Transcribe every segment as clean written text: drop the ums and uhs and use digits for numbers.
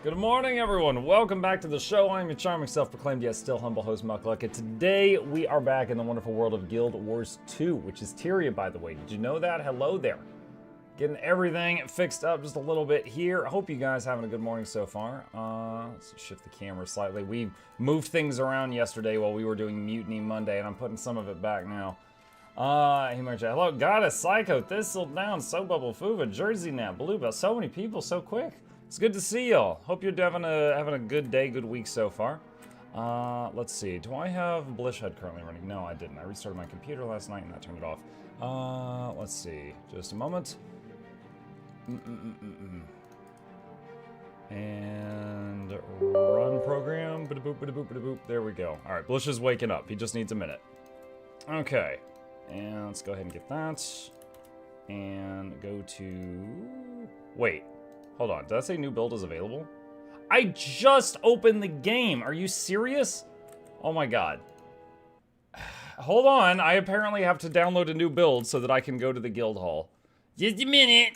Good morning, everyone. Welcome back to the show. I'm your charming, self-proclaimed, yet still humble host, Mukluk, and today we are back in the wonderful world of Guild Wars 2, which is Tyria, by the way. Did you know that? Hello there. Getting everything fixed up just a little bit here. I hope you guys having a good morning so far. Let's shift the camera slightly. We moved things around yesterday while we were doing Mutiny Monday, and I'm putting some of it back now. He might say, hello, Goddess, Psycho, Thistle Down, So Bubble, Fuva, Jersey now, Bluebell. So many people so quick. It's good to see y'all. Hope you're having a good day, good week so far. Let's see. Do I have Blishhead currently running? No, I didn't. I restarted my computer last night and that turned it off. Let's see. Just a moment. And run program. Ba-da-boop, ba-da-boop, ba-da-boop. There we go. All right, Blish is waking up. He just needs a minute. Okay. And let's go ahead and get that. And go to... Wait. Hold on, did I say new build is available? I just opened the game. Are you serious? Oh my god. Hold on, I apparently have to download a new build so that I can go to the guild hall. Just a minute.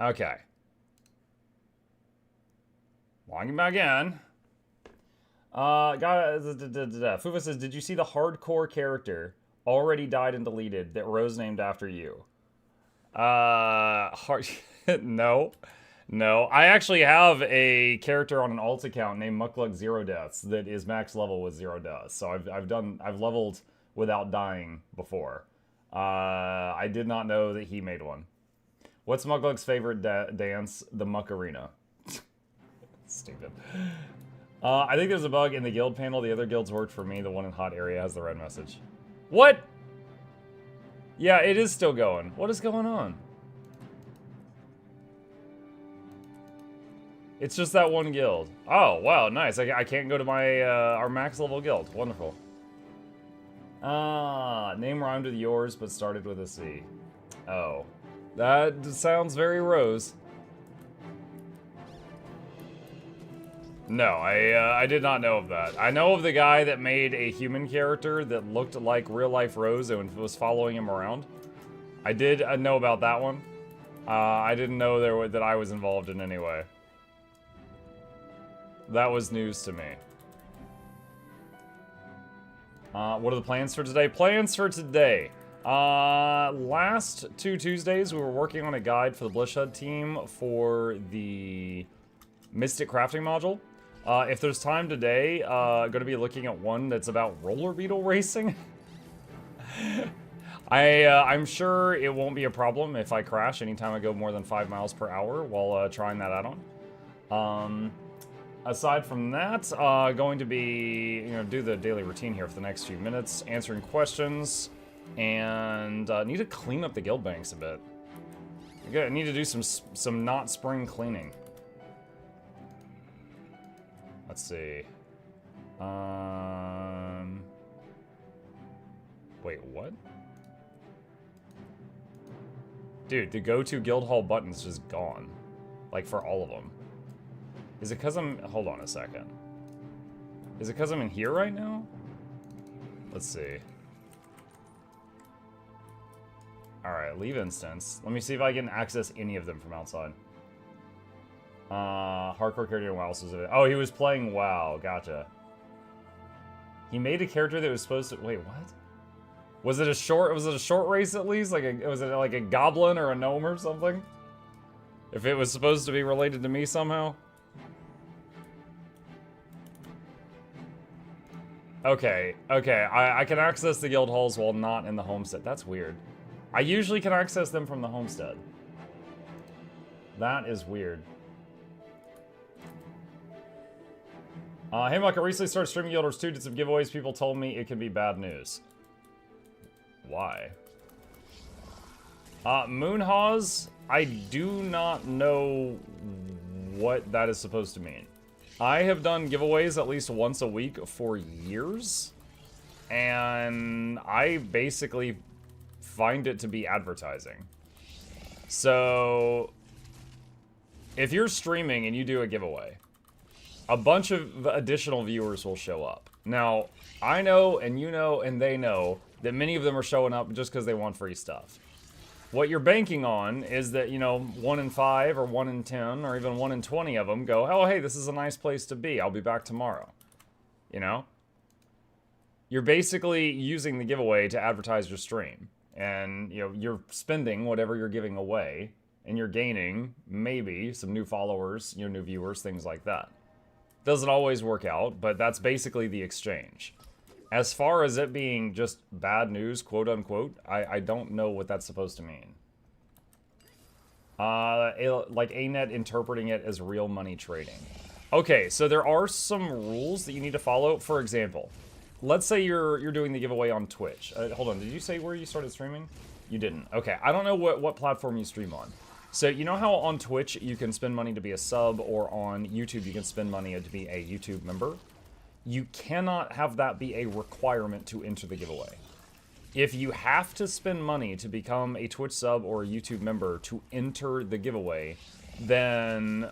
Okay. Logging back in. Fuva says, did you see the hardcore character already died and deleted that Rose named after you? No. I actually have a character on an alt account named Mukluk 0 deaths that is max level with 0 deaths. So I've leveled without dying before. I did not know that he made one. What's Mukluk's favorite dance? The Muck Arena. Stupid. I think there's a bug in the guild panel. The other guilds worked for me. The one in hot area has the red message. What? Yeah, it is still going. What is going on? It's just that one guild. Oh, wow, nice. I can't go to my our max level guild. Wonderful. Name rhymed with yours, but started with a C. Oh, that sounds very Rose. No, I did not know of that. I know of the guy that made a human character that looked like real-life Rose and was following him around. I did know about that one. I didn't know that I was involved in any way. That was news to me. What are the plans for today? Plans for today. Last 2 Tuesdays, we were working on a guide for the Blishhead team for the Mystic Crafting module. If there's time today, going to be looking at one that's about roller beetle racing. I'm sure it won't be a problem if I crash anytime I go more than 5 miles per hour while trying that add-on. Aside from that, going to be, do the daily routine here for the next few minutes, answering questions, and need to clean up the guild banks a bit. I need to do some not spring cleaning. Let's see. Wait, what? Dude, the go-to guild hall button's just gone. Like, for all of them. Is it because I'm... Hold on a second. Is it because I'm in here right now? Let's see. Alright, leave instance. Let me see if I can access any of them from outside. Hardcore character in WoW specific. Oh, he was playing WoW. Gotcha. He made a character that was supposed to... Wait, what? Was it a short race at least? Was it like a goblin or a gnome or something? If it was supposed to be related to me somehow? Okay. I can access the guild halls while not in the homestead. That's weird. I usually can access them from the homestead. That is weird. Hey Muck, I recently started streaming Guild Wars 2, did some giveaways. People told me it could be bad news. Why? Moonhaws, I do not know what that is supposed to mean. I have done giveaways at least once a week for years, and I basically find it to be advertising. So, if you're streaming and you do a giveaway, a bunch of additional viewers will show up. Now, I know, and you know, and they know that many of them are showing up just because they want free stuff. What you're banking on is that, you know, 1 in 5 or 1 in 10 or even 1 in 20 of them go, oh, hey, this is a nice place to be. I'll be back tomorrow. You know? You're basically using the giveaway to advertise your stream. And, you know, you're spending whatever you're giving away, and you're gaining, maybe, some new followers, you know, new viewers, things like that. Doesn't always work out, but that's basically the exchange. As far as it being just bad news, quote unquote, I don't know what that's supposed to mean. Like ANET interpreting it as real money trading. Okay, so there are some rules that you need to follow. For example, let's say you're doing the giveaway on Twitch. Hold on, did you say where you started streaming? You didn't. Okay, I don't know what platform you stream on. So you know how on Twitch you can spend money to be a sub, or on YouTube you can spend money to be a YouTube member? You cannot have that be a requirement to enter the giveaway. If you have to spend money to become a Twitch sub or a YouTube member to enter the giveaway, then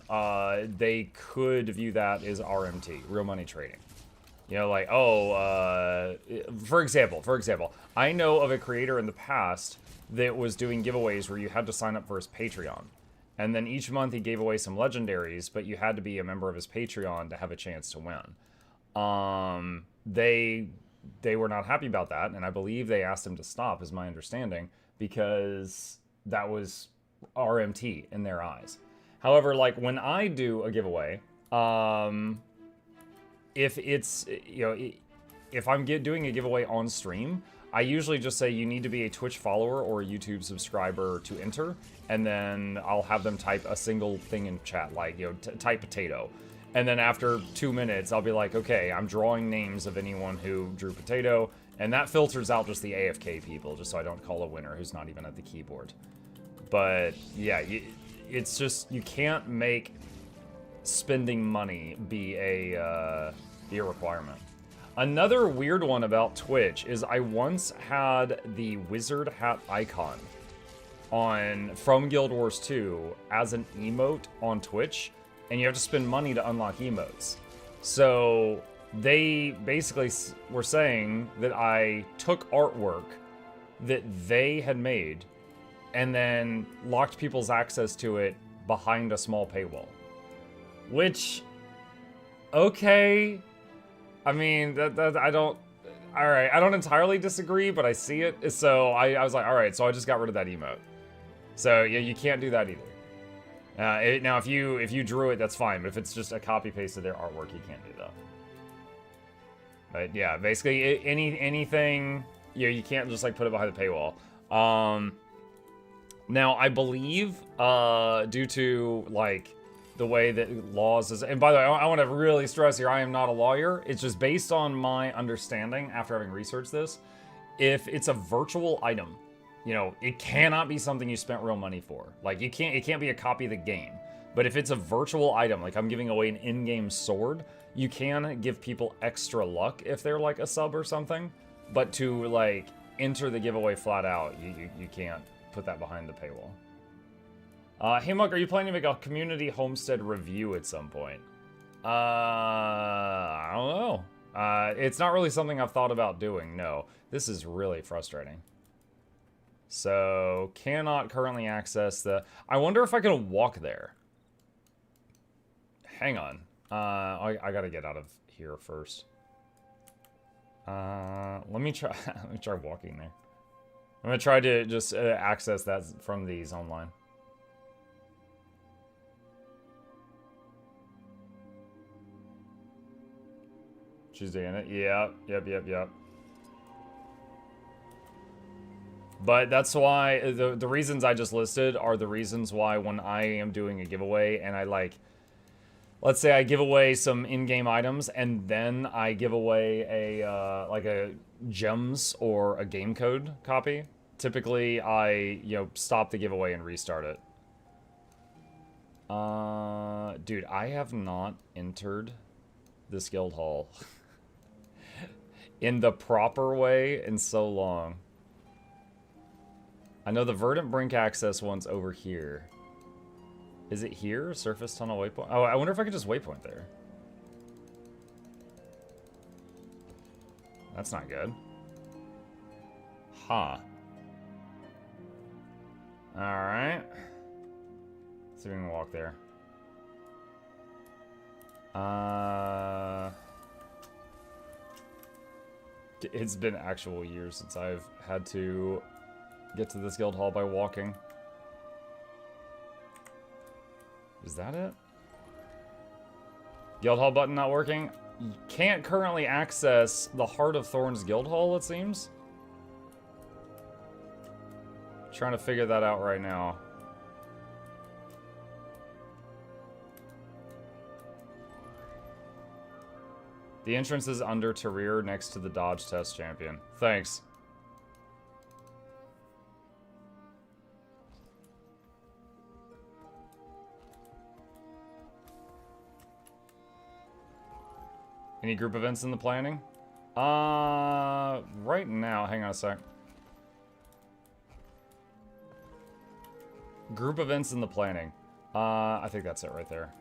they could view that as RMT, real money trading. You know, like, oh, for example, I know of a creator in the past that was doing giveaways where you had to sign up for his Patreon. And then each month he gave away some legendaries, but you had to be a member of his Patreon to have a chance to win. They were not happy about that, and I believe they asked him to stop, is my understanding, because that was RMT in their eyes. However, like, when I do a giveaway, if it's, you know, if I'm doing a giveaway on stream, I usually just say you need to be a Twitch follower or a YouTube subscriber to enter, and then I'll have them type a single thing in chat, like, you know, type potato. And then after 2 minutes, I'll be like, okay, I'm drawing names of anyone who drew potato, and that filters out just the AFK people, just so I don't call a winner who's not even at the keyboard. But yeah, it's just, you can't make spending money be a requirement. Another weird one about Twitch is I once had the wizard hat icon from Guild Wars 2 as an emote on Twitch, and you have to spend money to unlock emotes. So they basically were saying that I took artwork that they had made and then locked people's access to it behind a small paywall. Which, okay, I mean, I don't, all right, I don't entirely disagree, but I see it. So I was like, all right, so I just got rid of that emote. So yeah, you can't do that either. Now, if you drew it, that's fine. But if it's just a copy paste of their artwork, you can't do that. But yeah, basically anything, you know, you can't just like put it behind the paywall. Now I believe due to like the way that laws is, and by the way, I want to really stress here, I am not a lawyer. It's just based on my understanding after having researched this. If it's a virtual item, you know, it cannot be something you spent real money for. Like, it can't be a copy of the game. But if it's a virtual item, like I'm giving away an in-game sword, you can give people extra luck if they're like a sub or something. But to like enter the giveaway flat out, you can't put that behind the paywall. Hey Muck, are you planning to make a community homestead review at some point? I don't know. It's not really something I've thought about doing, no. This is really frustrating. So, cannot currently access the... I wonder if I can walk there. Hang on. I gotta get out of here first. Let me try walking there. I'm gonna try to just access that from these online. Tuesday in it? Yeah. Yep. But that's why the reasons I just listed are the reasons why when I am doing a giveaway and I like, let's say I give away some in-game items and then I give away a like a gems or a game code copy. Typically I, you know, stop the giveaway and restart it. Dude, I have not entered this guild hall in the proper way in so long. I know the Verdant Brink access one's over here. Is it here? Surface tunnel waypoint? Oh, I wonder if I could just waypoint there. That's not good. Huh. Alright. See if we can walk there. It's been actual years since I've had to get to this guild hall by walking. Is that it? Guild hall button not working? You can't currently access the Heart of Thorns guild hall, it seems. Trying to figure that out right now. The entrance is under to rear next to the dodge test champion. Thanks. Any group events in the planning? Right now, hang on a sec. Group events in the planning. I think that's it right there.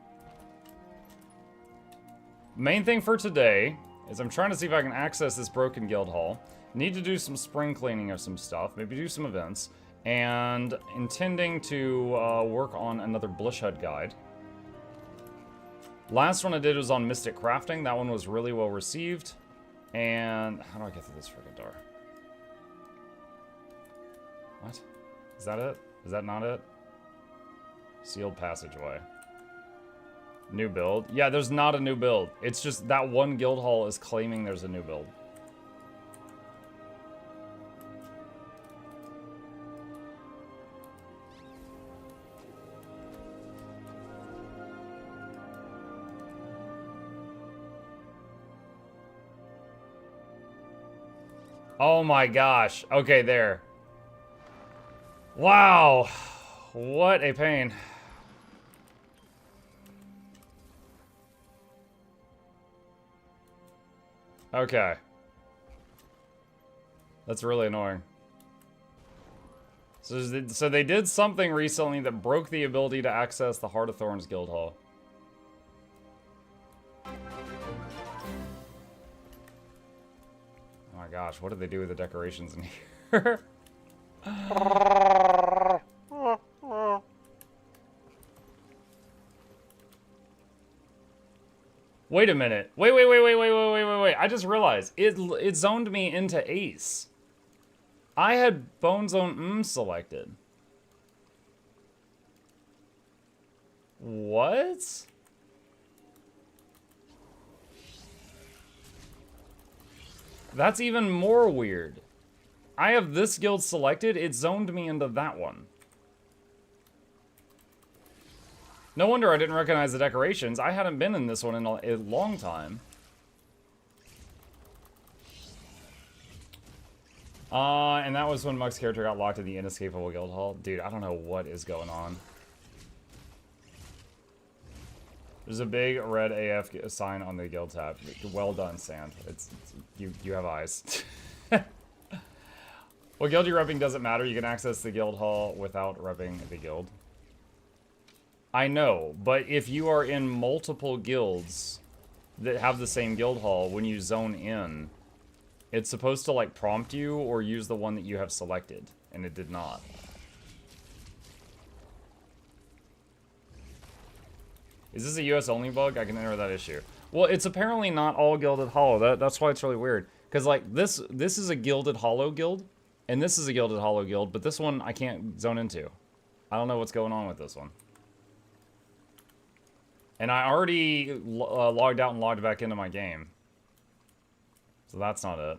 Main thing for today is I'm trying to see if I can access this broken guild hall. Need to do some spring cleaning of some stuff, maybe do some events, and intending to work on another Blishhead guide. Last one I did was on Mystic Crafting. That one was really well received. And how do I get through this friggin' door? What? Is that it? Is that not it? Sealed passageway. New build. Yeah, there's not a new build. It's just that one guild hall is claiming there's a new build. Oh my gosh. Okay, there. Wow. What a pain. Okay. That's really annoying. So they did something recently that broke the ability to access the Heart of Thorns guild hall. Oh my gosh, what did they do with the decorations in here? Wait a minute. Wait. I just realized it zoned me into Ace. I had Bone Zone selected. What? That's even more weird. I have this guild selected, it zoned me into that one. No wonder I didn't recognize the decorations. I hadn't been in this one in a long time. And that was when Muck's character got locked in the inescapable guild hall. Dude, I don't know what is going on. There's a big red AF sign on the guild tab. Well done, Sand. You have eyes. What guild you're repping doesn't matter. You can access the guild hall without repping the guild. I know, but if you are in multiple guilds that have the same guild hall, when you zone in, it's supposed to like prompt you or use the one that you have selected, and it did not. Is this a US only bug? I can enter that issue. Well, it's apparently not all gilded hollow. That's why it's really weird. Because like this is a gilded hollow guild, and this is a gilded hollow guild, but this one I can't zone into. I don't know what's going on with this one. And I already logged out and logged back into my game. So that's not it.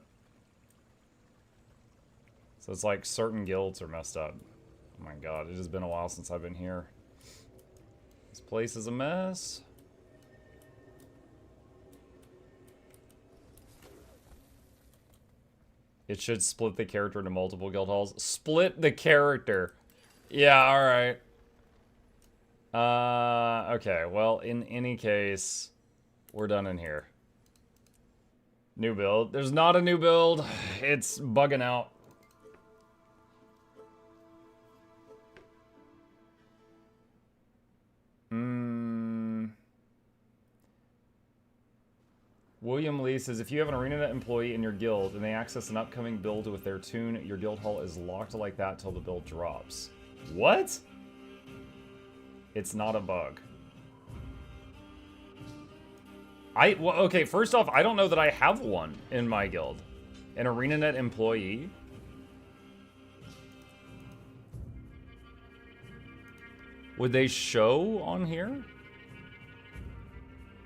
So it's like certain guilds are messed up. Oh my god, it has been a while since I've been here. This place is a mess. It should split the character into multiple guild halls. Split the character. Yeah, alright. Okay, well, in any case, we're done in here. New build. There's not a new build. It's bugging out. William Lee says, if you have an ArenaNet employee in your guild and they access an upcoming build with their tune, your guild hall is locked like that till the build drops. What? It's not a bug. Well, okay, first off, I don't know that I have one in my guild. An ArenaNet employee? Would they show on here?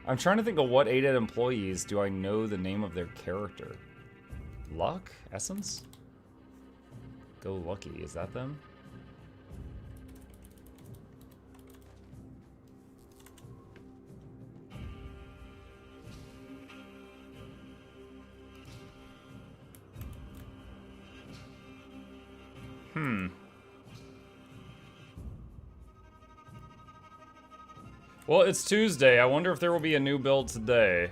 I'm trying to think of what 8ed employees do I know the name of their character. Luck? Essence? Go Lucky, is that them? Well, it's Tuesday. I wonder if there will be a new build today.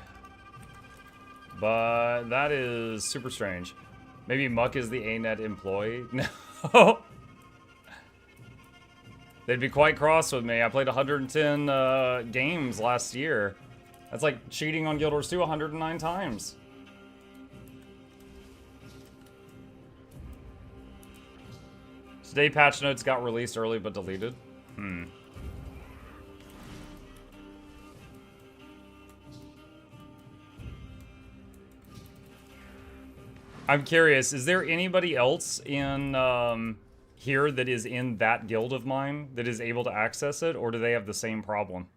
But that is super strange. Maybe Muck is the ANET employee? No. They'd be quite cross with me. I played 110 games last year. That's like cheating on Guild Wars 2 109 times. Today patch notes got released early but deleted. I'm curious, is there anybody else in here that is in that guild of mine that is able to access it, or do they have the same problem?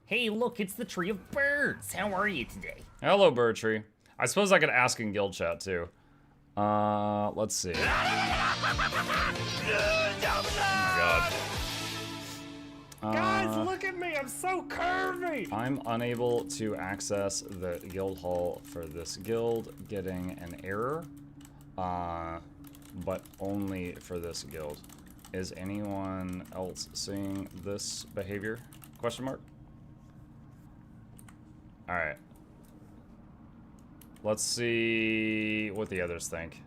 Hey, look, it's the Tree of Birds. How are you today? Hello, Bird Tree. I suppose I could ask in guild chat, too. Let's see. Oh my god. Guys, look at me. I'm so curvy. I'm unable to access the guild hall for this guild, getting an error. But only for this guild. Is anyone else seeing this behavior? Question mark? Alright. Let's see what the others think.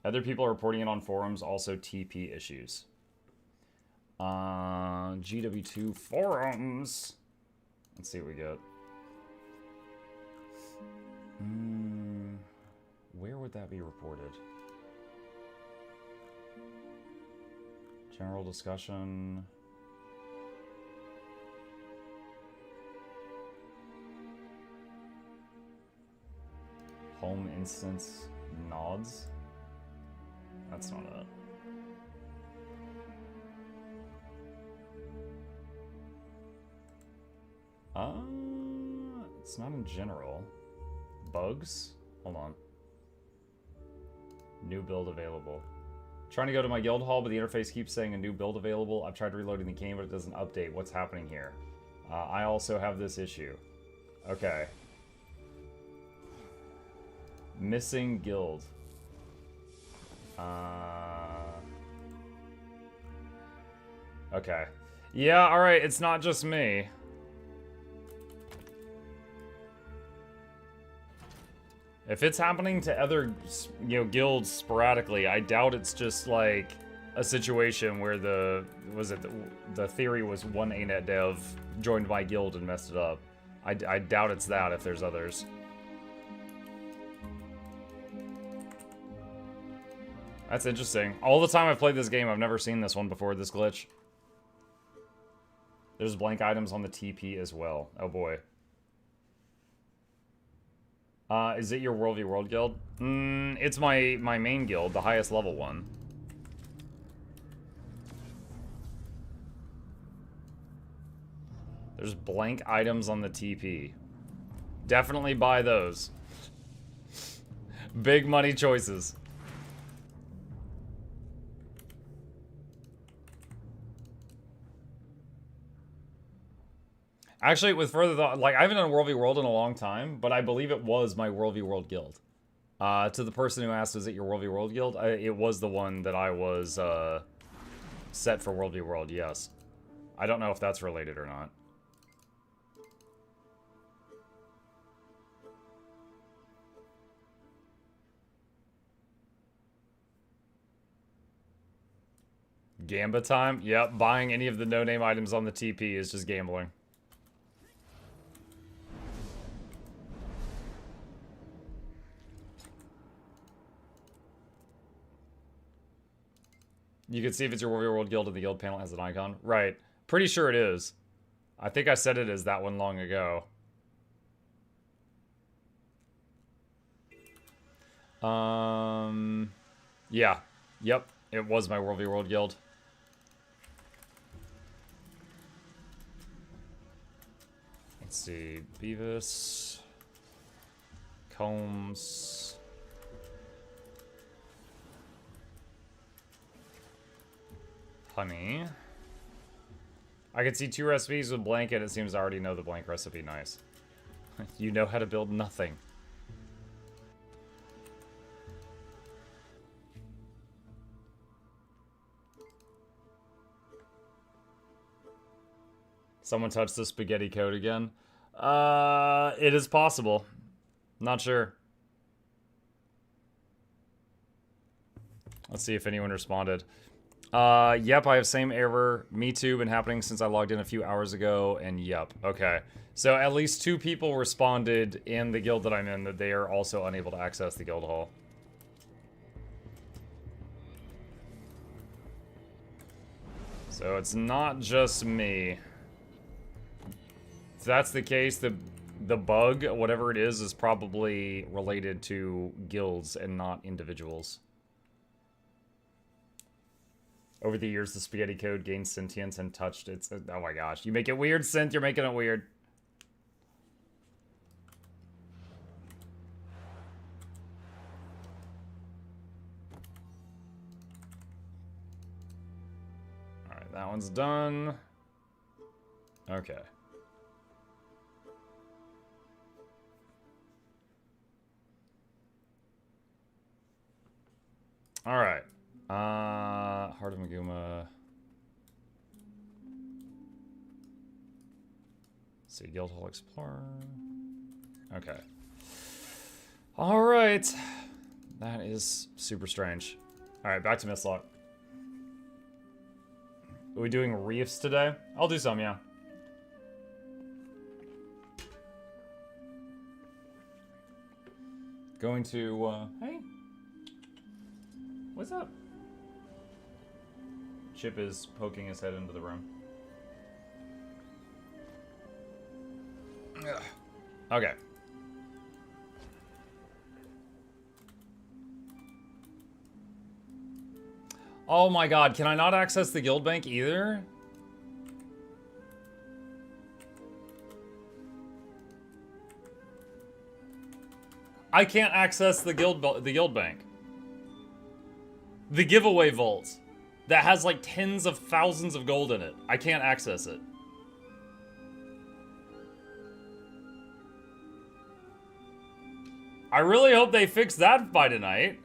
Other people are reporting it on forums, also TP issues. GW2 forums. Let's see what we got. Where would that be reported? General discussion. Home instance nods. That's not it. It's not in general. Bugs? Hold on. New build available. Trying to go to my guild hall, but the interface keeps saying a new build available. I've tried reloading the game, but it doesn't update. What's happening here? I also have this issue. Okay. Missing guild. Okay. Yeah, alright, it's not just me. If it's happening to other, guilds sporadically, I doubt it's just like a situation where the theory was one ANET dev joined my guild and messed it up. I doubt it's that if there's others. That's interesting. All the time I've played this game, I've never seen this one before, this glitch. There's blank items on the TP as well. Oh boy. Is it your World v World guild? It's my main guild, the highest level one. There's blank items on the TP. Definitely buy those. Big money choices. Actually, with further thought, like, I haven't done World v World in a long time, but I believe it was my World v World guild. To the person who asked, is it your World v World guild? It was the one that I was set for World v World, yes. I don't know if that's related or not. Gamba time? Yep, buying any of the no-name items on the TP is just gambling. You can see if it's your Warrior World Guild and the guild panel has an icon. Right. Pretty sure it is. I think I said it as that one long ago. Yeah. Yep. It was my Warrior World Guild. Let's see. Beavis. Combs. Honey. I could see 2 recipes with blanket. It seems I already know the blank recipe. Nice. You know how to build nothing. Someone touched the spaghetti code again. It is possible. Not sure. Let's see if anyone responded. Yep, I have same error. Me too, been happening since I logged in a few hours ago, and yep. Okay. So at least 2 people responded in the guild that I'm in that they are also unable to access the guild hall. So it's not just me. If that's the case, the bug, whatever it is probably related to guilds and not individuals. Over the years, the spaghetti code gained sentience and touched its... Oh my gosh. You make it weird, Synth. You're making it weird. Alright, that one's done. Okay. Alright. Heart of Maguma. See, Guild Hall Explorer. Okay. Alright. That is super strange. Alright, back to Mistlock. Are we doing reefs today? I'll do some, yeah. Going to, hey. What's up? Chip is poking his head into the room. Ugh. Okay. Oh my god, can I not access the guild bank either? I can't access the guild bank. The giveaway vault that has like tens of thousands of gold in it. I can't access it. I really hope they fix that by tonight.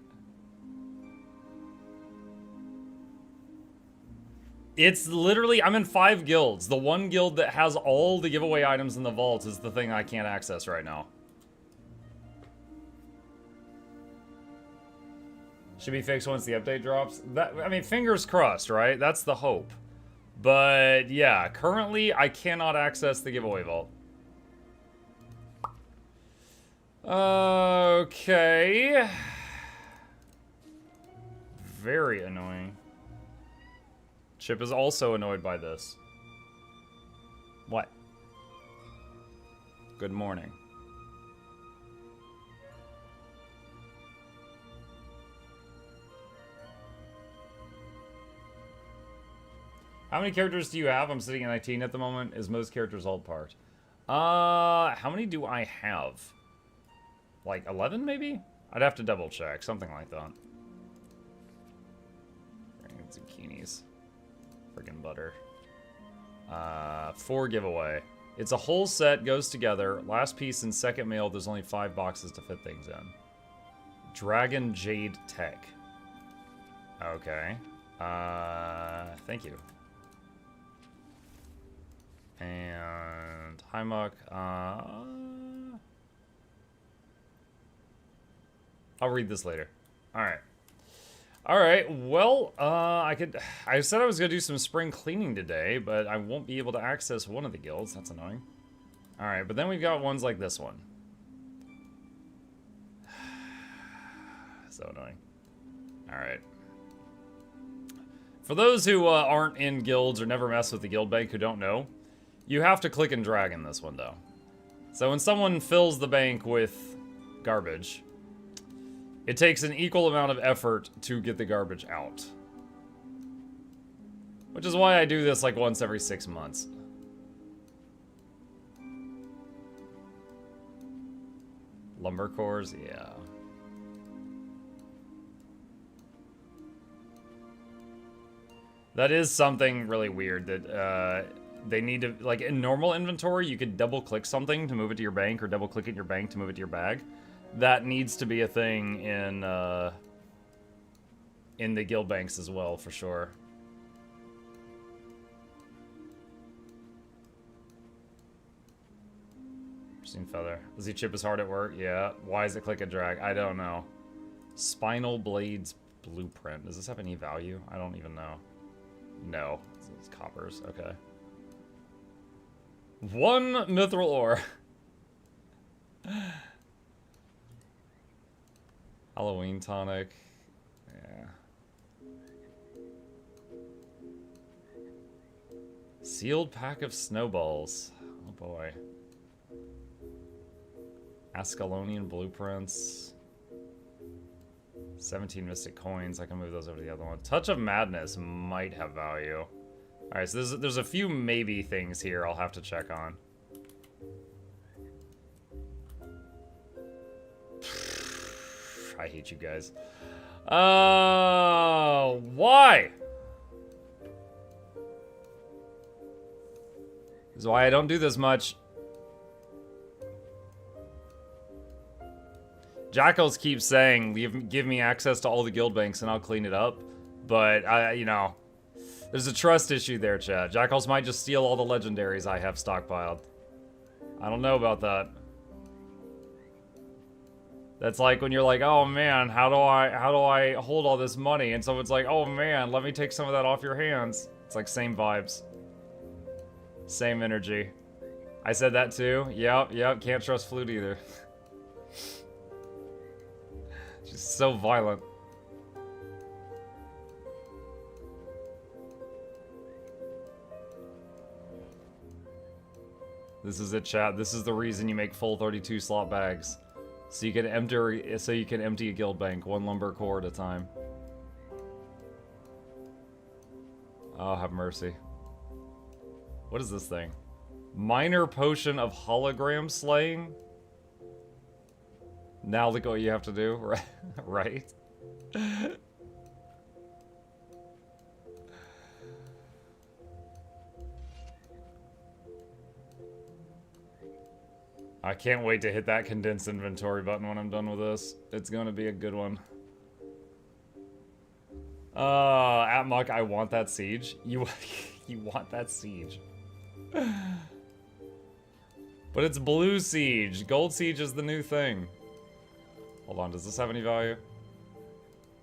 It's literally, I'm in 5 guilds. The one guild that has all the giveaway items in the vault is the thing I can't access right now. Should be fixed once the update drops. That, I mean, fingers crossed, right? That's the hope. But yeah, currently I cannot access the giveaway vault. Okay. Very annoying. Chip is also annoyed by this. What? Good morning. How many characters do you have? I'm sitting at 19 at the moment. Is most characters alt part? How many do I have? Like 11 maybe? I'd have to double check. Something like that. Zucchinis. Friggin' butter. 4 giveaway. It's a whole set, goes together. Last piece in second mail, there's only 5 boxes to fit things in. Dragon Jade Tech. Okay. Thank you. And hi Muck. I'll read this later. Alright. Alright, well, I said I was gonna do some spring cleaning today, but I won't be able to access one of the guilds. That's annoying. Alright, but then we've got ones like this one. So annoying. Alright. For those who aren't in guilds or never mess with the guild bank who don't know, you have to click and drag in this window. So when someone fills the bank with garbage, it takes an equal amount of effort to get the garbage out. Which is why I do this like once every 6 months. Lumber cores, yeah. That is something really weird that they need to, like in normal inventory, you could double click something to move it to your bank or double click it in your bank to move it to your bag. That needs to be a thing in the guild banks as well, for sure. Interesting feather. Does he chip his heart at work? Yeah. Why is it click and drag? I don't know. Spinal Blades Blueprint. Does this have any value? I don't even know. No. It's coppers. Okay. 1 mithril ore. Halloween tonic. Yeah. Sealed pack of snowballs. Oh boy. Ascalonian blueprints. 17 mystic coins. I can move those over to the other one. Touch of Madness might have value. Alright, so there's a few maybe things here I'll have to check on. I hate you guys. Why? This is why I don't do this much. Jackals keeps saying, give me access to all the guild banks and I'll clean it up. But, you know, there's a trust issue there, Chad. Jackals might just steal all the legendaries I have stockpiled. I don't know about that. That's like when you're like, oh man, how do I hold all this money? And someone's like, oh man, let me take some of that off your hands. It's like same vibes. Same energy. I said that too. Yep, can't trust Flute either. She's so violent. This is it, chat. This is the reason you make full 32 slot bags. So you can empty a guild bank, 1 lumber core at a time. Oh, have mercy. What is this thing? Minor potion of hologram slaying? Now look what you have to do, right? Right? I can't wait to hit that condensed inventory button when I'm done with this. It's gonna be a good one. At Muck, I want that siege. You want that siege. But it's blue siege. Gold siege is the new thing. Hold on, does this have any value?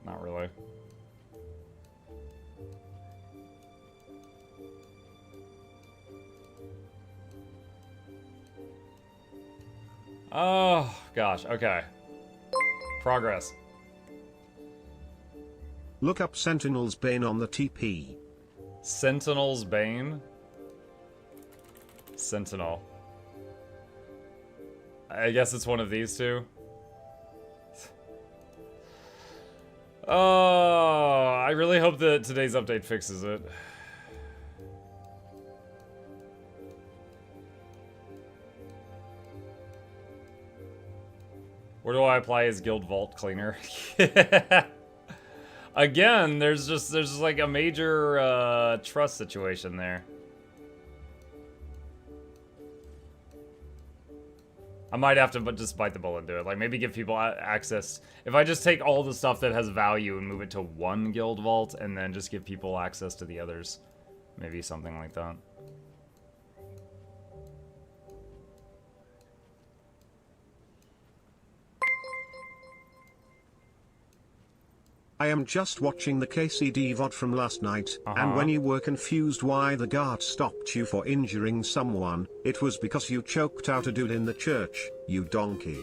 Not really. Oh, gosh, okay. Progress. Look up Sentinel's Bane on the TP. Sentinel's Bane? Sentinel. I guess it's one of these two. Oh, I really hope that today's update fixes it. Where do I apply his guild vault cleaner? Again, there's just like a major trust situation there. I might have to just bite the bullet and do it. Like, maybe give people access. If I just take all the stuff that has value and move it to 1 guild vault, and then just give people access to the others. Maybe something like that. I am just watching the KCD VOD from last night, and when you were confused why the guard stopped you for injuring someone, it was because you choked out a dude in the church, you donkey.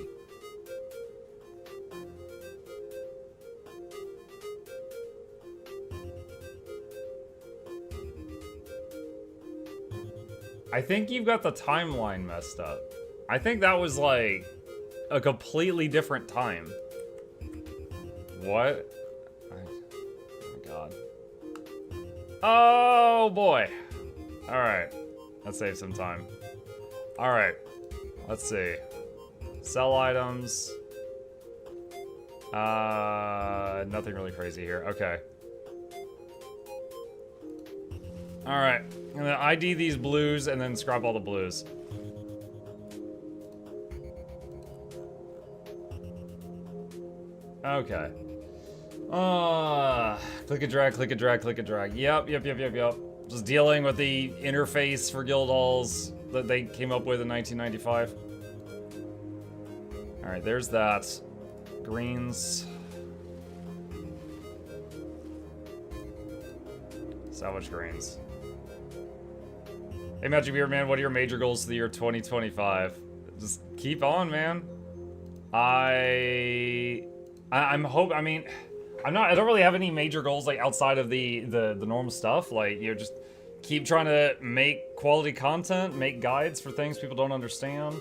I think you've got the timeline messed up. I think that was like a completely different time. What? Oh my god. Oh boy. Alright. Let's save some time. Alright. Let's see. Sell items. Nothing really crazy here. Okay. Alright. I'm gonna ID these blues and then scrap all the blues. Okay. Click a drag, click a drag, click a drag. Yep. Just dealing with the interface for guild halls that they came up with in 1995. Alright, there's that. Greens. Salvage greens. Hey, Magic Beard Man, what are your major goals for the year 2025? Just keep on, man. I mean, I don't really have any major goals like outside of the normal stuff. Like, you know, just keep trying to make quality content, make guides for things people don't understand.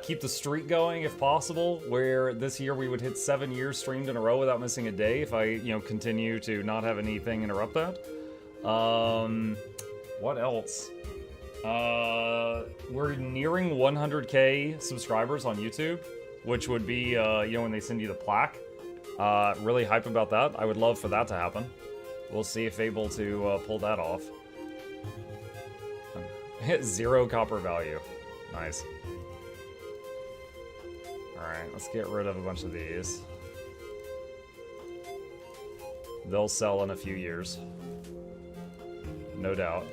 Keep the streak going if possible, where this year we would hit 7 years streamed in a row without missing a day if I, you know, continue to not have anything interrupt that. What else? We're nearing 100K subscribers on YouTube, which would be, you know, when they send you the plaque. Really hype about that. I would love for that to happen. We'll see if able to pull that off. Hit 0 copper value. Nice. Alright, let's get rid of a bunch of these. They'll sell in a few years. No doubt.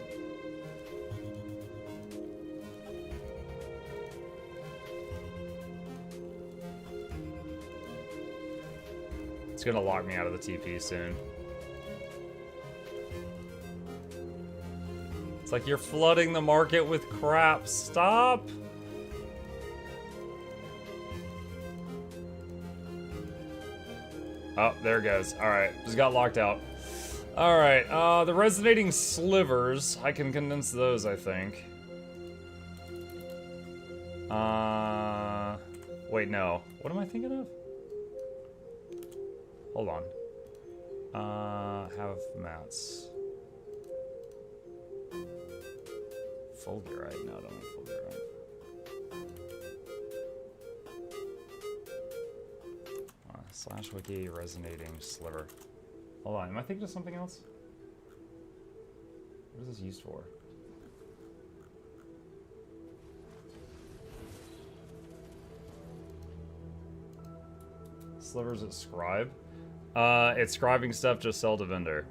It's gonna lock me out of the TP soon. It's like you're flooding the market with crap. Stop! Oh, there it goes. Alright, just got locked out. Alright, the resonating slivers, I can condense those, I think. Wait, no. What am I thinking of? Hold on. Have mats. Fulgurite? No, don't make fulgurite. Slash wiki resonating sliver. Hold on, am I thinking of something else? What is this used for? Slivers at scribe? It's scribing stuff, just sell to vendor.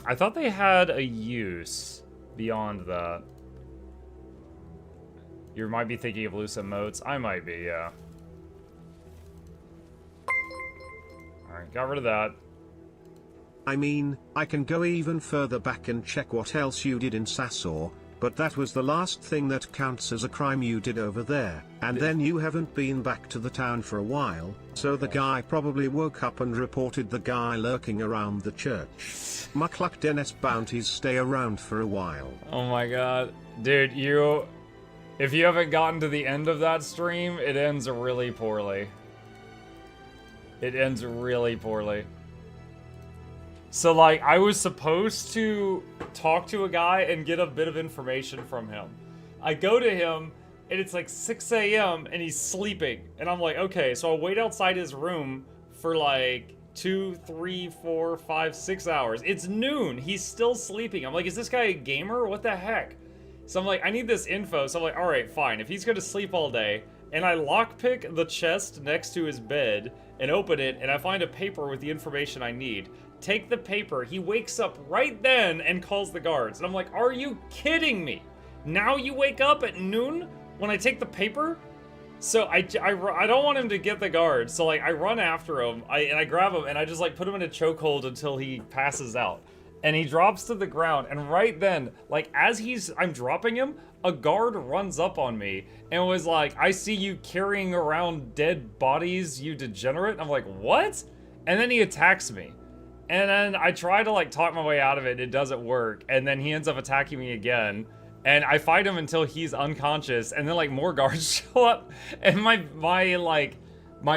I thought they had a use beyond that. You might be thinking of loose emotes. I might be, yeah. Alright, got rid of that. I mean, I can go even further back and check what else you did in Sasor, but that was the last thing that counts as a crime you did over there, and then you haven't been back to the town for a while, so the guy probably woke up and reported the guy lurking around the church. Mukluk Dennis bounties stay around for a while. Oh my god. Dude, if you haven't gotten to the end of that stream, it ends really poorly. It ends really poorly. So, like, I was supposed to talk to a guy and get a bit of information from him. I go to him, and it's like 6 a.m., and he's sleeping. And I'm like, okay, so I'll wait outside his room for like 2, 3, 4, 5, 6 hours. It's noon. He's still sleeping. I'm like, is this guy a gamer? What the heck? So I'm like, I need this info. So I'm like, all right, fine. If he's going to sleep all day, and I lockpick the chest next to his bed and open it, and I find a paper with the information I need. Take the paper. He wakes up right then and calls the guards. And I'm like, are you kidding me? Now you wake up at noon when I take the paper? So I don't want him to get the guards. So like I run after him and I grab him and I just like put him in a chokehold until he passes out. And he drops to the ground. And right then, like as I'm dropping him, a guard runs up on me and was like, I see you carrying around dead bodies, you degenerate. And I'm like, what? And then he attacks me. And then I try to like talk my way out of it. It doesn't work. And then he ends up attacking me again. And I fight him until he's unconscious, and then like more guards show up, and my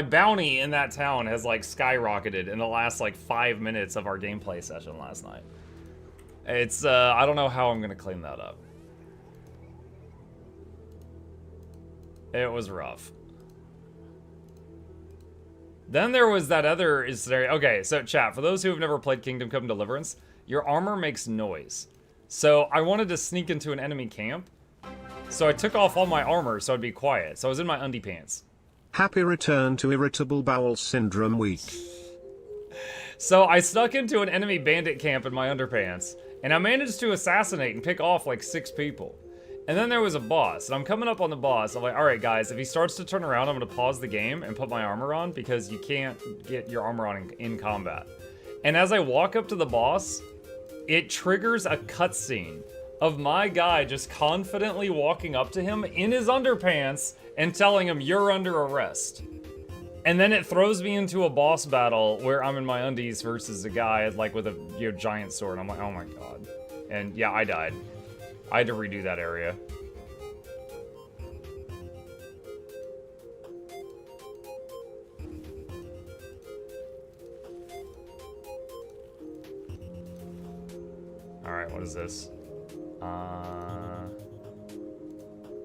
bounty in that town has like skyrocketed in the last like 5 minutes of our gameplay session last night. It's I don't know how I'm gonna clean that up. It was rough. Then there was that other scenario. Okay, so chat, for those who have never played Kingdom Come Deliverance, your armor makes noise. So I wanted to sneak into an enemy camp, so I took off all my armor so I'd be quiet. So I was in my undie pants. Happy return to Irritable Bowel Syndrome week. So I snuck into an enemy bandit camp in my underpants, and I managed to assassinate and pick off like 6 people. And then there was a boss, and I'm coming up on the boss. I'm like, alright guys, if he starts to turn around, I'm gonna pause the game and put my armor on, because you can't get your armor on in combat. And as I walk up to the boss, it triggers a cutscene of my guy just confidently walking up to him in his underpants and telling him, "You're under arrest." And then it throws me into a boss battle where I'm in my undies versus a guy like with a giant sword. I'm like, oh my god. And yeah, I died. I had to redo that area. Alright, what is this?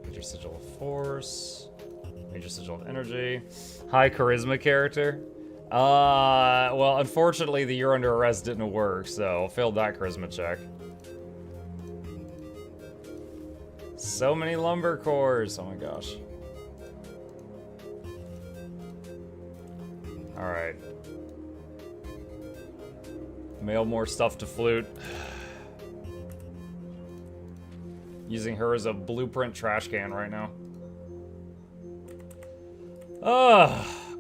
Major Sigil of Force. Major Sigil of Energy. High Charisma character. Well, unfortunately, the You're Under Arrest didn't work, so failed that Charisma check. So many lumber cores. Oh my gosh. Alright. Mail more stuff to Flute. Using her as a blueprint trash can right now.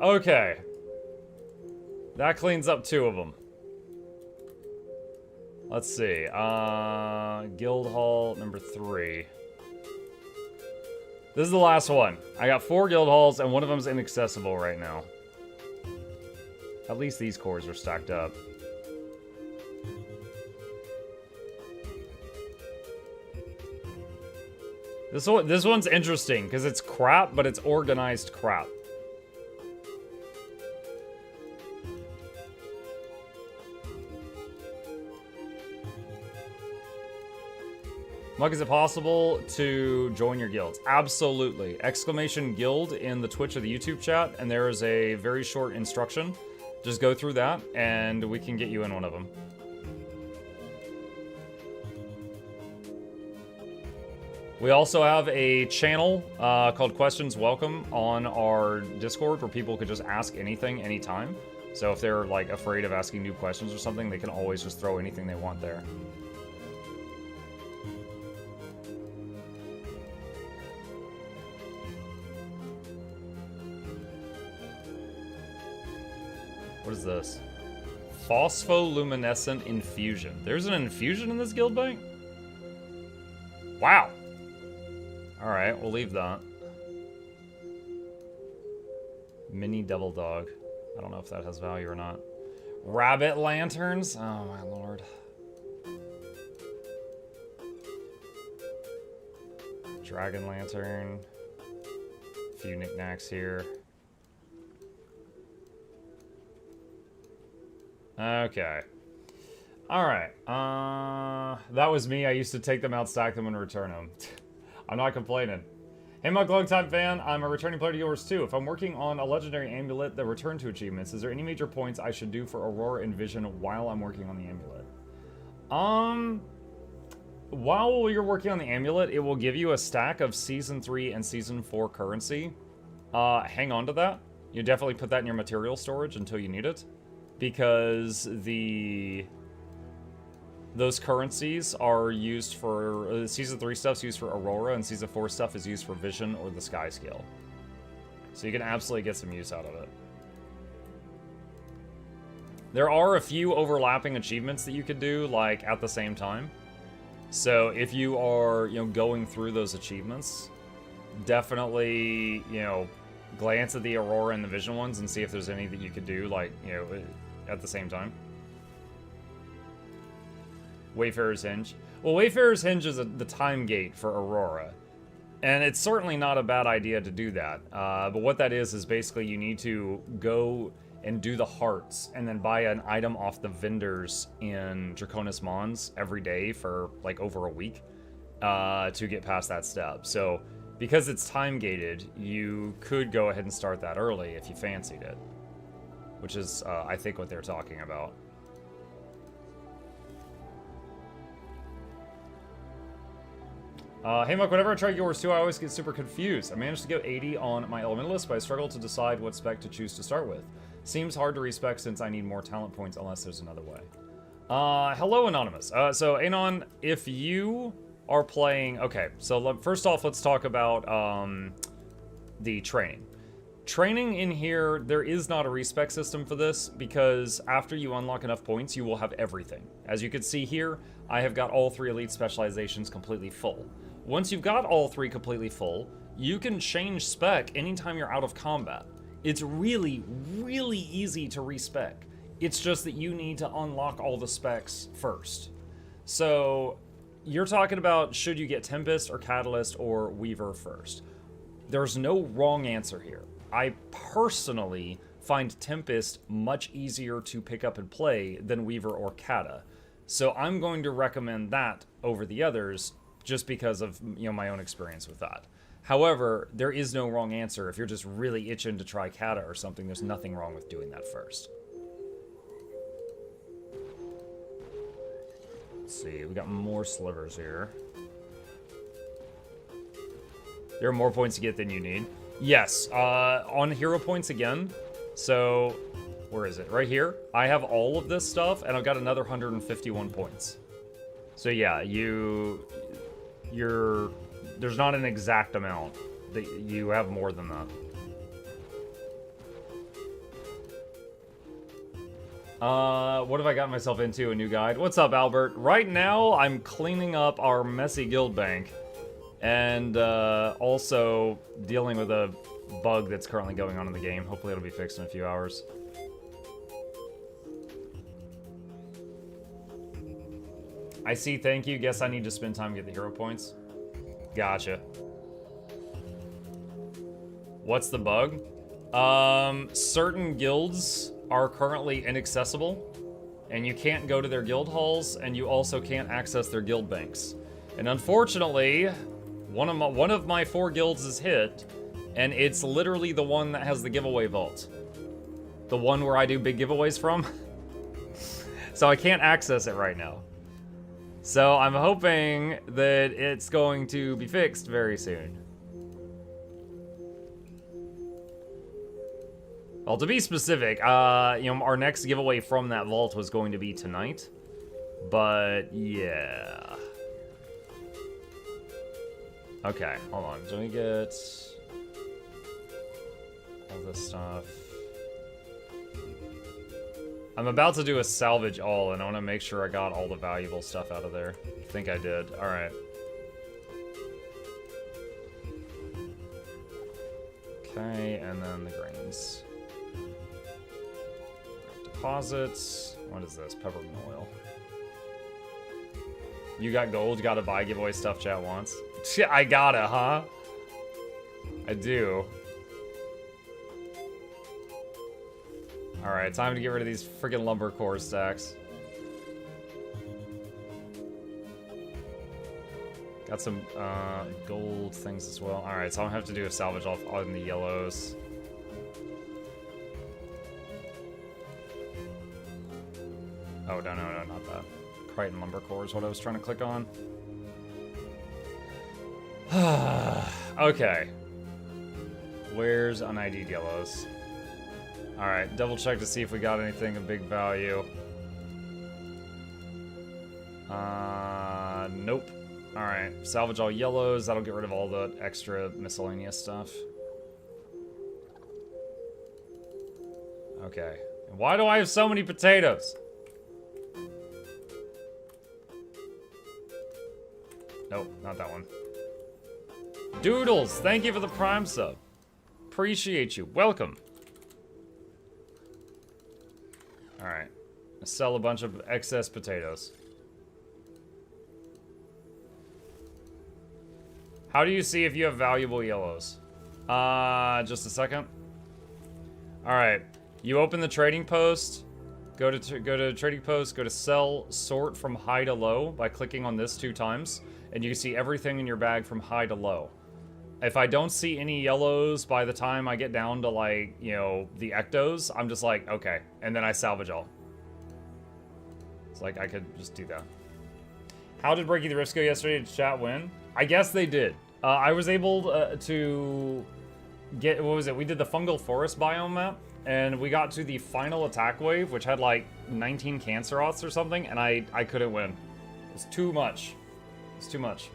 Okay. That cleans up 2 of them. Let's see. Guild Hall number 3. This is the last one. I got 4 guild halls, and one of them's inaccessible right now. At least these cores are stacked up. This one's interesting, because it's crap, but it's organized crap. Mug, is it possible to join your guilds? Absolutely. Exclamation guild in the Twitch or the YouTube chat, and there is a very short instruction. Just go through that, and we can get you in one of them. We also have a channel called Questions Welcome on our Discord where people could just ask anything, anytime. So if they're like afraid of asking new questions or something, they can always just throw anything they want there. What is this? Phospholuminescent infusion. There's an infusion in this guild bank? Wow. Alright, we'll leave that. Mini Devil Dog. I don't know if that has value or not. Rabbit lanterns? Oh my lord. Dragon lantern. A few knickknacks here. Okay. Alright. That was me. I used to take them out, stack them, and return them. I'm not complaining. Hey, Mukluk, long-time fan. I'm a returning player to yours, too. If I'm working on a legendary amulet that return to achievements, is there any major points I should do for Aurora and Vision while I'm working on the amulet? While you're working on the amulet, it will give you a stack of Season 3 and Season 4 currency. Hang on to that. You definitely put that in your material storage until you need it. Because those currencies are used for... Season 3 stuff's used for Aurora, and Season 4 stuff is used for Vision or the Sky skill. So you can absolutely get some use out of it. There are a few overlapping achievements that you could do, like, at the same time. So if you are, going through those achievements, definitely, glance at the Aurora and the Vision ones and see if there's any that you could do, like, at the same time. Wayfarer's Hinge. Well, Wayfarer's Hinge is the time gate for Aurora. And it's certainly not a bad idea to do that. But what that is basically you need to go and do the hearts and then buy an item off the vendors in Draconis Mons every day for like over a week to get past that step. So because it's time gated, you could go ahead and start that early if you fancied it, which is I think what they're talking about. Hey Muck, whenever I try Guild Wars 2, I always get super confused. I managed to get 80 on my elementalist, but I struggle to decide what spec to choose to start with. Seems hard to respec since I need more talent points unless there's another way. Hello Anonymous. So Anon, if you are playing... Okay, so first off, let's talk about the training. Training in here, there is not a respec system for this because after you unlock enough points, you will have everything. As you can see here, I have got all 3 elite specializations completely full. Once you've got all 3 completely full, you can change spec anytime you're out of combat. It's really, really easy to respec. It's just that you need to unlock all the specs first. So you're talking about should you get Tempest or Catalyst or Weaver first. There's no wrong answer here. I personally find Tempest much easier to pick up and play than Weaver or Kata. So I'm going to recommend that over the others just because of my own experience with that. However, there is no wrong answer. If you're just really itching to try Kata or something, there's nothing wrong with doing that first. Let's see, we got more slivers here. There are more points to get than you need. Yes, on hero points again. So, where is it? Right here. I have all of this stuff, and I've got another 151 points. So yeah, there's not an exact amount. You have more than that. What have I gotten myself into? A new guide? What's up, Albert? Right now, I'm cleaning up our messy guild bank. And also dealing with a bug that's currently going on in the game. Hopefully it'll be fixed in a few hours. I see, thank you. Guess I need to spend time to get the hero points. Gotcha. What's the bug? Certain guilds are currently inaccessible, and you can't go to their guild halls, and you also can't access their guild banks. And unfortunately, one of my 4 guilds is hit, and it's literally the one that has the giveaway vault. The one where I do big giveaways from. So I can't access it right now. So I'm hoping that it's going to be fixed very soon. Well, to be specific, our next giveaway from that vault was going to be tonight. But, yeah. Okay, hold on. Let me get all this stuff. I'm about to do a salvage all, and I want to make sure I got all the valuable stuff out of there. I think I did. All right. Okay, and then the grains. Deposits. What is this? Peppermint oil. You got gold, you gotta buy giveaway stuff chat wants. I gotta, huh? I do. Alright, time to get rid of these freaking lumber core stacks. Got some gold things as well. Alright, so I'm gonna have to do a salvage off on the yellows. Oh, no, not that. Crichton lumber core is what I was trying to click on. Okay. Where's un-ID'd yellows? Alright, double check to see if we got anything of big value. Nope. Alright, salvage all yellows. That'll get rid of all the extra miscellaneous stuff. Okay. Why do I have so many potatoes? Nope, not that one. Doodles, thank you for the Prime sub. Appreciate you. Welcome. Alright. Sell a bunch of excess potatoes. How do you see if you have valuable yellows? Just a second. All right, you open the trading post. Go to trading post. Go to sell sort from high to low by clicking on this 2 times, and you can see everything in your bag from high to low. If I don't see any yellows by the time I get down to, like, you know, the ectos, I'm just like, okay, and then I salvage all. It's like I could just do that. How did Breaking the Rift go yesterday? Did chat win? I guess they did. I was able to get, what was it? We did the fungal forest biome map, and we got to the final attack wave, which had like 19 Canceroths or something, and I couldn't win. It's too much. It's too much.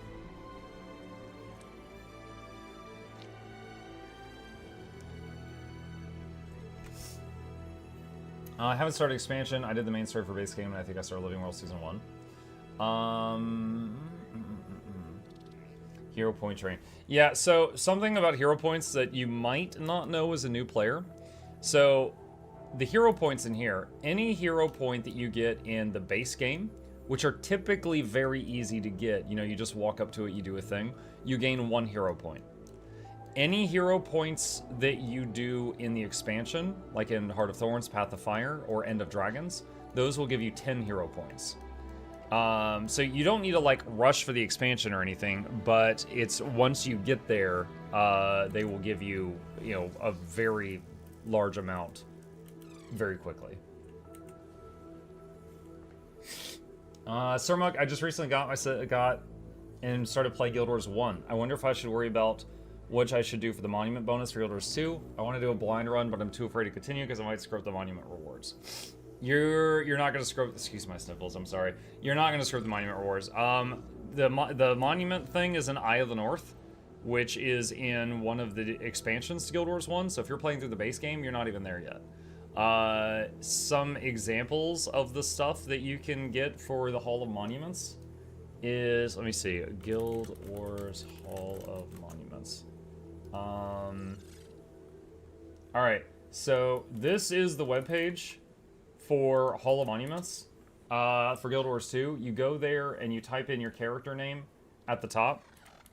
I haven't started expansion. I did the main story for base game, and I think I started Living World Season 1. Hero point train. Yeah, so something about hero points that you might not know as a new player. So the hero points in here, any hero point that you get in the base game, which are typically very easy to get, you know, you just walk up to it, you do a thing, you gain 1 hero point. Any hero points that you do in the expansion, like in Heart of Thorns, Path of Fire, or End of Dragons, those will give you 10 hero points. So you don't need to like rush for the expansion or anything, but it's once you get there, they will give you, you know, a very large amount very quickly. Sirmuk, I just recently got and started playing Guild Wars 1. I wonder if I should worry about which I should do for the monument bonus for Guild Wars 2. I want to do a blind run, but I'm too afraid to continue because I might screw up the monument rewards. You're not going to screw up, excuse my sniffles, I'm sorry. You're not going to screw up the monument rewards. The monument thing is an Eye of the North, which is in one of the expansions to Guild Wars 1. So if you're playing through the base game, you're not even there yet. Some examples of the stuff that you can get for the Hall of Monuments is, let me see, Guild Wars Hall of Monuments. Alright, so this is the webpage for Hall of Monuments for Guild Wars 2. You go there and you type in your character name at the top,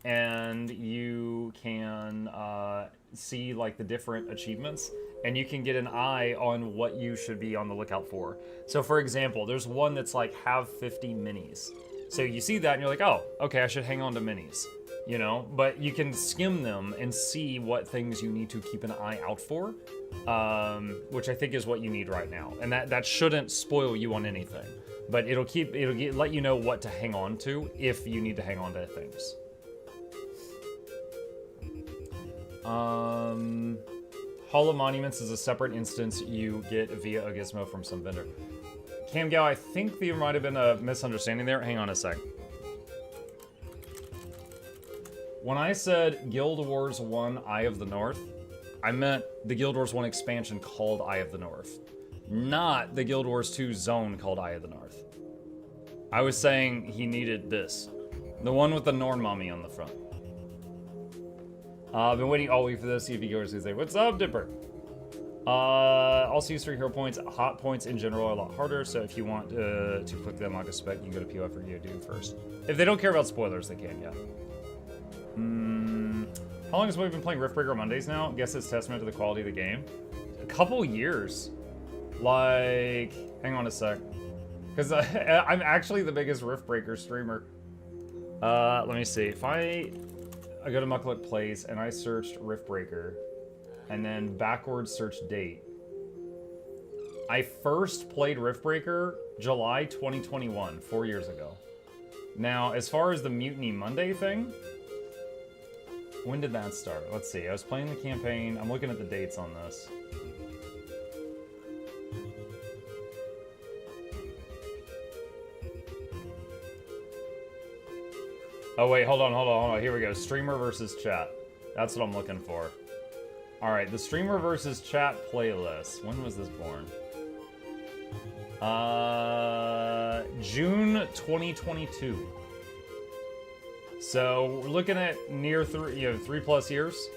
and you can see like the different achievements, and you can get an eye on what you should be on the lookout for. So for example, there's one that's like have 50 minis. So you see that and you're like, oh, okay, I should hang on to minis. You know, but you can skim them and see what things you need to keep an eye out for, which I think is what you need right now. And that shouldn't spoil you on anything, but it'll let you know what to hang on to if you need to hang on to things. Hall of Monuments is a separate instance you get via a gizmo from some vendor. CamGao, I think there might have been a misunderstanding there. Hang on a sec. When I said Guild Wars 1 Eye of the North, I meant the Guild Wars 1 expansion called Eye of the North, not the Guild Wars 2 zone called Eye of the North. I was saying he needed this. The one with the Norn mummy on the front. I've been waiting all week for this, see if he goes to say, what's up, Dipper? Also use 3 hero points. Hot points in general are a lot harder, so if you want to click them, I expect you can go to POF or GW2 first. If they don't care about spoilers, they can, yeah. How long has we been playing Riftbreaker Mondays now? Guess it's testament to the quality of the game. A couple years. Like, hang on a sec. Because I'm actually the biggest Riftbreaker streamer. Let me see. If I go to Mukluk Plays and I searched Riftbreaker and then backwards search date. I first played Riftbreaker July 2021, 4 years ago. Now, as far as the Mutiny Monday thing, when did that start? Let's see. I was playing the campaign. I'm looking at the dates on this. Oh, wait. Hold on. Here we go. Streamer versus chat. That's what I'm looking for. All right. The streamer versus chat playlist. When was this born? June 2022. So we're looking at near 3+ years,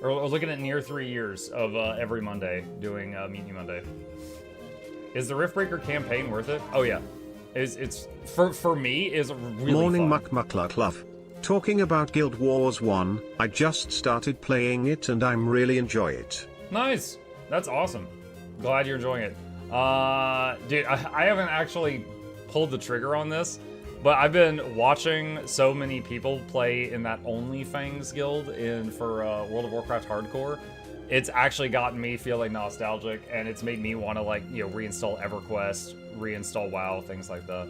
or we're looking at near 3 years of every Monday doing Mutiny Monday. Is the Riftbreaker campaign worth it? Oh yeah, it's for me is really Morning fun. Mukluk love. Talking about Guild Wars 1, I just started playing it and I'm really enjoy it. Nice. That's awesome. Glad you're enjoying it. Dude, I haven't actually pulled the trigger on this, but I've been watching so many people play in that OnlyFans guild for World of Warcraft Hardcore. It's actually gotten me feeling nostalgic, and it's made me want to, like, you know, reinstall EverQuest, reinstall WoW, things like that.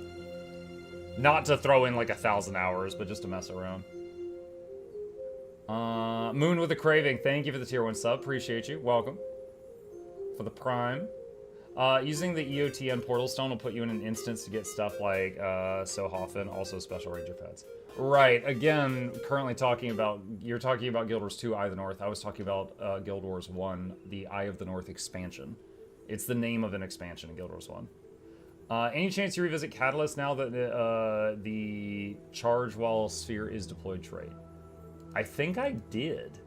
Not to throw in like 1,000 hours, but just to mess around. Moon with a Craving, thank you for the tier 1 sub. Appreciate you. Welcome. For the Prime. Using the EOTN Portal Stone will put you in an instance to get stuff like Sohofen, also Special Ranger Pets. Right, again, currently talking about, you're talking about Guild Wars 2, Eye of the North. I was talking about Guild Wars 1, the Eye of the North expansion. It's the name of an expansion in Guild Wars 1. Any chance you revisit Catalyst now that the charge while sphere is deployed trait? I think I did.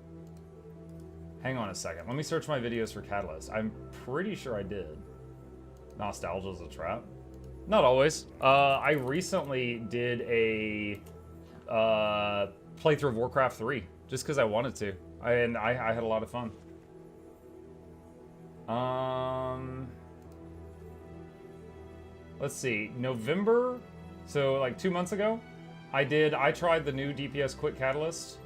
Hang on a second. Let me search my videos for Catalyst. I'm pretty sure I did. Nostalgia is a trap. Not always. I recently did a playthrough of Warcraft 3 just because I wanted to. And I had a lot of fun. Let's see. November, so like 2 months ago, I tried the new DPS Quick Catalyst.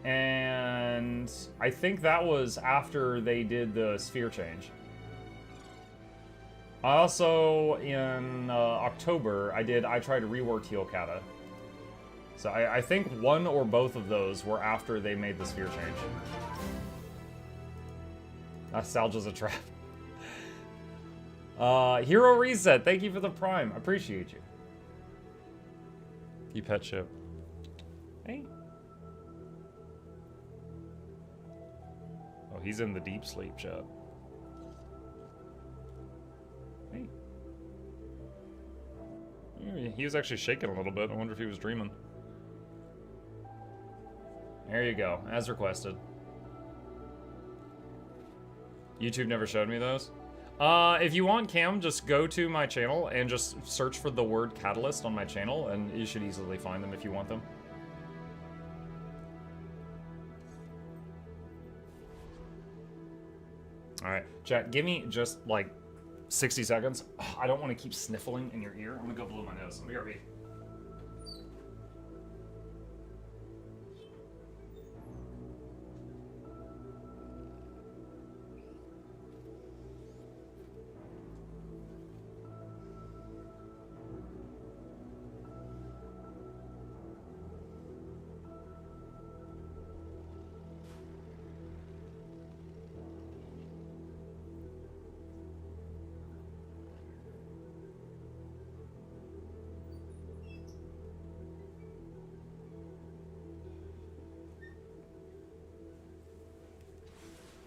And I think that was after they did the sphere change. I also, in October, I tried to rework Heal Kata. So I think one or both of those were after they made the sphere change. Nostalgia's a trap. Hero Reset, thank you for the Prime. I appreciate you. You pet ship. Hey. Oh, he's in the deep sleep chat. Hey. He was actually shaking a little bit. I wonder if he was dreaming. There you go, as requested. YouTube never showed me those. If you want, Cam, just go to my channel and just search for the word Catalyst on my channel, and you should easily find them if you want them. Alright, chat, give me just like 60 seconds. I don't want to keep sniffling in your ear. I'm gonna go blow my nose. Let me RB.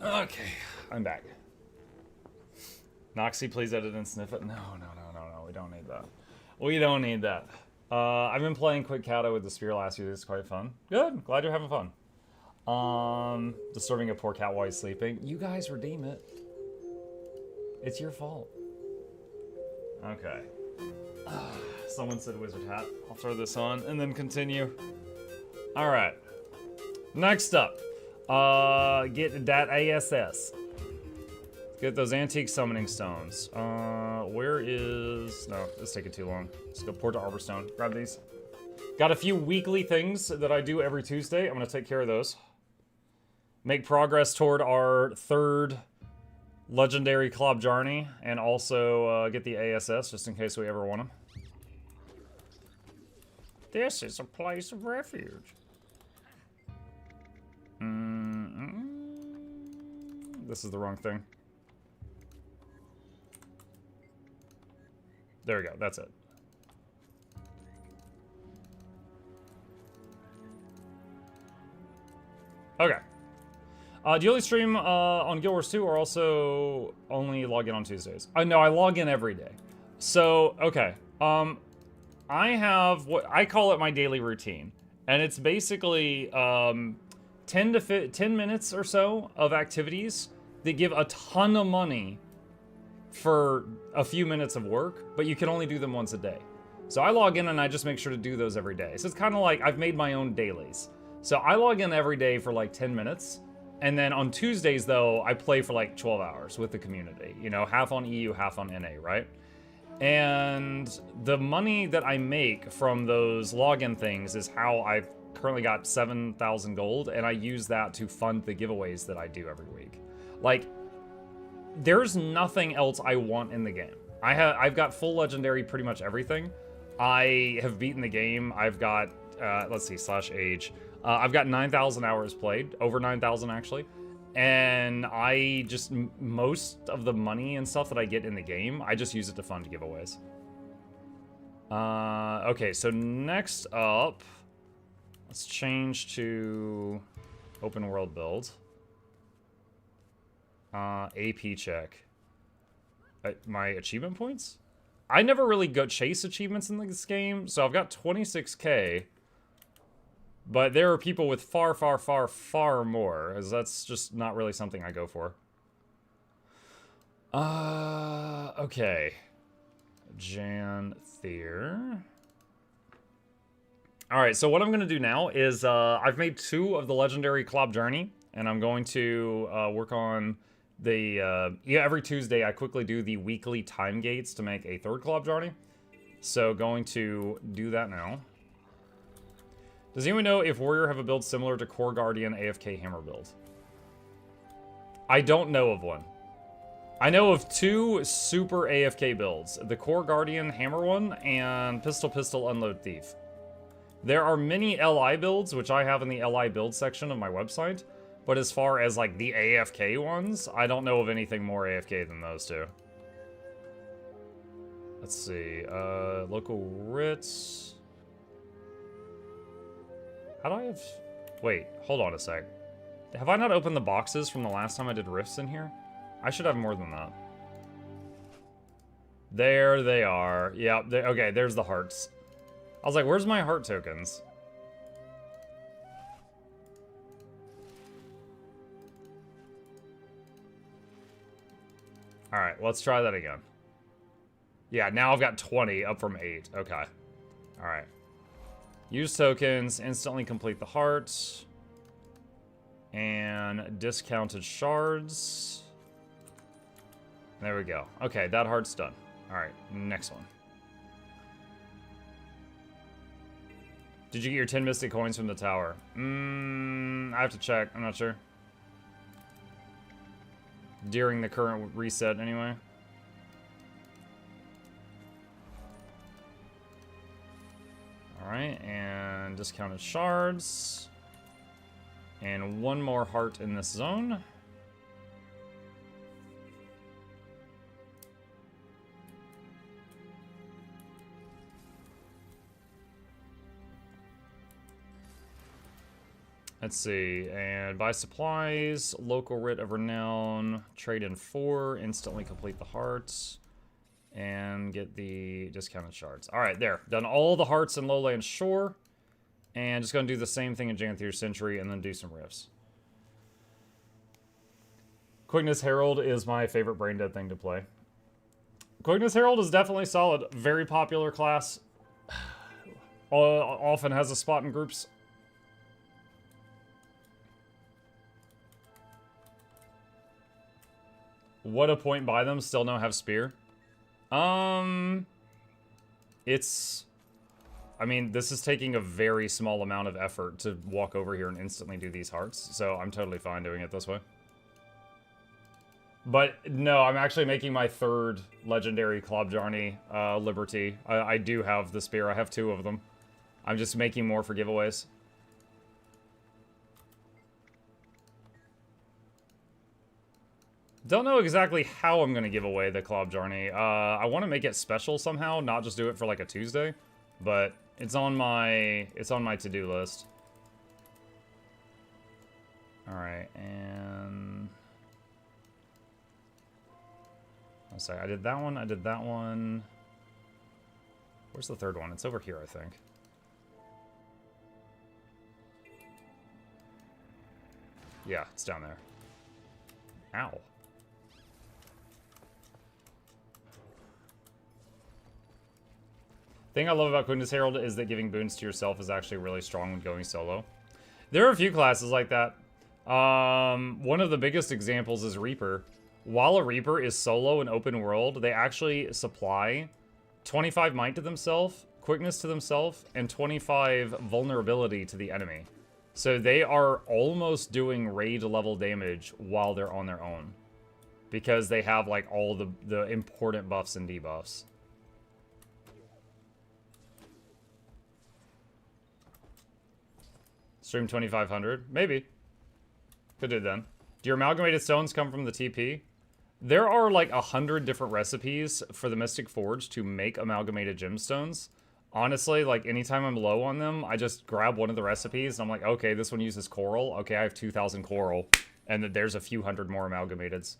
Okay, I'm back. Noxxi, please edit and sniff it. No, we don't need that. We don't need that. I've been playing Quick Kata with the spear last year. It's quite fun. Good, glad you're having fun. Disturbing a poor cat while he's sleeping. You guys redeem it. It's your fault. Okay. Someone said wizard hat. I'll throw this on and then continue. Alright. Next up. Get that ASS. Get those antique summoning stones. Where is... No, it's taking too long. Let's go port to Arborstone. Grab these. Got a few weekly things that I do every Tuesday. I'm gonna take care of those. Make progress toward our 3rd legendary Club Journey, and also get the ASS just in case we ever want them. This is a place of refuge. This is the wrong thing. There we go, that's it. Okay. Do you only stream on Guild Wars 2 or also only log in on Tuesdays? No, I log in every day. So, okay. I have what I call it my daily routine. And it's basically 10 minutes or so of activities that give a ton of money for a few minutes of work, but you can only do them once a day. So I log in and I just make sure to do those every day. So it's kind of like I've made my own dailies. So I log in every day for like 10 minutes. And then on Tuesdays, though, I play for like 12 hours with the community. You know, half on EU, half on NA, right? And the money that I make from those login things is how I've currently got 7,000 gold, and I use that to fund the giveaways that I do every week. Like, there's nothing else I want in the game. I've got full legendary pretty much everything. I have beaten the game. I've got, let's see, /age. I've got 9,000 hours played, over 9,000 actually. And I just, most of the money and stuff that I get in the game, I just use it to fund giveaways. Okay, so next up, let's change to open world build. AP check. My achievement points? I never really go chase achievements in this game, so I've got 26k. But there are people with far, far, far, far more, as that's just not really something I go for. Okay. Jan Thier. Alright, so what I'm going to do now is, I've made 2 of the legendary Club Journey, and I'm going to work on the, every Tuesday I quickly do the weekly time gates to make a 3rd Club Journey. So going to do that now. Does anyone know if Warrior have a build similar to Core Guardian AFK Hammer build? I don't know of one. I know of 2 super AFK builds. The Core Guardian Hammer one and Pistol Unload Thief. There are many LI builds, which I have in the LI build section of my website. But as far as like the AFK ones, I don't know of anything more AFK than those 2. Let's see. Local writs. How do I have... Wait, hold on a sec. Have I not opened the boxes from the last time I did rifts in here? I should have more than that. There they are. Yeah, okay, there's the hearts. I was like, where's my heart tokens? Alright, let's try that again. Yeah, now I've got 20, up from 8. Okay. Alright. Use tokens, instantly complete the hearts. And discounted shards. There we go. Okay, that heart's done. Alright, next one. Did you get your 10 mystic coins from the tower? I have to check. I'm not sure. During the current reset, anyway. Alright, and discounted shards. And 1 more heart in this zone. Let's see, and buy supplies, local writ of renown, trade in 4, instantly complete the hearts, and get the discounted shards. All right, there. Done all the hearts in Lowland Shore, and just gonna do the same thing in Janthier Century, and then do some riffs. Quickness Herald is my favorite brain dead thing to play. Quickness Herald is definitely solid. Very popular class. Often has a spot in groups. What a point by them, still don't have spear. It's... I mean, this is taking a very small amount of effort to walk over here and instantly do these hearts, so I'm totally fine doing it this way. But no, I'm actually making my 3rd legendary Klobjarni Liberty. I do have the spear, I have 2 of them. I'm just making more for giveaways. Don't know exactly how I'm going to give away the Klobjarni. I want to make it special somehow, not just do it for like a Tuesday, but it's on my to-do list. All right, and I'm sorry, I did that one. I did that one. Where's the 3rd one? It's over here, I think. Yeah, it's down there. Ow. Thing I love about Quintus Herald is that giving boons to yourself is actually really strong when going solo. There are a few classes like that. One of the biggest examples is Reaper. While a Reaper is solo in open world, they actually supply 25 might to themselves, quickness to themselves, and 25 vulnerability to the enemy. So they are almost doing raid level damage while they're on their own. Because they have like all the important buffs and debuffs. Stream 2500? Maybe. Could do it then. Do your amalgamated stones come from the TP? There are like 100 different recipes for the Mystic Forge to make amalgamated gemstones. Honestly, like anytime I'm low on them, I just grab one of the recipes and I'm like, okay, this one uses coral. Okay, I have 2,000 coral. And then there's a few hundred more amalgamateds.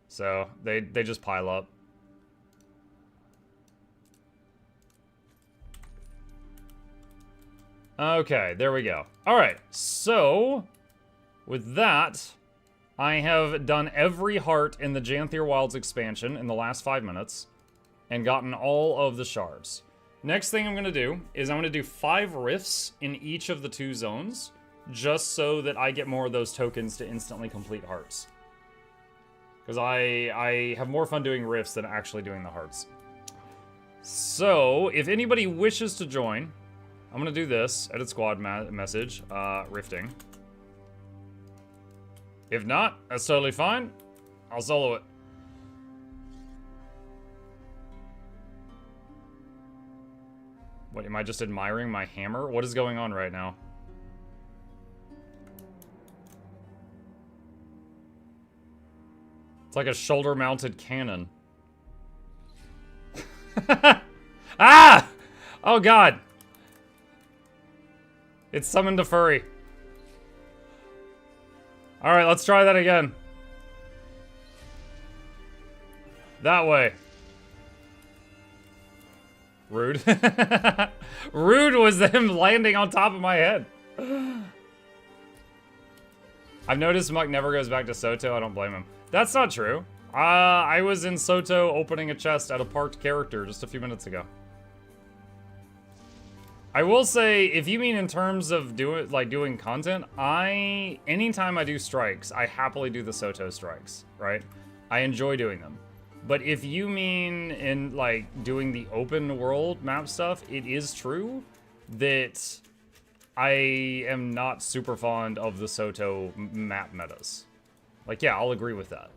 So they just pile up. Okay, there we go. All right, so with that, I have done every heart in the Janthier Wilds expansion in the last 5 minutes and gotten all of the shards. Next thing I'm going to do is I'm going to do 5 rifts in each of the 2 zones just so that I get more of those tokens to instantly complete hearts. Because I have more fun doing rifts than actually doing the hearts. So, if anybody wishes to join, I'm going to do this. Edit squad message. Rifting. If not, that's totally fine. I'll solo it. What, am I just admiring my hammer? What is going on right now? It's like a shoulder-mounted cannon. Ah! Oh, God. It's summoned a furry. Alright, let's try that again. That way. Rude. Rude was them landing on top of my head. I've noticed Muck never goes back to Soto. I don't blame him. That's not true. I was in Soto opening a chest at a parked character just a few minutes ago. I will say, if you mean in terms of doing content, anytime I do strikes, I happily do the Soto strikes, right? I enjoy doing them. But if you mean in like doing the open world map stuff, it is true that I am not super fond of the Soto map metas. Like, yeah, I'll agree with that.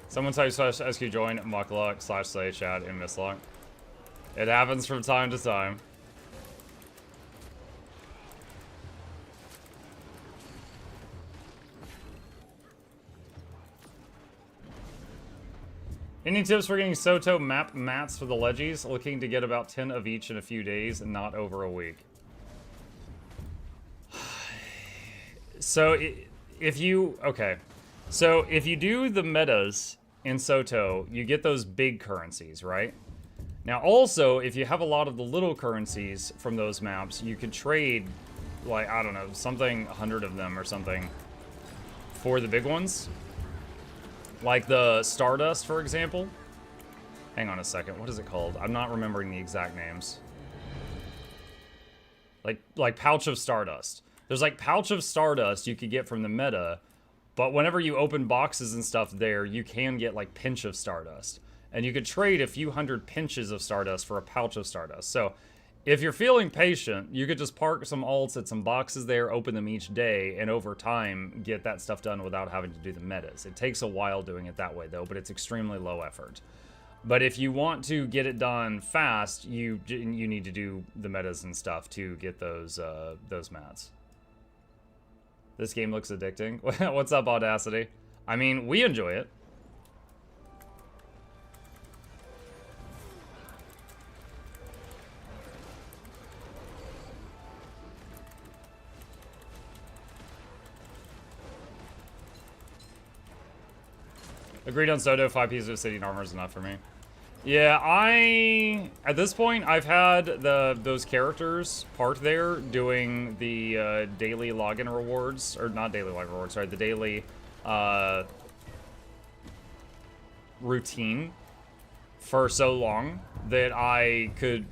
Someone type /SQ join Mukluk /slay chat in Mislock. It happens from time to time. Any tips for getting Soto map mats for the Leggies? Looking to get about 10 of each in a few days and not over a week. So if you do the metas in Soto, you get those big currencies, right? Now also, if you have a lot of the little currencies from those maps, you could trade, like, I don't know, something 100 of them or something for the big ones. Like the Stardust, for example. Hang on a second, what is it called? I'm not remembering the exact names. Like Pouch of Stardust. There's like Pouch of Stardust you could get from the meta, but whenever you open boxes and stuff there, you can get like Pinch of Stardust. And you could trade a few hundred pinches of Stardust for a Pouch of Stardust. So if you're feeling patient, you could just park some alts at some boxes there, open them each day, and over time get that stuff done without having to do the metas. It takes a while doing it that way though, but it's extremely low effort. But if you want to get it done fast, you need to do the metas and stuff to get those mats. This game looks addicting. What's up, Audacity? I mean, we enjoy it. Agreed on Soto, 5 pieces of obsidian armor is enough for me. Yeah, at this point, I've had those characters parked there doing the daily login rewards, or not daily login rewards, sorry, the daily routine for so long that I could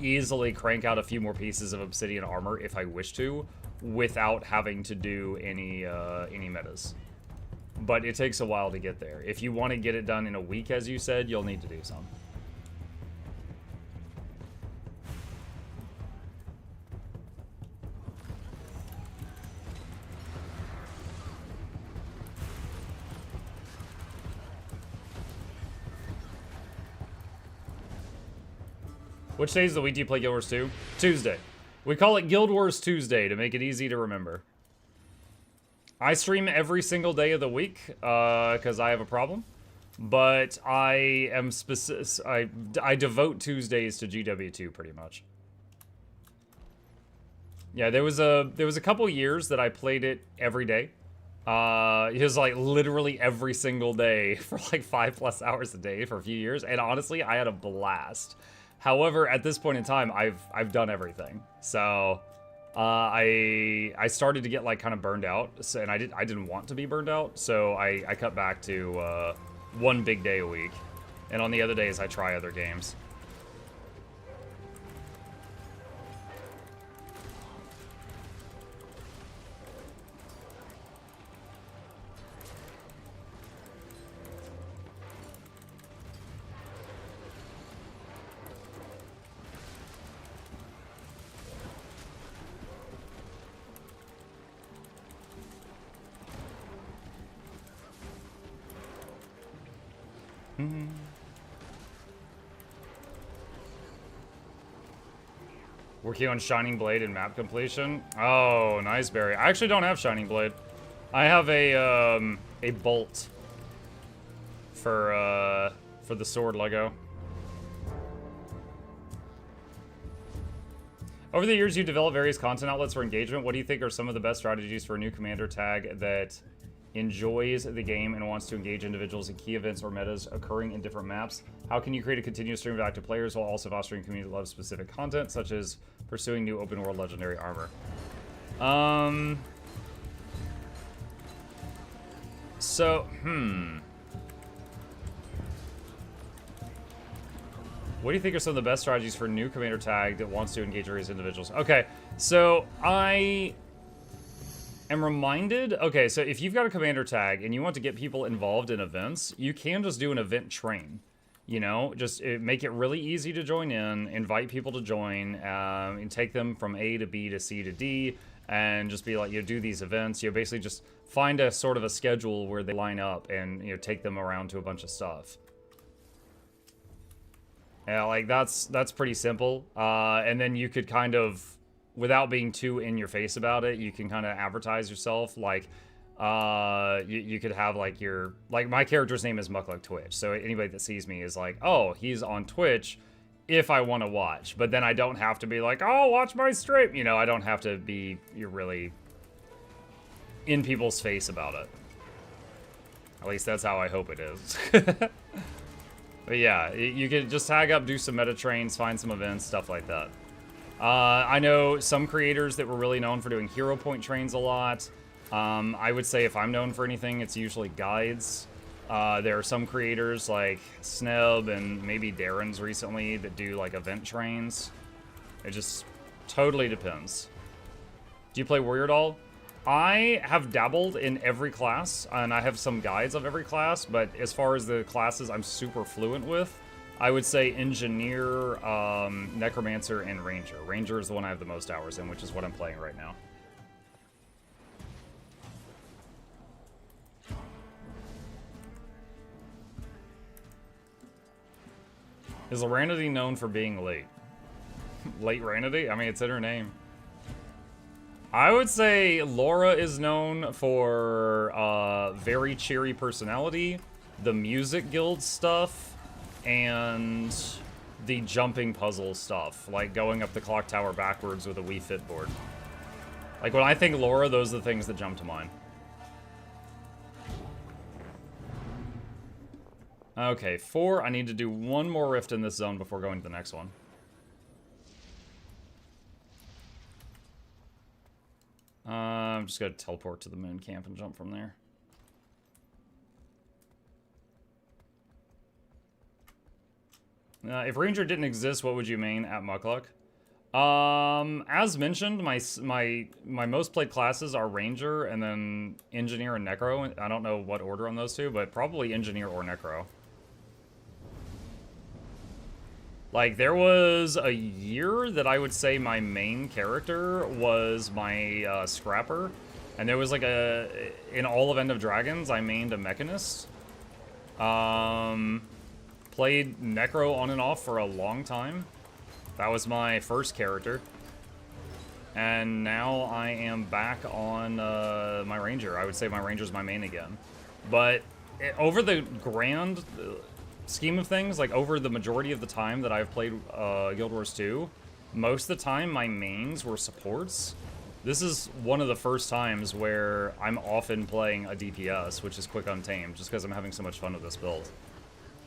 easily crank out a few more pieces of obsidian armor if I wish to, without having to do any metas. But it takes a while to get there. If you want to get it done in a week, as you said, you'll need to do some. Which days of the week do you play Guild Wars 2? Tuesday. We call it Guild Wars Tuesday to make it easy to remember. I stream every single day of the week because I have a problem, but I am I devote Tuesdays to GW2 pretty much. Yeah, there was a couple years that I played it every day. It was like literally every single day for like 5+ hours a day for a few years, and honestly, I had a blast. However, at this point in time, I've done everything, so. I started to get like kind of burned out, so, and I didn't want to be burned out, so I cut back to one big day a week, and on the other days I try other games. Working on Shining Blade and map completion. Oh, nice, Barry. I actually don't have Shining Blade. I have a bolt for the sword Lego. Over the years, you developed various content outlets for engagement. What do you think are some of the best strategies for a new commander tag that enjoys the game and wants to engage individuals in key events or metas occurring in different maps? How can you create a continuous stream of active players while also fostering community that loves specific content, such as pursuing new open world legendary armor? What do you think are some of the best strategies for a new commander tag that wants to engage various individuals? Okay, so I am reminded, okay, so if you've got a commander tag and you want to get people involved in events, you can just do an event train. You know, just make it really easy to join in, invite people to join, and take them from A to B to C to D, and just be like, you know, do these events. You know, basically just find a sort of a schedule where they line up and, you know, take them around to a bunch of stuff. Yeah, like that's pretty simple. And then you could kind of, without being too in your face about it, you can kind of advertise yourself. Like, you could have like my character's name is Mukluk Twitch, so anybody that sees me is like, oh, he's on Twitch if I want to watch, but then I don't have to be like, oh, watch my stream, you know. I don't have to be, you're really in people's face about it. At least that's how I hope it is. But yeah, you could just tag up, do some meta trains, find some events, stuff like that. I know some creators that were really known for doing hero point trains a lot. I would say if I'm known for anything, it's usually guides. There are some creators like Sneb and maybe Darren's recently that do like event trains. It just totally depends. Do you play Warrior Doll? I have dabbled in every class, and I have some guides of every class, but as far as the classes I'm super fluent with, I would say Engineer, Necromancer, and Ranger. Ranger is the one I have the most hours in, which is what I'm playing right now. Is Loranity known for being late? Late Ranity? I mean, it's in her name. I would say Laura is known for very cheery personality, the music guild stuff, and the jumping puzzle stuff, like going up the clock tower backwards with a Wii Fit board. Like, when I think Laura, those are the things that jump to mind. Okay, 4. I need to do one more rift in this zone before going to the next one. I'm just going to teleport to the moon camp and jump from there. If Ranger didn't exist, what would you main at Mukluk? As mentioned, my most played classes are Ranger and then Engineer and Necro. I don't know what order on those two, but probably Engineer or Necro. Like, there was a year that I would say my main character was my Scrapper. And there was like in all of End of Dragons, I mained a Mechanist. Played Necro on and off for a long time. That was my first character. And now I am back on my Ranger. I would say my Ranger's my main again. But over the grand scheme of things, like over the majority of the time that I've played Guild Wars 2, most of the time my mains were supports. This is one of the first times where I'm often playing a DPS, which is Quick Untamed, just because I'm having so much fun with this build.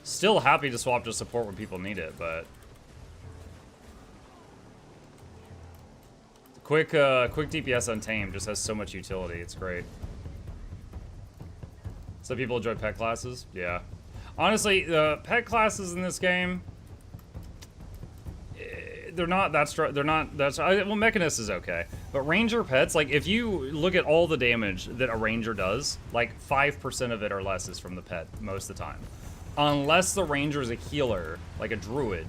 Still happy to swap to support when people need it, but quick DPS Untamed just has so much utility. It's great. Some people enjoy pet classes. Yeah. Honestly, the pet classes in this game, they're not that strong. Well, Mechanist is okay, but Ranger pets, like if you look at all the damage that a Ranger does, like 5% of it or less is from the pet most of the time. Unless the Ranger is a healer, like a Druid,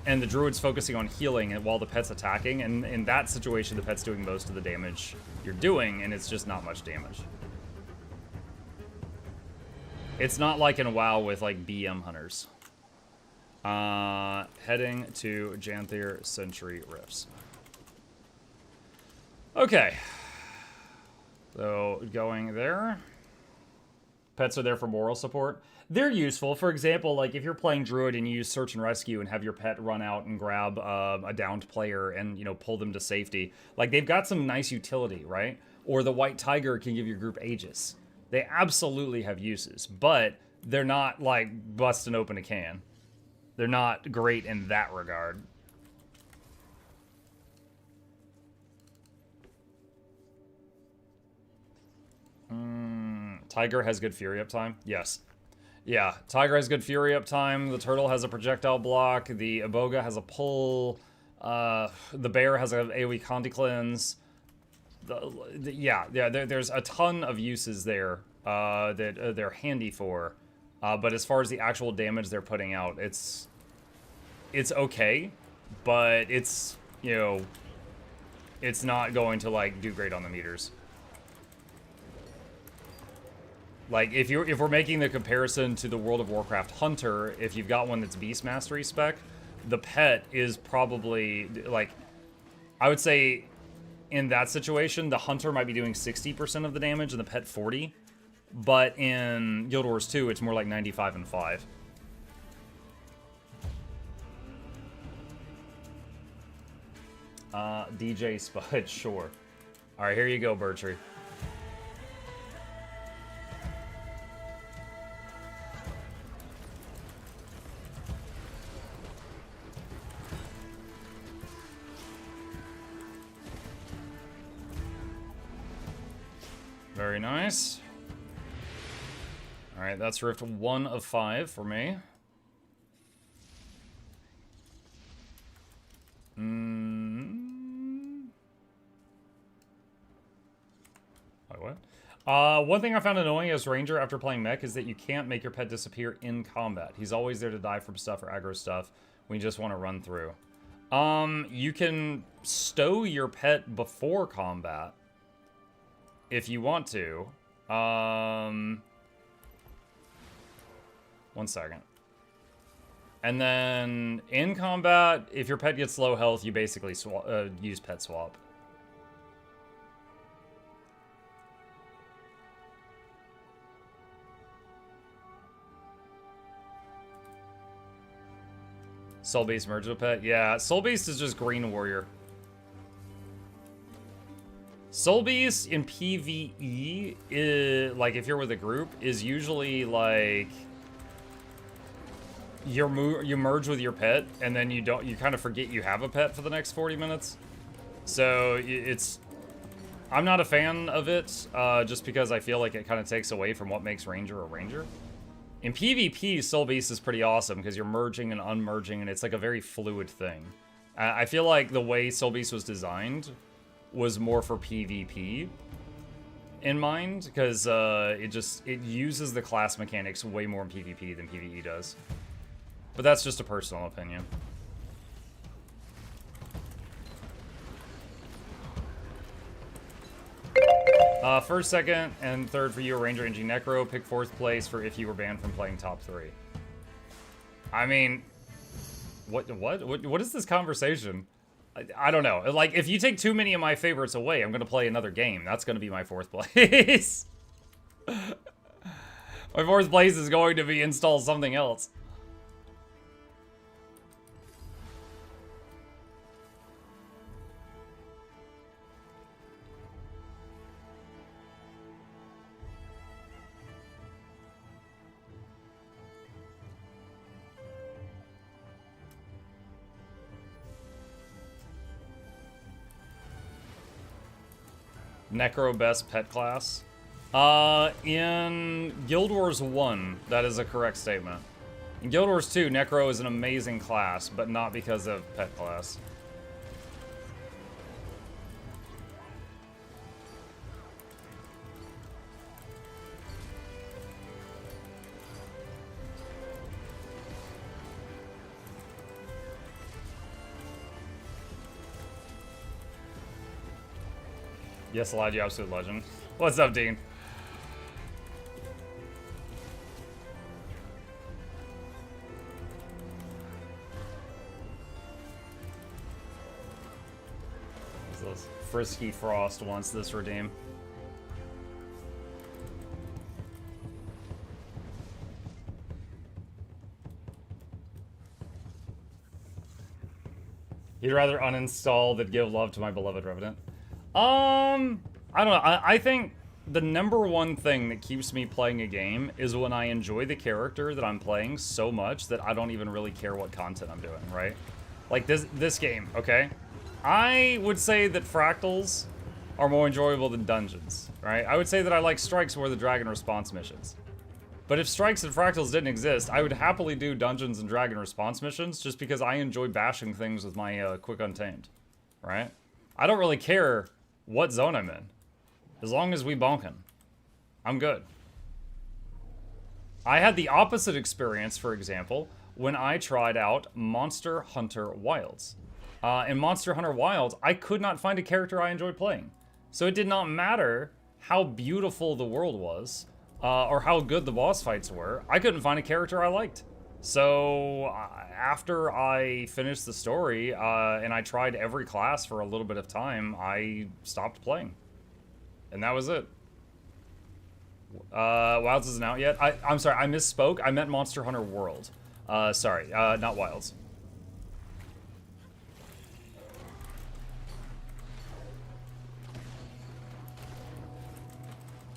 and the Druid's focusing on healing while the pet's attacking, and in that situation, the pet's doing most of the damage you're doing, and it's just not much damage. It's not like in WoW with, like, BM hunters. Heading to Janthier Century Rifts. Okay. So, going there. Pets are there for moral support. They're useful. For example, like if you're playing Druid and you use Search and Rescue and have your pet run out and grab a downed player and, you know, pull them to safety. Like, they've got some nice utility, right? Or the White Tiger can give your group Aegis. They absolutely have uses, but they're not, like, busting open a can. They're not great in that regard. Tiger has good Fury uptime? Yes. Yeah, Tiger has good Fury uptime, the Turtle has a projectile block, the Iboga has a pull, the Bear has an AoE Conti Cleanse. There's a ton of uses there that they're handy for, but as far as the actual damage they're putting out, it's okay, but it's, you know, it's not going to, like, do great on the meters. Like, if we're making the comparison to the World of Warcraft Hunter, if you've got one that's Beast Mastery spec, the pet is probably, like, I would say in that situation, the Hunter might be doing 60% of the damage and the pet 40. But in Guild Wars 2, it's more like 95 and 5. DJ Spud, sure. Alright, here you go, Bertree. Very nice. Alright, that's Rift 1 of 5 for me. Wait, what? One thing I found annoying as Ranger after playing Mech is that you can't make your pet disappear in combat. He's always there to die from stuff or aggro stuff when you just want to run through. You can stow your pet before combat if you want to. 1 second. And then in combat, if your pet gets low health, you basically use pet swap. Soul Beast merged with pet? Yeah, Soul Beast is just Green Warrior. Soul Beast in PvE, like if you're with a group, is usually like you merge with your pet, and then you kind of forget you have a pet for the next 40 minutes. So I'm not a fan of it, just because I feel like it kind of takes away from what makes Ranger a Ranger. In PvP, Soul Beast is pretty awesome because you're merging and unmerging, and it's like a very fluid thing. I feel like the way Soul Beast was designed was more for PvP in mind, because it uses the class mechanics way more in PvP than PvE does. But that's just a personal opinion. First, second, and third for you are Ranger, Engie, Necro. Pick fourth place for if you were banned from playing top 3. I mean, what is this conversation? I don't know. Like, if you take too many of my favorites away, I'm going to play another game. That's going to be my fourth place. My fourth place is going to be install something else. Necro best pet class. In Guild Wars 1, that is a correct statement. In Guild Wars 2, Necro is an amazing class, but not because of pet class. Yes, Elijah, you absolute legend. What's up, Dean? What's this? Frisky Frost wants this redeem. You'd rather uninstall than give love to my beloved Revenant? I don't know. I think the #1 thing that keeps me playing a game is when I enjoy the character that I'm playing so much that I don't even really care what content I'm doing, right? Like this game, okay? I would say that fractals are more enjoyable than dungeons, right? I would say that I like strikes more than dragon response missions. But if strikes and fractals didn't exist, I would happily do dungeons and dragon response missions just because I enjoy bashing things with my quick untamed, right? I don't really care what zone I'm in. As long as we bonkin', I'm good. I had the opposite experience, for example, when I tried out Monster Hunter Wilds. In Monster Hunter Wilds, I could not find a character I enjoyed playing. So it did not matter how beautiful the world was, or how good the boss fights were. I couldn't find a character I liked. So after I finished the story, and I tried every class for a little bit of time, I stopped playing. And that was it. Wilds isn't out yet. I'm sorry, I misspoke. I meant Monster Hunter World. Sorry, not Wilds.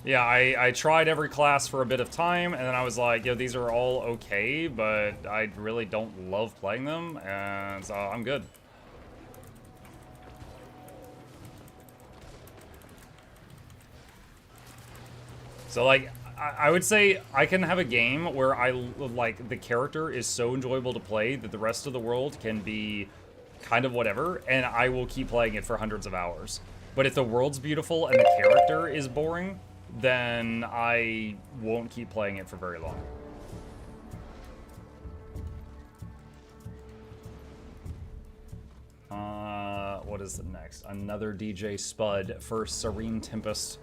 Yeah, I tried every class for a bit of time, and then I was like, yo, these are all okay, but I really don't love playing them, and so I'm good. So, like, I would say I can have a game where like, the character is so enjoyable to play that the rest of the world can be kind of whatever, and I will keep playing it for hundreds of hours. But if the world's beautiful and the character is boring, then I won't keep playing it for very long. What is the next? Another DJ Spud for Serene Tempest.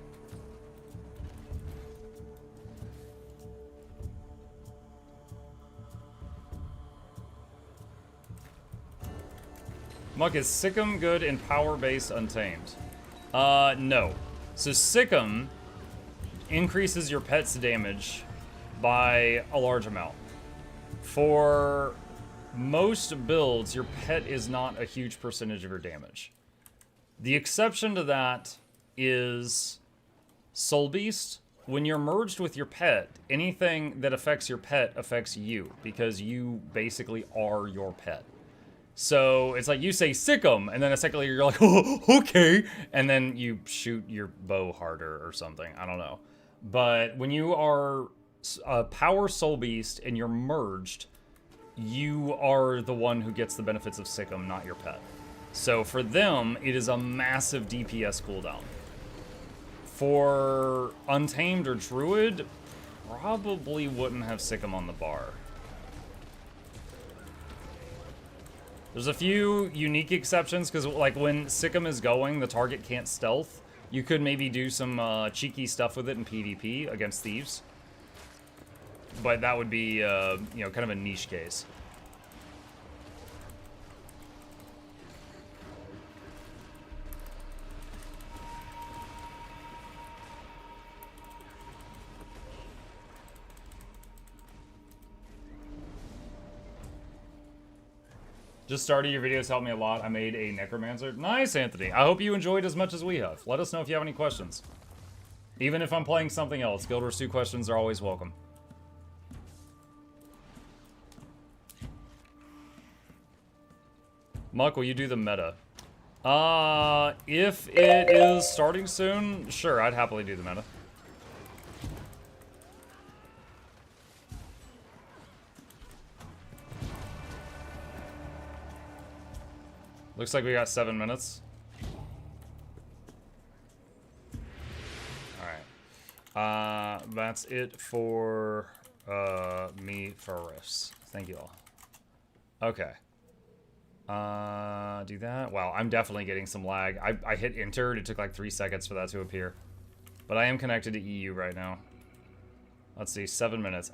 Muck, is Sikkim good in power-based Untamed? No. So Sikkim increases your pet's damage by a large amount. For most builds, your pet is not a huge percentage of your damage. The exception to that is Soul Beast, when you're merged with your pet, anything that affects your pet affects you, because you basically are your pet. So it's like you say sick 'em, and then a second later you're like, oh, okay, and then you shoot your bow harder or something. I don't know. But when you are a power soul beast and you're merged, you are the one who gets the benefits of sick 'em, not your pet. So for them, it is a massive DPS cooldown. For Untamed or Druid, probably wouldn't have sick 'em on the bar. There's a few unique exceptions, because like when Sikkim is going, the target can't stealth. You could maybe do some cheeky stuff with it in PvP against thieves. But that would be, you know, kind of a niche case. Just started your videos, helped me a lot. I made a necromancer. Nice, Anthony. I hope you enjoyed as much as we have. Let us know if you have any questions. Even if I'm playing something else, Guild Wars 2 questions are always welcome. Muck, will you do the meta? If it is starting soon, sure, I'd happily do the meta. Looks like we got 7 minutes. Alright. That's it for me for riffs. Thank you all. Okay. Do that. Wow, I'm definitely getting some lag. I hit enter. It took like 3 seconds for that to appear. But I am connected to EU right now. Let's see, 7 minutes.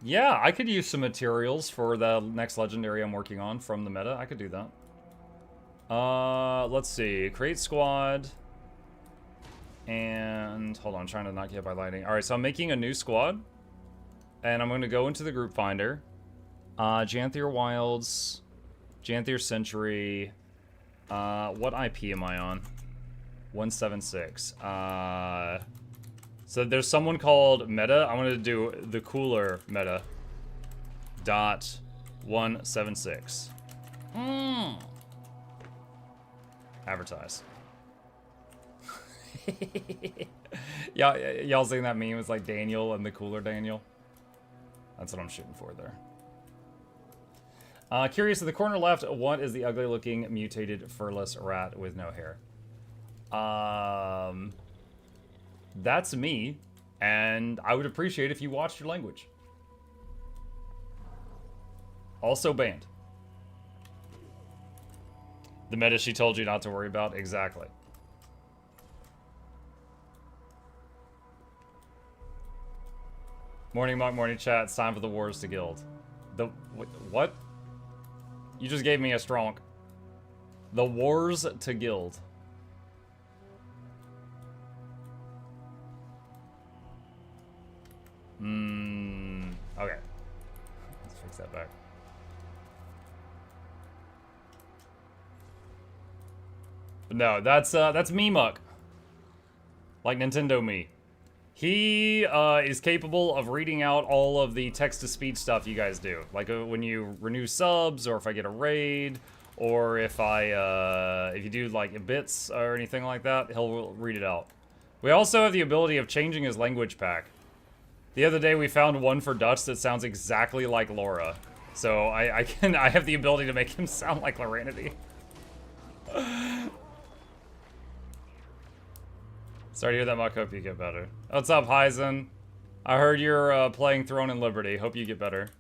Yeah, I could use some materials for the next legendary I'm working on from the meta. I could do that. Let's see. Create squad. And hold on, I'm trying to not get hit by lightning. All right, so I'm making a new squad. And I'm going to go into the group finder. Janthier Wilds. Janthier Century. What IP am I on? 176. So there's someone called Meta. I'm going to do the cooler Meta. Dot 176. Advertise. Y'all seeing that meme? It's like Daniel and the cooler Daniel. That's what I'm shooting for there. Curious, in the corner left, what is the ugly looking mutated furless rat with no hair? That's me, and I would appreciate if you watched your language. Also banned. The meta she told you not to worry about? Exactly. Morning Monk, morning chat. It's time for the wars to guild. The what? You just gave me a strong. The wars to guild. Okay. Let's fix that back. No, that's me Muck. Like Nintendo me. He is capable of reading out all of the text-to-speech stuff you guys do. Like when you renew subs, or if I get a raid, or if if you do like bits or anything like that, he'll read it out. We also have the ability of changing his language pack. The other day we found one for Dutch that sounds exactly like Laura. So I have the ability to make him sound like Loranity. Sorry to hear that, Muck. Hope you get better. What's up, Hyzen? I heard you're playing Throne and Liberty. Hope you get better.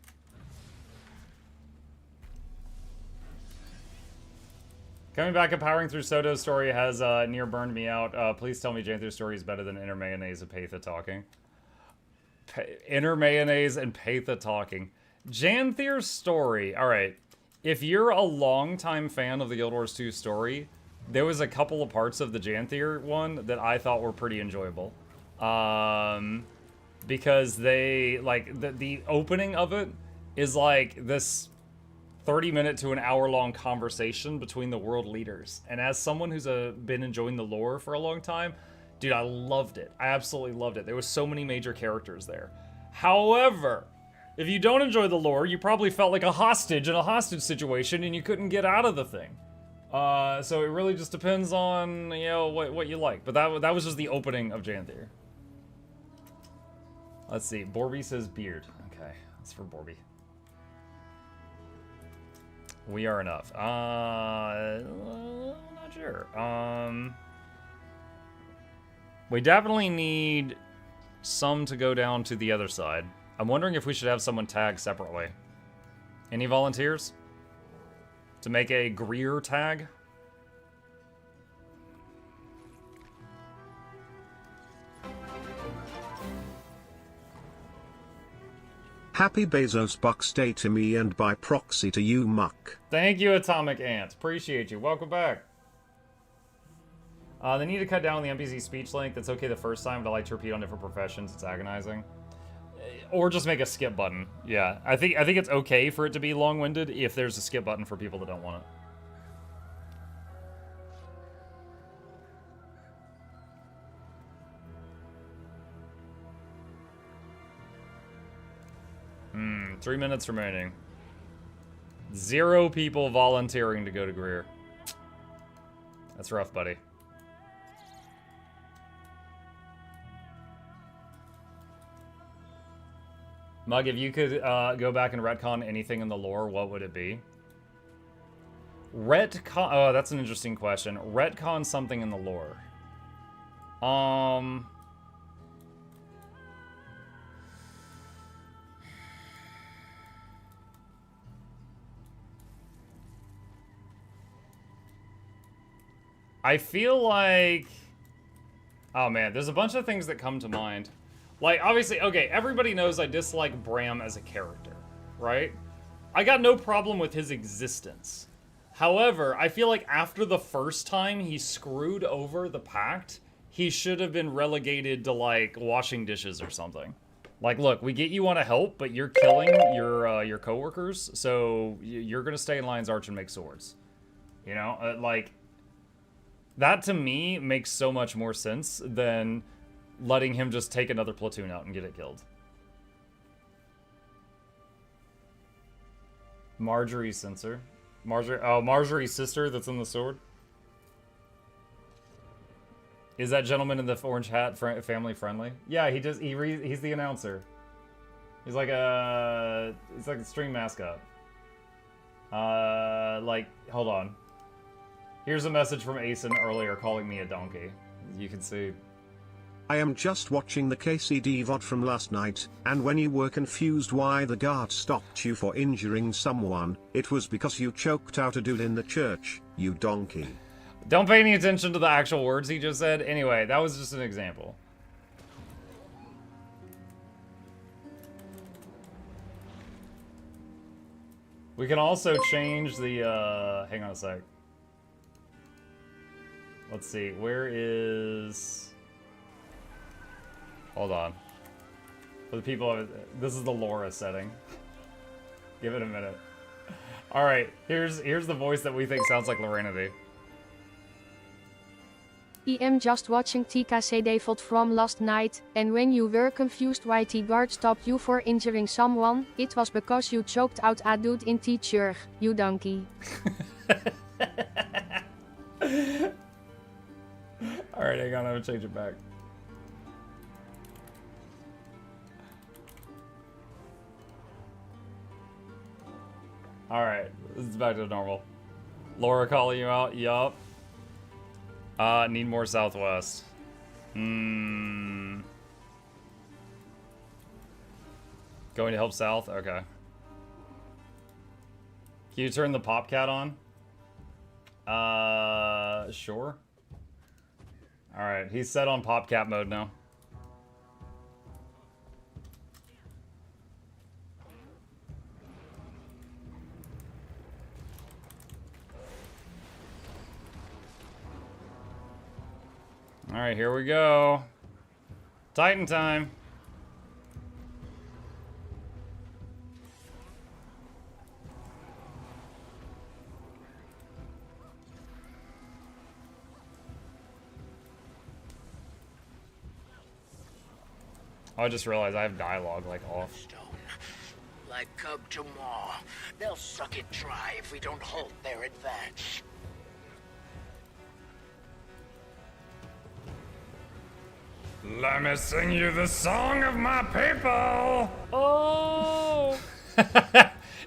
Coming back and powering through Soto's story has near burned me out. Please tell me Janthir's story is better than Inner Mayonnaise and Patha talking. Inner Mayonnaise and Patha talking. Janthir's story. Alright. If you're a longtime fan of the Guild Wars 2 story, there was a couple of parts of the Janthir one that I thought were pretty enjoyable. Because they, like, the opening of it is like this 30-minute to an hour-long conversation between the world leaders. And as someone who's been enjoying the lore for a long time, Dude, I loved it. I absolutely loved it. There was so many major characters there. However, if you don't enjoy the lore, you probably felt like a hostage in a hostage situation and you couldn't get out of the thing. So it really just depends on, you know, what you like. But that was just the opening of Janthier. Let's see. Borby says beard. Okay, that's for Borby. We are enough. Not sure. We definitely need some to go down to the other side. I'm wondering if we should have someone tag separately. Any volunteers? To make a Greer tag? Happy Bezos Bucks Day to me and by proxy to you, Muck. Thank you, Atomic Ant. Appreciate you. Welcome back. They need to cut down the NPC speech length. It's okay the first time, but I like to repeat on different professions. It's agonizing. Or just make a skip button. Yeah, I think it's okay for it to be long-winded if there's a skip button for people that don't want it. 3 minutes remaining. 0 people volunteering to go to Greer. That's rough, buddy. Mug, if you could go back and retcon anything in the lore, what would it be? Retcon... Oh, that's an interesting question. Retcon something in the lore. I feel like... Oh, man. There's a bunch of things that come to mind. Like, obviously, okay, everybody knows I dislike Bram as a character, right? I got no problem with his existence. However, I feel like after the first time he screwed over the Pact, he should have been relegated to, like, washing dishes or something. Like, look, we get you want to help, but you're killing your coworkers, so you're gonna stay in Lion's Arch and make swords. You know? Like, that to me makes so much more sense than letting him just take another platoon out and get it killed. Marjorie's sensor. Marjorie's sister that's in the sword. Is that gentleman in the orange hat family friendly? Yeah, he's the announcer. He's like a stream mascot. Hold on. Here's a message from Asen earlier calling me a donkey. You can see. I am just watching the KCD VOD from last night, and when you were confused why the guard stopped you for injuring someone, it was because you choked out a dude in the church, you donkey. Don't pay any attention to the actual words he just said. Anyway, that was just an example. We can also change the, hang on a sec. Let's see, where is... Hold on. For the people, this is the Laura setting. Give it a minute. All right, here's the voice that we think sounds like Lorenity. I am just watching TKCD VOD from last night, and when you were confused why the guard stopped you for injuring someone, it was because you choked out a dude in the church, you donkey. All right, hang on, I'm gonna change it back. Alright, this is back to normal. Laura calling you out? Yup. Need more southwest. Going to help south? Okay. Can you turn the Popcat on? Sure. Alright, he's set on Popcat mode now. Alright, here we go. Titan time. Oh, I just realized I have dialogue, like, off. Stone. Like cub to maw. They'll suck it dry if we don't halt their advance. Let me sing you the song of my people! Oh!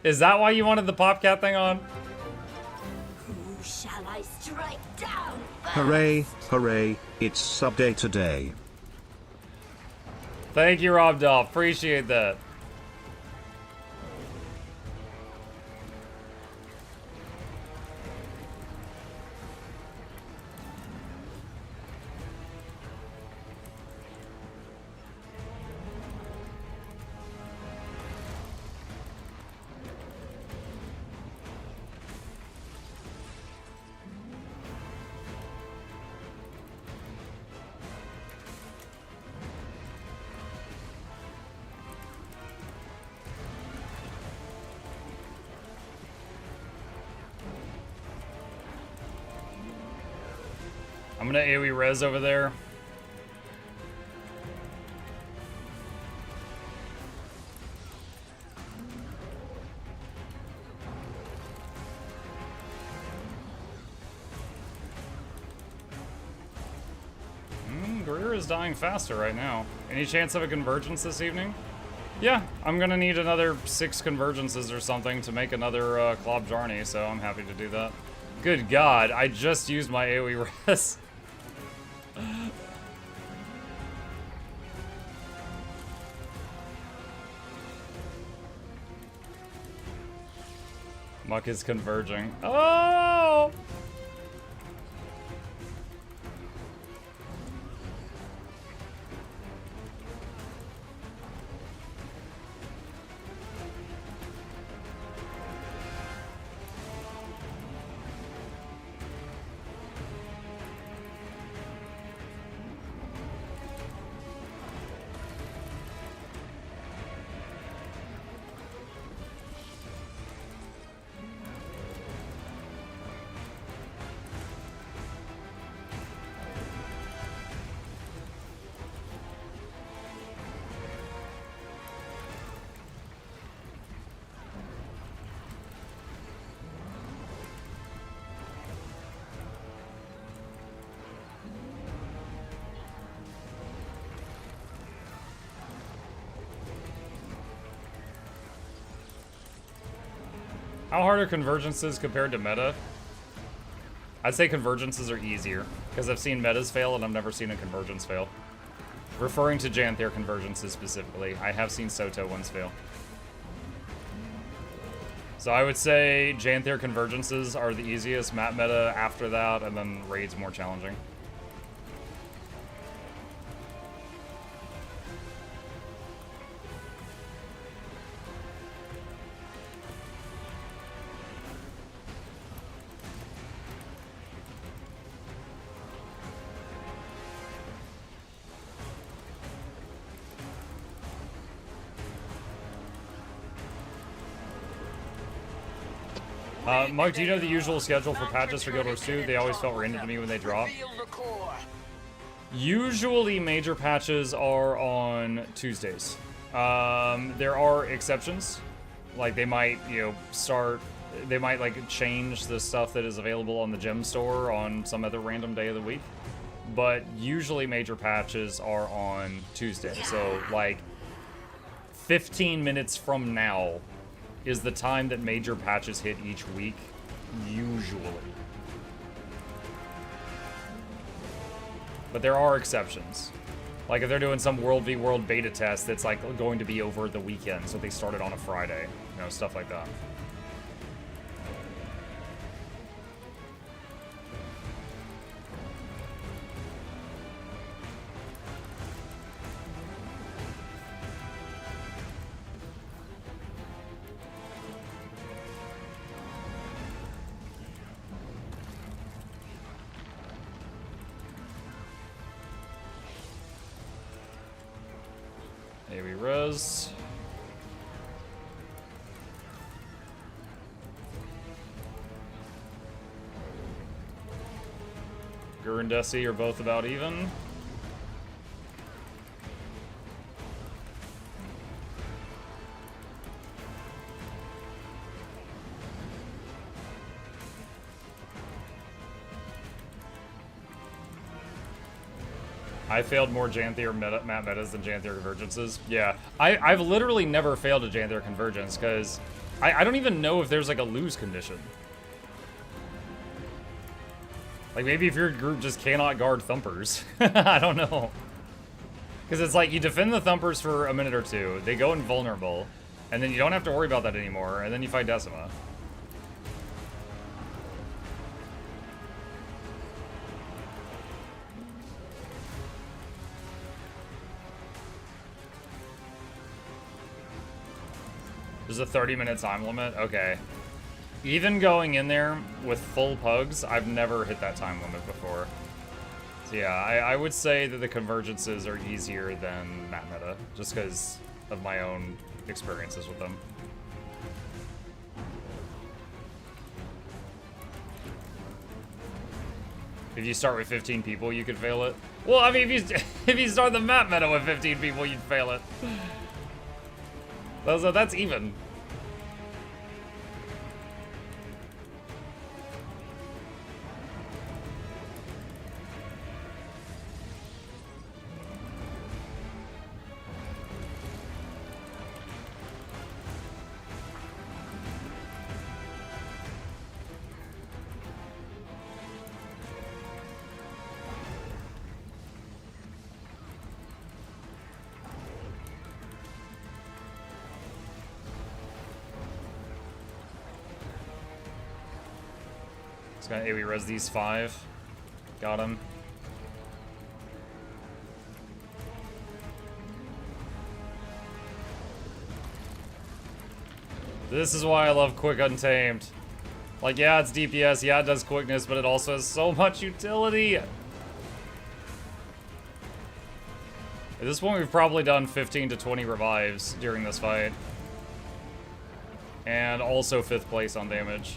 Is that why you wanted the Popcat thing on? Who shall I strike down first? Hooray, hooray, it's sub day today. Thank you, Rob Doll. Appreciate that. I'm gonna AoE res over there. Greer is dying faster right now. Any chance of a convergence this evening? Yeah, I'm gonna need another 6 convergences or something to make another Klob Jarny, so I'm happy to do that. Good God, I just used my AoE res. Muck is converging. Oh! How hard are convergences compared to meta? I'd say convergences are easier, because I've seen metas fail and I've never seen a convergence fail. Referring to Janther convergences specifically, I have seen Soto ones fail. So I would say Janther convergences are the easiest, map meta after that, and then raid's more challenging. Mike, do you know the usual schedule for patches for Guild Wars 2? They always felt random to me when they drop. Usually major patches are on Tuesdays. There are exceptions. Like they might, they might like change the stuff that is available on the gem store on some other random day of the week. But usually major patches are on Tuesday. So like 15 minutes from now is the time that major patches hit each week, usually. But there are exceptions. Like if they're doing some World v World beta test that's like going to be over the weekend, so they started on a Friday, stuff like that. AoE res. Gur and Desi are both about even. I failed more Janthier map metas than Janthier Convergences. Yeah, I've literally never failed a Janthier Convergence because I don't even know if there's like a lose condition. Like maybe if your group just cannot guard Thumpers. I don't know. Because it's like you defend the Thumpers for a minute or two, they go invulnerable, and then you don't have to worry about that anymore, and then you fight Decima. There's a 30-minute time limit? Okay. Even going in there with full pugs, I've never hit that time limit before. So yeah, I would say that the Convergences are easier than map meta, just because of my own experiences with them. If you start with 15 people, you could fail it. Well, I mean, if you start the map meta with 15 people, you'd fail it. That's even. Just gonna AoE res these 5. Got him. This is why I love Quick Untamed. Like, yeah, it's DPS, yeah, it does quickness, but it also has so much utility. At this point, we've probably done 15 to 20 revives during this fight. And also 5th place on damage.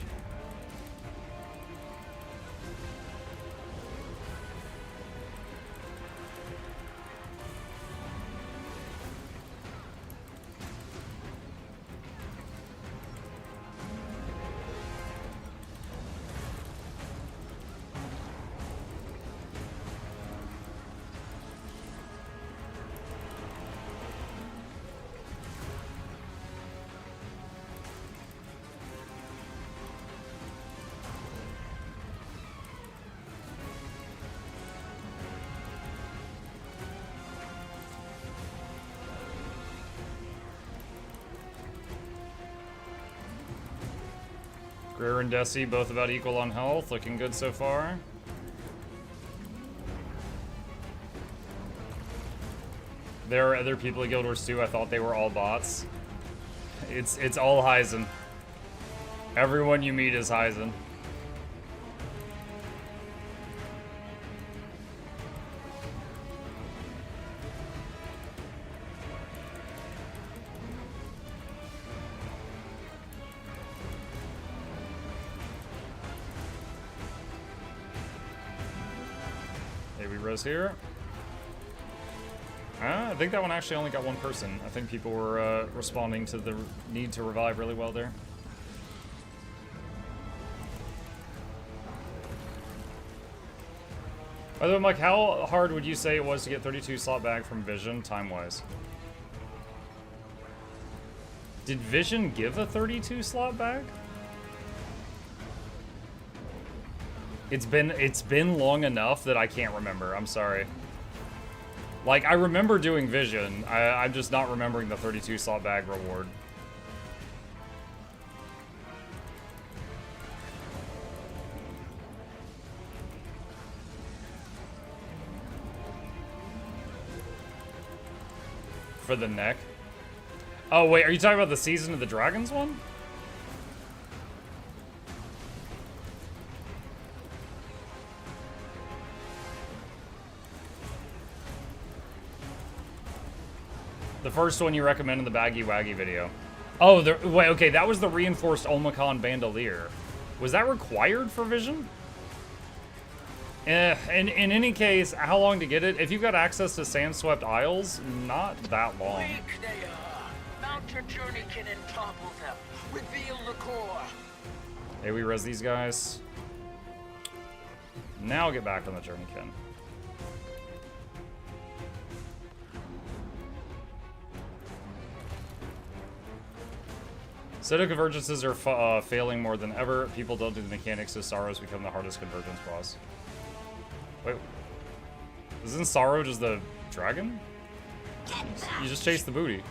Greer and Desi both about equal on health, looking good so far. There are other people at Guild Wars 2, I thought they were all bots. It's all Heisen. Everyone you meet is Heisen. Here. I think that one actually only got one person. I think people were responding to the need to revive really well there. By the way, Mike, how hard would you say it was to get 32 slot bag from Vision, time-wise? Did Vision give a 32 slot bag? It's been long enough that I can't remember. I'm sorry. Like, I remember doing Vision. I'm just not remembering the 32 slot bag reward. For the neck? Oh, wait, are you talking about the Season of the Dragons one? The first one you recommend in the Baggy Waggy video. Oh, wait, okay, that was the reinforced Omicron Bandolier. Was that required for Vision? In any case, how long to get it? If you've got access to Sandswept Isles, not that long. Weak they are. Mount your journeykin and topple them. Reveal the core. Hey, we res these guys. Now get back on the journeykin. Pseudo convergences are failing more than ever. People don't do the mechanics, so Sorrow's become the hardest convergence boss. Wait, isn't Sorrow just the dragon? You just chase the booty.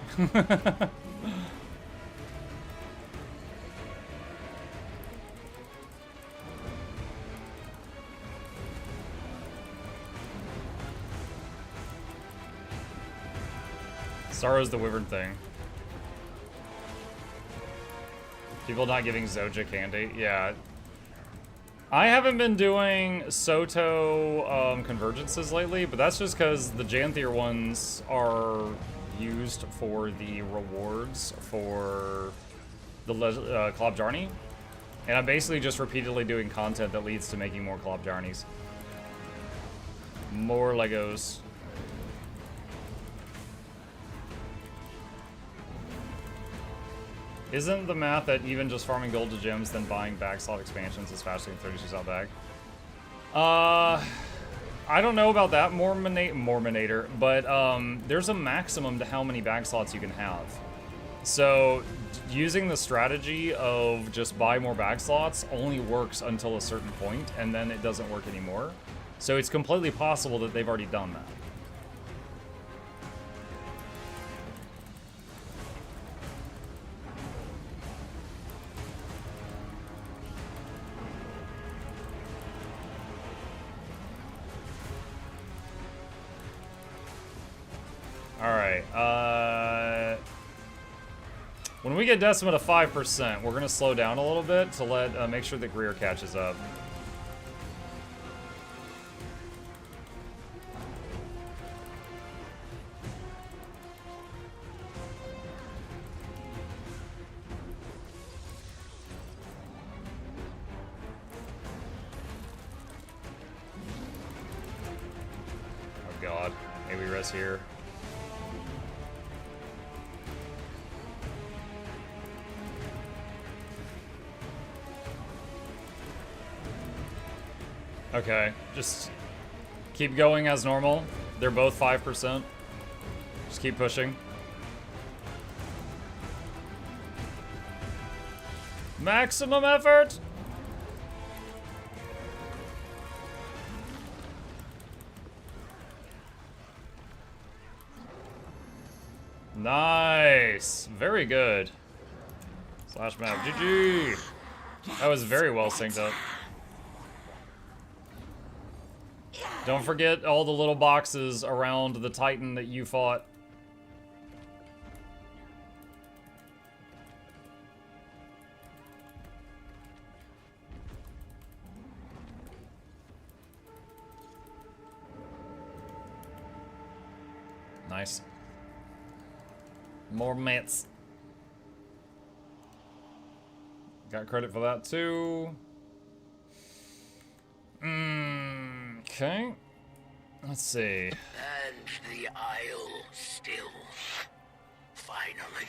Sorrow's the wyvern thing. People not giving Zoja candy. Yeah. I haven't been doing Soto convergences lately, but that's just because the Janthier ones are used for the rewards for the Klob Jarny. And I'm basically just repeatedly doing content that leads to making more Klob Jarnies. More Legos. Isn't the math that even just farming gold to gems then buying bag slot expansions is faster than 32 out bag? I don't know about that, Mormonator, but there's a maximum to how many bag slots you can have. So using the strategy of just buy more bag slots only works until a certain point, and then it doesn't work anymore. So it's completely possible that they've already done that. Alright, when we get Decima to 5%, we're gonna slow down a little bit to let make sure that Greer catches up. Oh god, maybe rest here. Okay, just keep going as normal. They're both 5%. Just keep pushing. Maximum effort! Nice! Very good. Slash map. GG! That was very well synced up. Don't forget all the little boxes around the Titan that you fought. Nice. More mitts. Got credit for that too. Okay. Let's see. And the Isle still. Finally.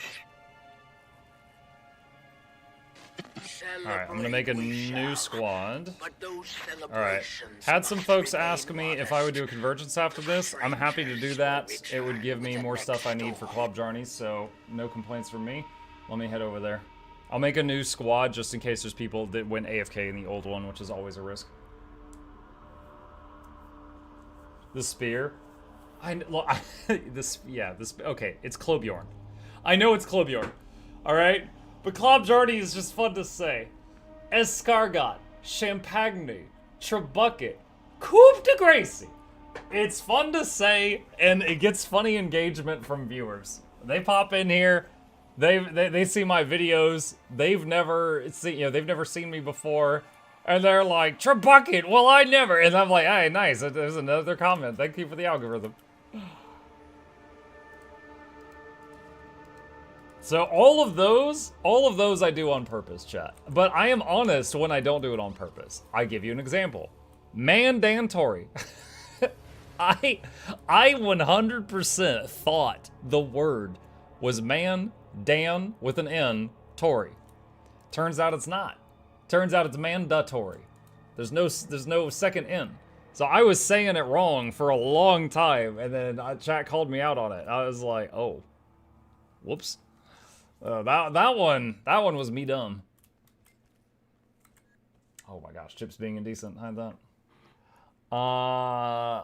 Alright, I'm gonna make a new squad. Alright. Alright. Had some folks ask me if I would do a convergence after this. I'm happy to do that. It would give me more stuff I need for Klob Jarnies, so no complaints from me. Let me head over there. I'll make a new squad just in case there's people that went AFK in the old one, which is always a risk. The spear. Okay, it's Clobjorn. I know it's Clobjorn. Alright? But Klob Jarny is just fun to say. Escargot, Champagne, Trebuchet, Coupe de Gracie. It's fun to say, and it gets funny engagement from viewers. They pop in here, they see my videos, they've never seen me before. And they're like, Trebuchet, well, I never. And I'm like, hey, nice. There's another comment. Thank you for the algorithm. So all of those I do on purpose, chat. But I am honest when I don't do it on purpose. I give you an example. Mandatory. I 100% thought the word was man, Dan with an N, Tory. Turns out it's not. Turns out it's mandatory. There's no second N. So I was saying it wrong for a long time, and then chat called me out on it. I was like, oh, whoops. That one was me dumb. Oh my gosh, Chip's being indecent. Hide that.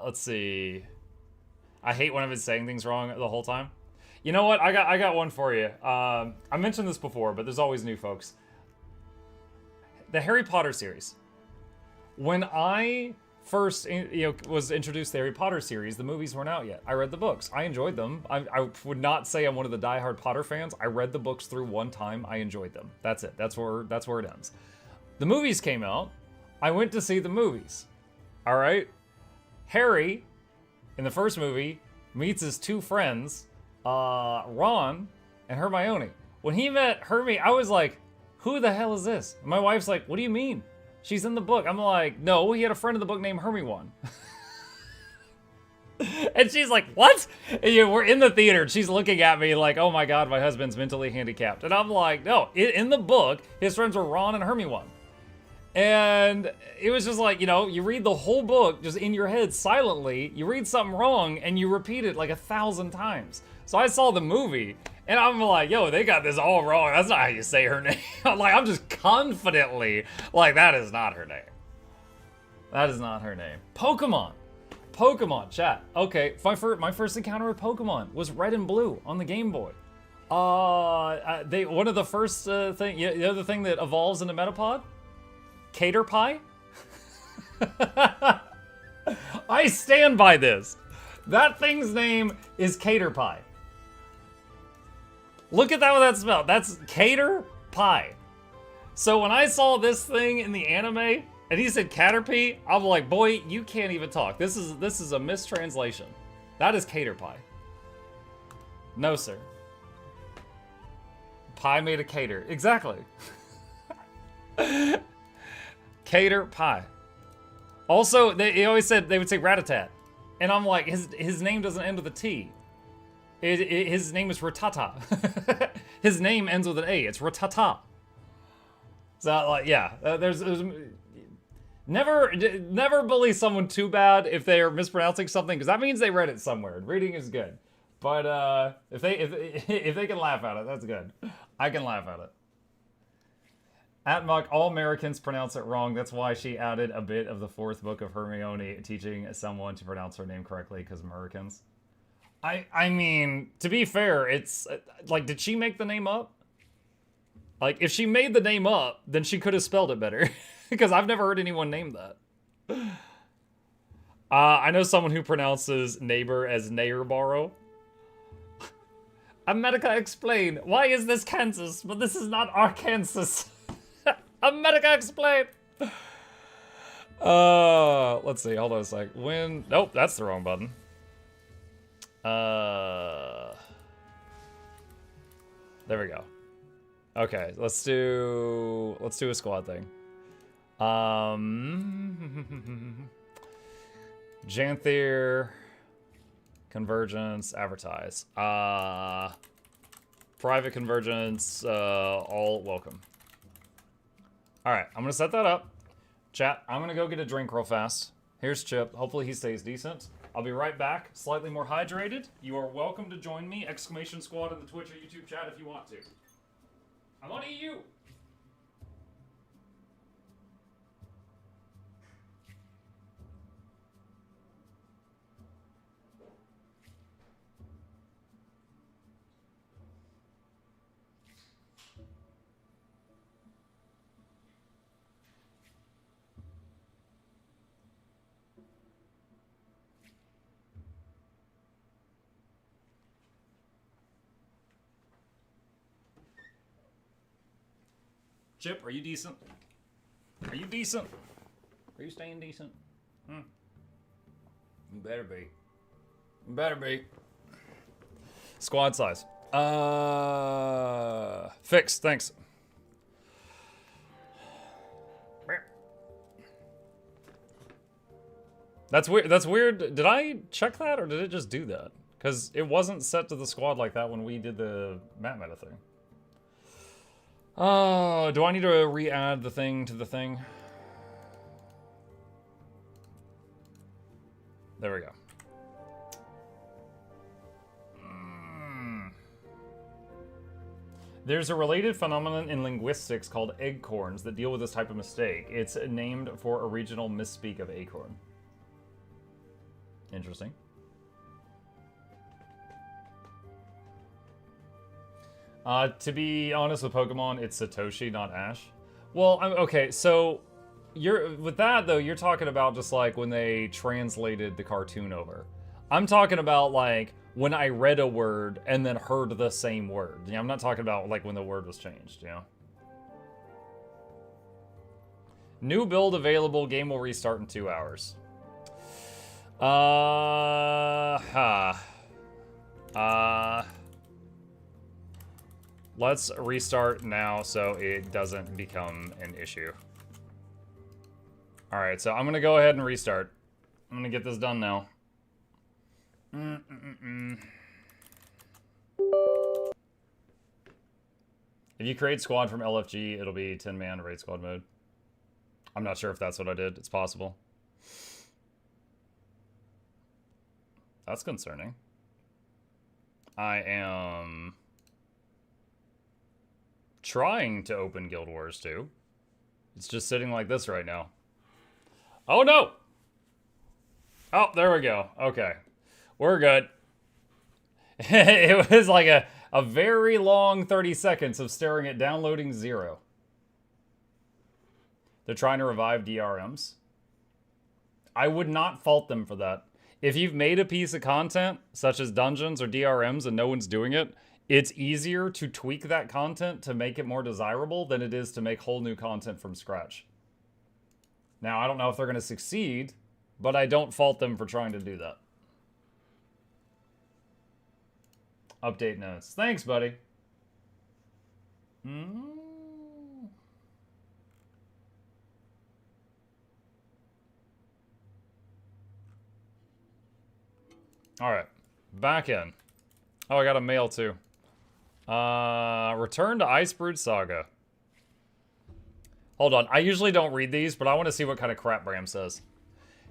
Let's see. I hate when I've been saying things wrong the whole time. You know what? I got one for you. I mentioned this before, but there's always new folks. The Harry Potter series. When I first was introduced to the Harry Potter series, the movies weren't out yet. I read the books. I enjoyed them. I would not say I'm one of the diehard Potter fans. I read the books through one time. I enjoyed them. That's it. That's where it ends. The movies came out. I went to see the movies. All right? Harry, in the first movie, meets his two friends, Ron and Hermione. When he met Hermione, I was like, who the hell is this? My wife's like, what do you mean? She's in the book. I'm like, no, he had a friend in the book named Hermione. And she's like, what? And, we're in the theater. And she's looking at me like, oh my God, my husband's mentally handicapped. And I'm like, no, in the book, his friends were Ron and Hermione. And it was just like, you read the whole book just in your head silently. You read something wrong and you repeat it like 1,000 times. So I saw the movie and I'm like, yo, they got this all wrong. That's not how you say her name. I'm just confidently like, that is not her name. That is not her name. Pokemon, chat. Okay, my first encounter with Pokemon was Red and Blue on the Game Boy. One of the first thing, the thing that evolves into Metapod? Cater Pie? I stand by this. That thing's name is Cater Pie. Look at that, what that's spelled. That's Cater Pie. So when I saw this thing in the anime and he said Caterpie, I'm like, boy, you can't even talk. This is a mistranslation. That is Cater Pie. No, sir. Pie made of cater. Exactly. Cater Pie. Also, they always said they would say Rat-a-tat. And I'm like, his name doesn't end with a T. His name is Ratata. His name ends with an A. It's Ratata. So, like, yeah. There's never bully someone too bad if they are mispronouncing something, because that means they read it somewhere. Reading is good. But if they can laugh at it, that's good. I can laugh at it. At Muck, all Americans pronounce it wrong. That's why she added a bit of the fourth book of Hermione teaching someone to pronounce her name correctly, because Americans. I mean, to be fair, it's like, did she make the name up? Like, if she made the name up, then she could have spelled it better. Because I've never heard anyone name that. I know someone who pronounces neighbor as Neighboro. America, explain. Why is this Kansas, but this is not Arkansas? America, explain. Let's see. Hold on a sec. Nope, that's the wrong button. There we go. Okay, let's do a squad thing. Janthier, Convergence, advertise. Private Convergence, all welcome. All right, I'm gonna set that up. Chat, I'm gonna go get a drink real fast. Here's Chip. Hopefully he stays decent. I'll be right back, slightly more hydrated. You are welcome to join me, exclamation squad, in the Twitch or YouTube chat if you want to. I'm on EU. Chip, are you decent? Are you decent? Are you staying decent? You better be. You better be. Squad size. Fixed, thanks. That's weird. That's weird. Did I check that or did it just do that? Because it wasn't set to the squad like that when we did the map meta thing. Oh, do I need to re-add the thing to the thing? There we go. There's a related phenomenon in linguistics called eggcorns that deal with this type of mistake. It's named for a regional misspeak of acorn. Interesting. To be honest with Pokemon, it's Satoshi, not Ash. Well, okay, so with that though, you're talking about just like when they translated the cartoon over. I'm talking about like when I read a word and then heard the same word. You know, I'm not talking about like when the word was changed, you know. New build available, game will restart in 2 hours. Let's restart now so it doesn't become an issue. Alright, so I'm gonna go ahead and restart. I'm gonna get this done now. If you create squad from LFG, it'll be 10-man raid squad mode. I'm not sure if that's what I did. It's possible. That's concerning. I am trying to open Guild Wars 2. It's just sitting like this right now. Oh no! Oh, there we go. Okay. We're good. It was like a very long 30 seconds of staring at downloading 0. They're trying to revive DRMs. I would not fault them for that. If you've made a piece of content, such as dungeons or DRMs, and no one's doing it, it's easier to tweak that content to make it more desirable than it is to make whole new content from scratch. Now, I don't know if they're going to succeed, but I don't fault them for trying to do that. Update notes. Thanks, buddy. Alright. Back in. Oh, I got a mail, too. Return to Icebrood Saga. Hold on. I usually don't read these, but I want to see what kind of crap Bram says.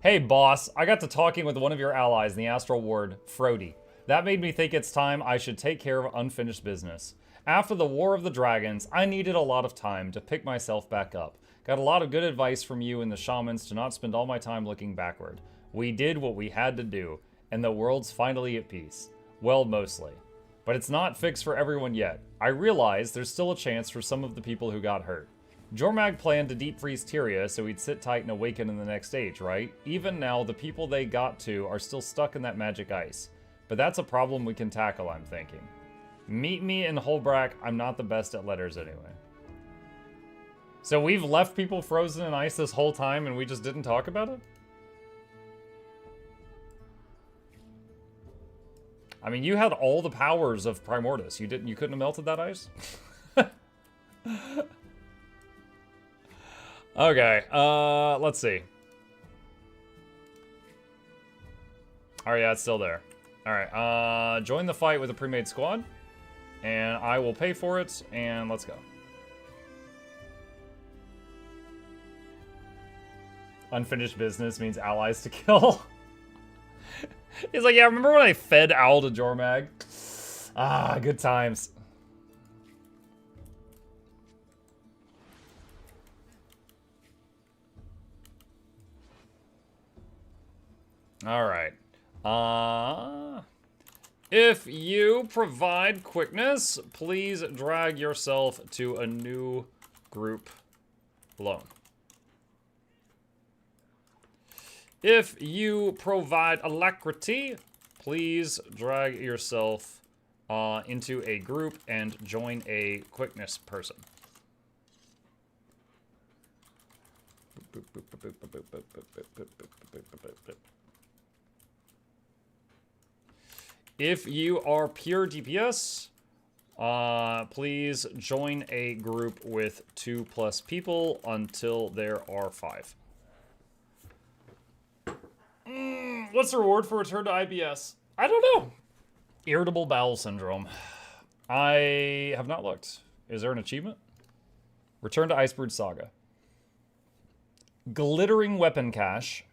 Hey, boss. I got to talking with one of your allies in the Astral Ward, Frody. That made me think it's time I should take care of unfinished business. After the War of the Dragons, I needed a lot of time to pick myself back up. Got a lot of good advice from you and the shamans to not spend all my time looking backward. We did what we had to do, and the world's finally at peace. Well, mostly. But it's not fixed for everyone yet. I realize there's still a chance for some of the people who got hurt. Jormag planned to deep freeze Tyria so he'd sit tight and awaken in the next age, right? Even now, the people they got to are still stuck in that magic ice. But that's a problem we can tackle, I'm thinking. Meet me in Holbrack. I'm not the best at letters anyway. So we've left people frozen in ice this whole time and we just didn't talk about it? I mean, you had all the powers of Primordus. You couldn't have melted that ice? Okay, let's see. Oh yeah, it's still there. Alright, join the fight with a pre-made squad. And I will pay for it, and let's go. Unfinished business means allies to kill. He's like, yeah, remember when I fed Owl to Jormag? Ah, good times. Alright. If you provide quickness, please drag yourself to a new group alone. If you provide alacrity, please drag yourself into a group and join a quickness person. If you are pure DPS, please join a group with 2+ people until there are 5. What's the reward for return to IBS? I don't know. Irritable bowel syndrome. I have not looked. Is there an achievement? Return to Icebrood Saga. Glittering weapon cache.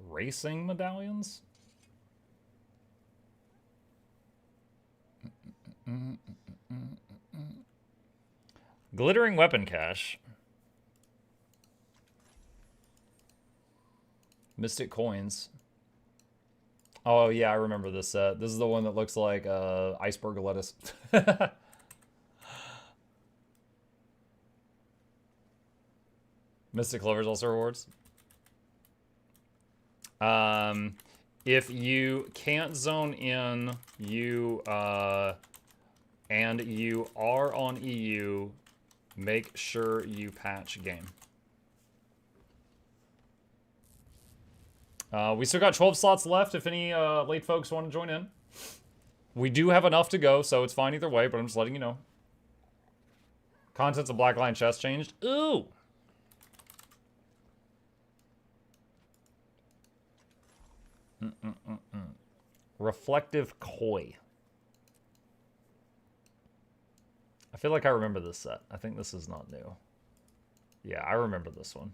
Racing medallions? Glittering weapon cache. Mystic coins. Oh yeah, I remember this set. This is the one that looks like iceberg lettuce. Mystic Clovers also rewards. If you can't zone in, you and you are on EU, make sure you patch game. We still got 12 slots left if any late folks want to join in. We do have enough to go, so it's fine either way, but I'm just letting you know. Contents of Black Lion chest changed. Ooh! Reflective Koi. I feel like I remember this set. I think this is not new. Yeah, I remember this one.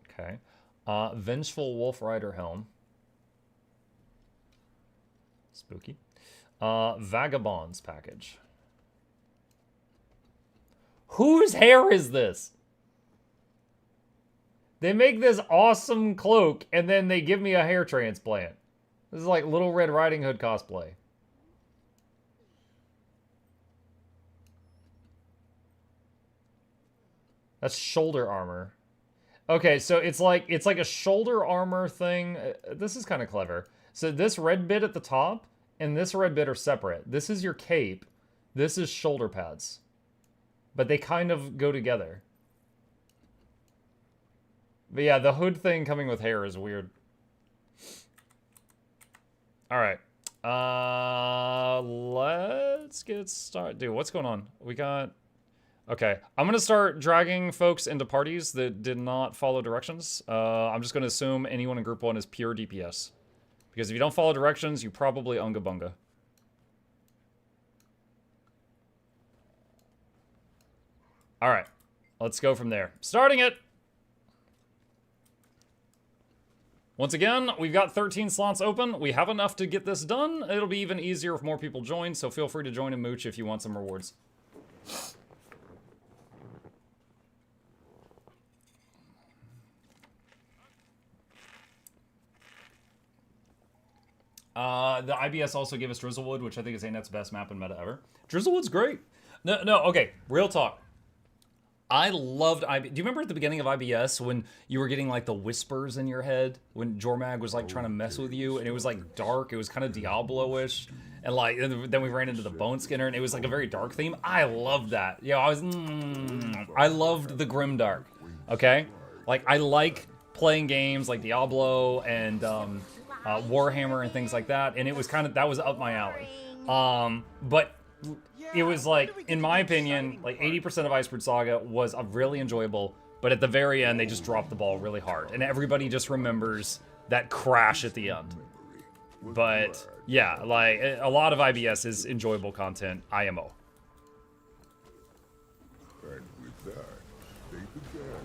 Okay. Vengeful Wolf Rider Helm. Spooky. Vagabonds package. Whose hair is this? They make this awesome cloak, and then they give me a hair transplant. This is like Little Red Riding Hood cosplay. That's shoulder armor. Okay, so it's like a shoulder armor thing. This is kind of clever. So this red bit at the top and this red bit are separate. This is your cape. This is shoulder pads. But they kind of go together. But yeah, the hood thing coming with hair is weird. Alright. Let's get started. Dude, what's going on? We got... Okay, I'm going to start dragging folks into parties that did not follow directions. I'm just going to assume anyone in Group 1 is pure DPS. Because if you don't follow directions, you probably unga bunga. Alright, let's go from there. Starting it! Once again, we've got 13 slots open. We have enough to get this done. It'll be even easier if more people join, so feel free to join and mooch if you want some rewards. The IBS also gave us Drizzlewood, which I think is ANET's best map in meta ever. Drizzlewood's great. No, okay, real talk. I loved IBS. Do you remember at the beginning of IBS when you were getting like the whispers in your head? When Jormag was like trying to mess with you and it was like dark, it was kind of Diablo-ish. And like, then we ran into the Bone Skinner and it was like a very dark theme. I loved that. Yeah, I loved the Grimdark, okay? Like, I like playing games like Diablo and Warhammer and things like that. And it was kind of, that was up my alley. But it was like, in my opinion, like 80% of Iceberg Saga was really enjoyable, but at the very end, they just dropped the ball really hard. And everybody just remembers that crash at the end. But yeah, like a lot of IBS is enjoyable content, IMO. And with that, they began their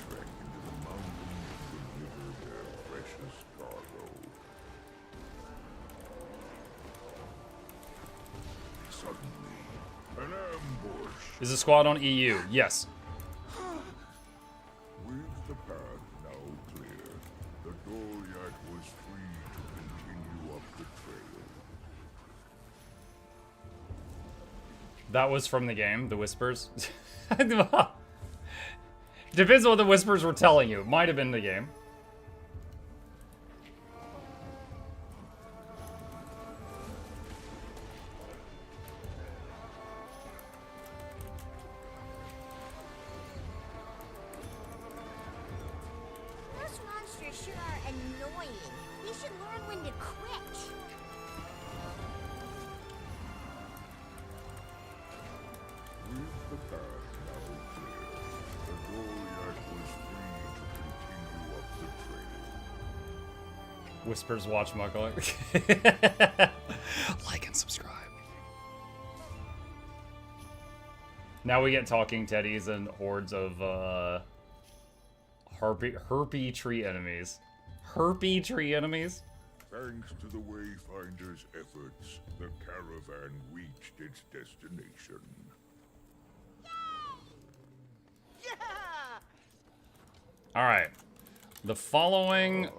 trek into the mountains to deliver their precious cargo. Suddenly, an ambush. Is the squad on EU? Yes. With the path now clear, the Doriac was free to continue up the trail. That was from the game, the whispers. Depends on what the whispers were telling you. Might have been the game. Those monsters sure are annoying. They should learn when to quit. With the path now clear, the Doriac was free to continue up the trail. Whispers watch Mukluk. Like and subscribe. Now we get talking teddies and hordes of herpy tree enemies. Herpy tree enemies? Thanks to the Wayfinder's efforts, the caravan reached its destination. All right. The following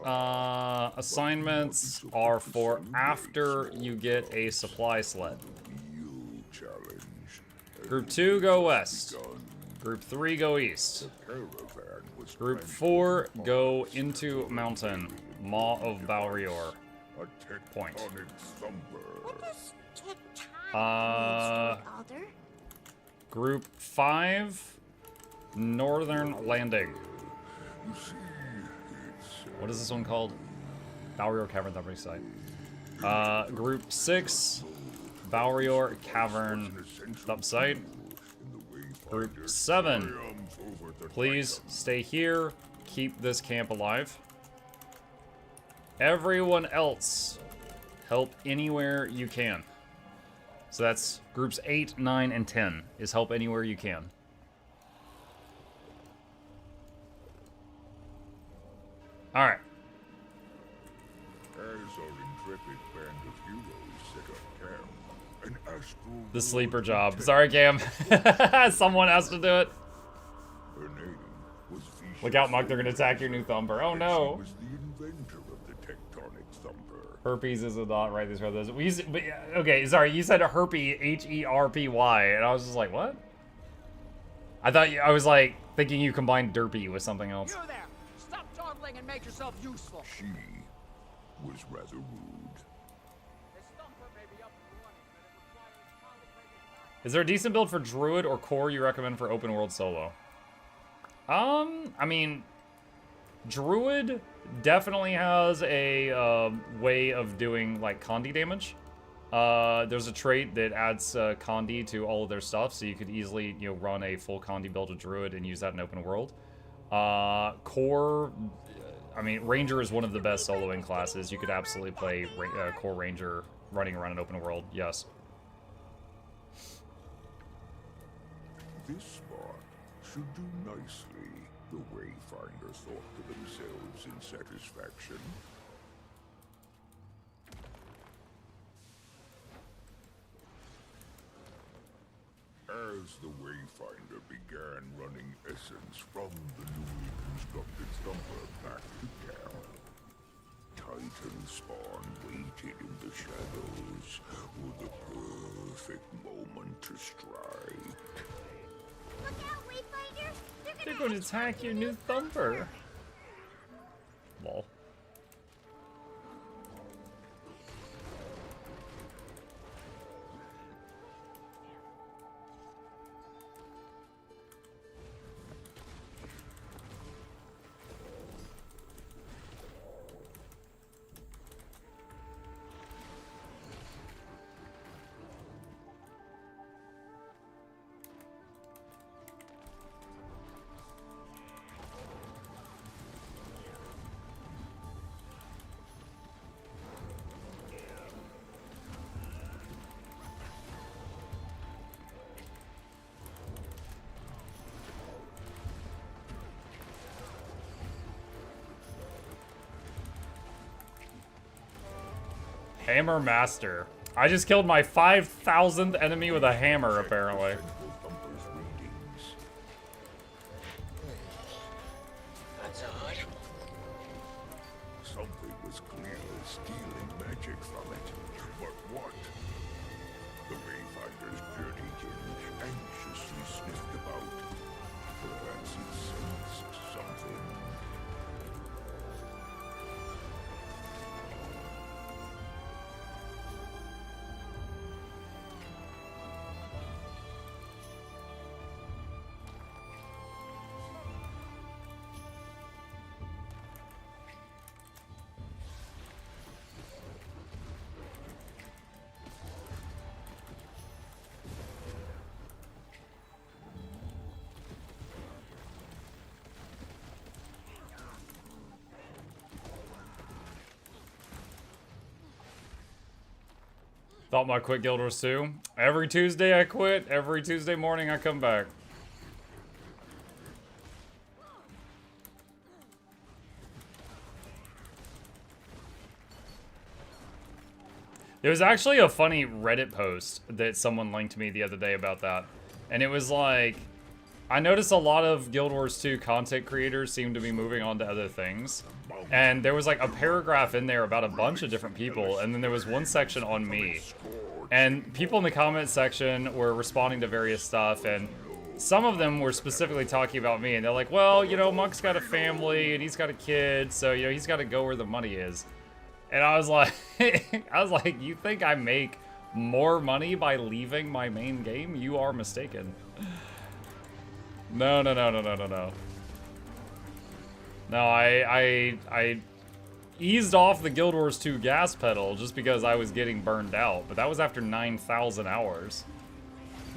assignments are for after you get a supply sled. You challenge. Group 2, go west. Group 3, go east. Caravan was Group 4, go into mountain. Maw of Balrior. a Point. tectonic thumper. What does tectonics mean, Alder? Group 5, northern landing. You see, it's What is this one called? Balrior Cavern Thumping Site. Group 6, Balrior Cavern Thump Site. Group 7, please stay here. Keep this camp alive. Everyone else, help anywhere you can. So that's groups 8, 9, and 10 is help anywhere you can. All right. As our intrepid band of heroes set up camp, an astral The sleeper lord job. detected Sorry, Cam. Someone has to do it. her name was Visha. Look out, Muck. They're gonna attack your new thumper. Oh She no. was the inventor of the tectonic thumper. Herpes is a dot, right? This, this. We used, but, okay, sorry. You said herpy, H-E-R-P-Y, and I was just like, what? I thought I was like thinking you combined derpy with something else. You there! Stop dawdling and make yourself useful. She was rather rude. This thumper may be up and running, but it requires calibrated. Is there a decent build for Druid or Core you recommend for open world solo? I mean, Druid definitely has a way of doing like Condi damage. There's a trait that adds Condi to all of their stuff, so you could easily run a full Condi build of Druid and use that in open world. Core, I mean, Ranger is one of the best soloing classes. You could absolutely play Core Ranger running around an open world. Yes. This spot should do nicely, the Wayfinder thought to themselves in satisfaction. As the Wayfinder began running essence from the newly constructed thumper back to camp, Titan spawn waited in the shadows for the perfect moment to strike. Look out, Wayfinder! They're going to attack your new thumper. Lol. Hammer Master. I just killed my 5,000th enemy with a hammer, apparently. Thumper's readings. That's odd. Something was clearly stealing magic from it. But what? The Wayfinder's journey kin anxiously sniffed about. Perhaps he sensed something. Thought my quit guild was too. Every Tuesday I quit. Every Tuesday morning I come back. There was actually a funny Reddit post that someone linked me the other day about that. And it was like, I noticed a lot of Guild Wars 2 content creators seem to be moving on to other things. And there was like a paragraph in there about a bunch of different people, and then there was one section on me. And people in the comment section were responding to various stuff, and some of them were specifically talking about me, and they're like, well, you know, Monk's got a family, and he's got a kid, so, you know, he's got to go where the money is. And I was like, you think I make more money by leaving my main game? You are mistaken. No. No, I eased off the Guild Wars 2 gas pedal just because I was getting burned out, but that was after 9,000 hours.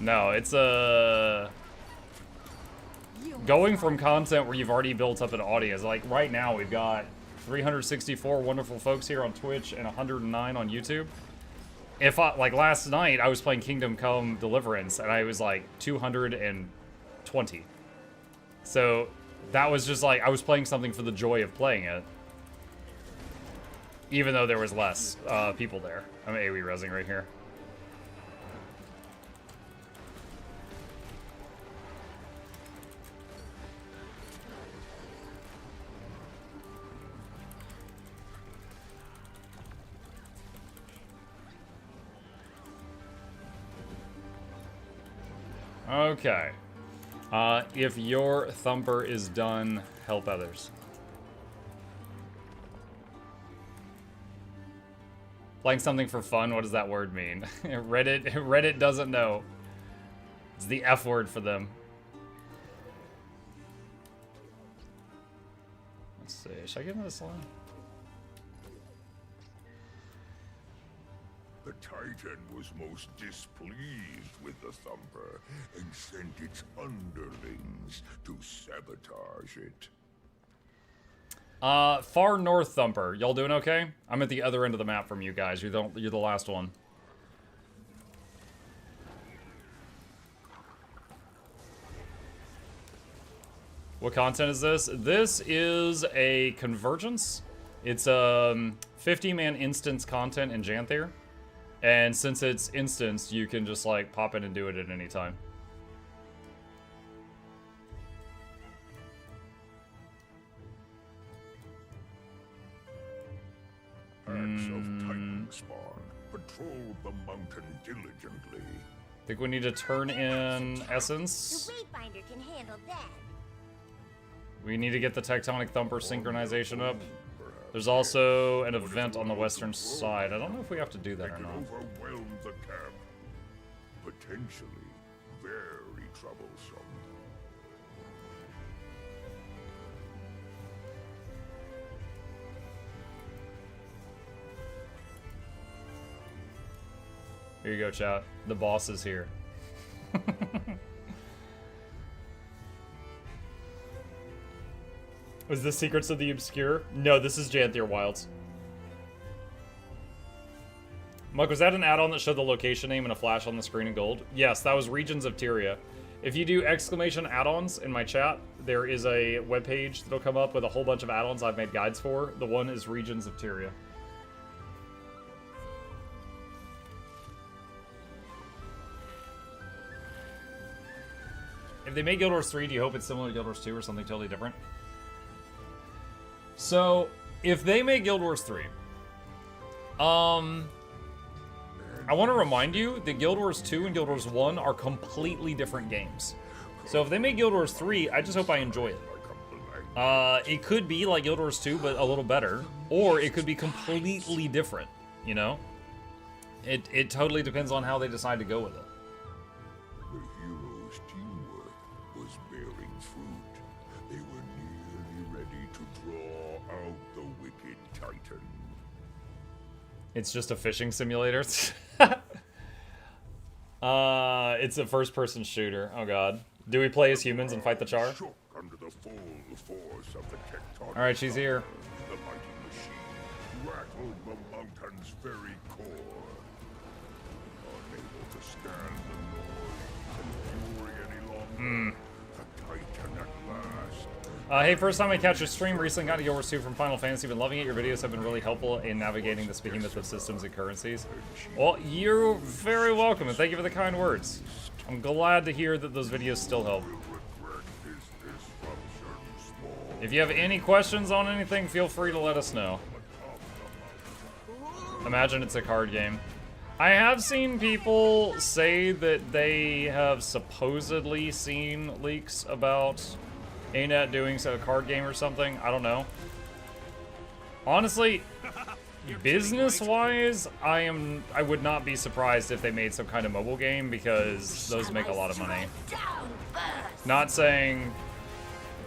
No, it's going from content where you've already built up an audience. Like right now, we've got 364 wonderful folks here on Twitch and 109 on YouTube. If I, like last night, I was playing Kingdom Come Deliverance and I was like 220. So that was just like, I was playing something for the joy of playing it. Even though there was less people there. I'm AoE rezzing right here. Okay. If your thumper is done, help others. Playing something for fun, what does that word mean? Reddit doesn't know. It's the F word for them. Let's see, should I give him this line? The Titan was most displeased with the Thumper and sent its underlings to sabotage it. Far North Thumper. Y'all doing okay? I'm at the other end of the map from you guys. You're the last one. What content is this? This is a Convergence. It's 50-man instance content in Janther. And since it's instanced, you can just like pop in and do it at any time. Acts of Titan spawn. Patrol the mountain diligently. Think we need to turn in Essence. The Wayfinder can handle that. We need to get the Tectonic Thumper synchronization up. There's also an event on the western side. I don't know if we have to do that or not. Overwhelm the camp. Potentially very troublesome. Here you go, chat. The boss is here. Was this Secrets of the Obscure? No, this is Janther Wilds. Mug, was that an add-on that showed the location name and a flash on the screen in gold? Yes, that was Regions of Tyria. If you do exclamation add-ons in my chat, there is a webpage that'll come up with a whole bunch of add-ons I've made guides for. The one is Regions of Tyria. If they make Guild Wars 3, do you hope it's similar to Guild Wars 2 or something totally different? So, if they make Guild Wars 3, I want to remind you that Guild Wars 2 and Guild Wars 1 are completely different games. So if they make Guild Wars 3, I just hope I enjoy it. It could be like Guild Wars 2, but a little better. Or it could be completely different, you know? It totally depends on how they decide to go with it. The heroes' teamwork was bearing fruit. They were nearly ready to draw out the wicked Titan. It's just a fishing simulator. It's a first-person shooter. Oh god. Do we play as humans and fight the Char? Shook under the full force of the tectonic. Alright, she's here. The mighty machine rattled the mountain's very core. Unable to stand the noise and fury any longer, the Titan at last Hey, first time I catch your stream. Recently got to Guild Wars 2 from Final Fantasy. Been loving it. Your videos have been really helpful in navigating this behemoth of systems and currencies. Well, you're very welcome, and thank you for the kind words. I'm glad to hear that those videos still help. If you have any questions on anything, feel free to let us know. Imagine it's a card game. I have seen people say that they have supposedly seen leaks about ANET doing a card game or something. I don't know. Honestly, business-wise, I would not be surprised if they made some kind of mobile game because those make a lot of money. Not saying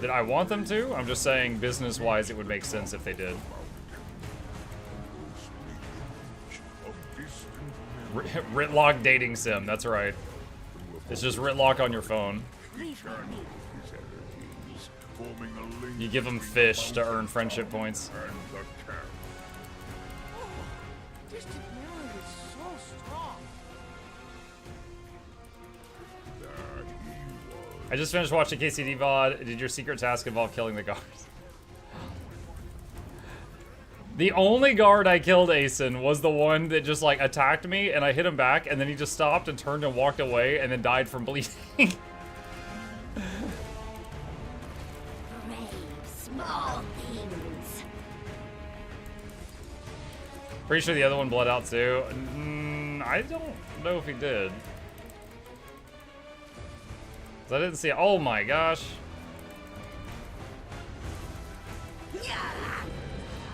that I want them to. I'm just saying business-wise it would make sense if they did. Ritlock dating sim, that's right. It's just Ritlock on your phone. You give them fish to earn friendship points. I just finished watching KCD VOD. Did your secret task involve killing the guards? The only guard I killed, Asen, was the one that just like attacked me and I hit him back and then he just stopped and turned and walked away and then died from bleeding. Small things. Pretty sure the other one bled out too. I don't know if he did. 'Cause I didn't see it. Oh my gosh.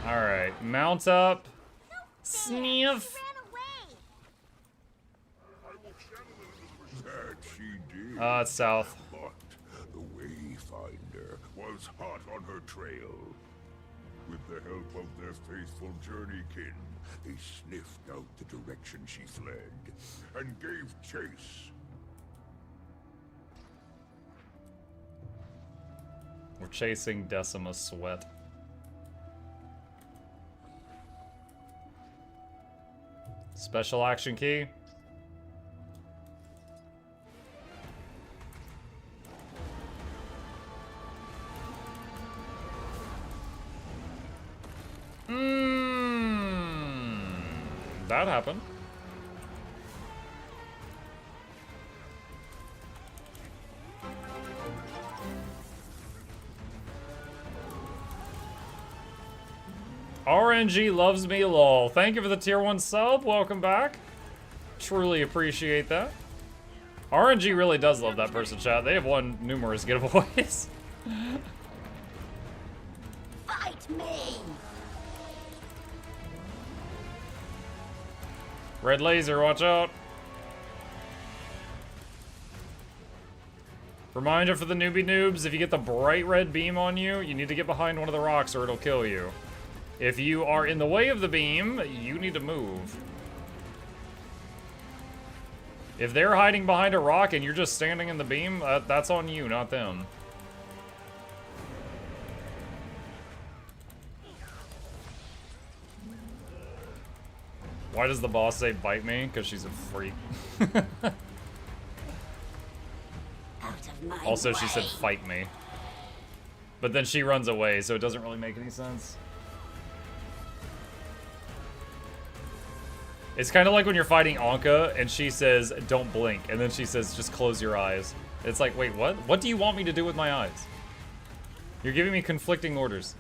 Alright, mount up. Sniff. It's south. But the Wayfinder was hot on her trail. With the help of their faithful journeykin, they sniffed out the direction she fled and gave chase. We're chasing Decima Sweat. Special action key. That happened. RNG loves me, lol. Thank you for the tier 1 sub. Welcome back. Truly appreciate that. RNG really does love that person, chat. They have won numerous giveaways. Fight me. Red laser, watch out. Reminder for the newbie noobs, if you get the bright red beam on you, you need to get behind one of the rocks or it'll kill you. If you are in the way of the beam, you need to move. If they're hiding behind a rock and you're just standing in the beam, that's on you, not them. Why does the boss say bite me? Because she's a freak. Also, she said fight me. But then she runs away, so it doesn't really make any sense. It's kind of like when you're fighting Anka and she says, don't blink. And then she says, just close your eyes. It's like, wait, what? What do you want me to do with my eyes? You're giving me conflicting orders.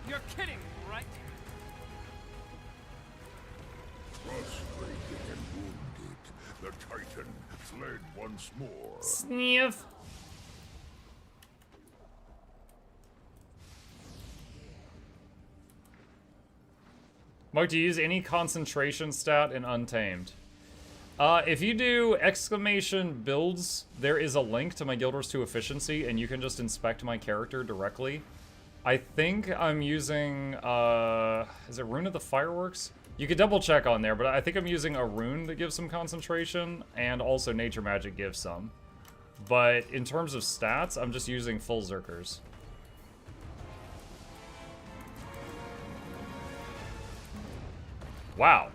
You're kidding, right? Frustrated and wounded, the Titan fled once more. Sniff. Mark, do you use any concentration stat in Untamed? If you do exclamation builds, there is a link to my Guild Wars 2 efficiency, and you can just inspect my character directly. I think I'm using, is it Rune of the Fireworks? You could double check on there, but I think I'm using a rune that gives some concentration, and also Nature Magic gives some. But in terms of stats, I'm just using full Zerkers. Wow.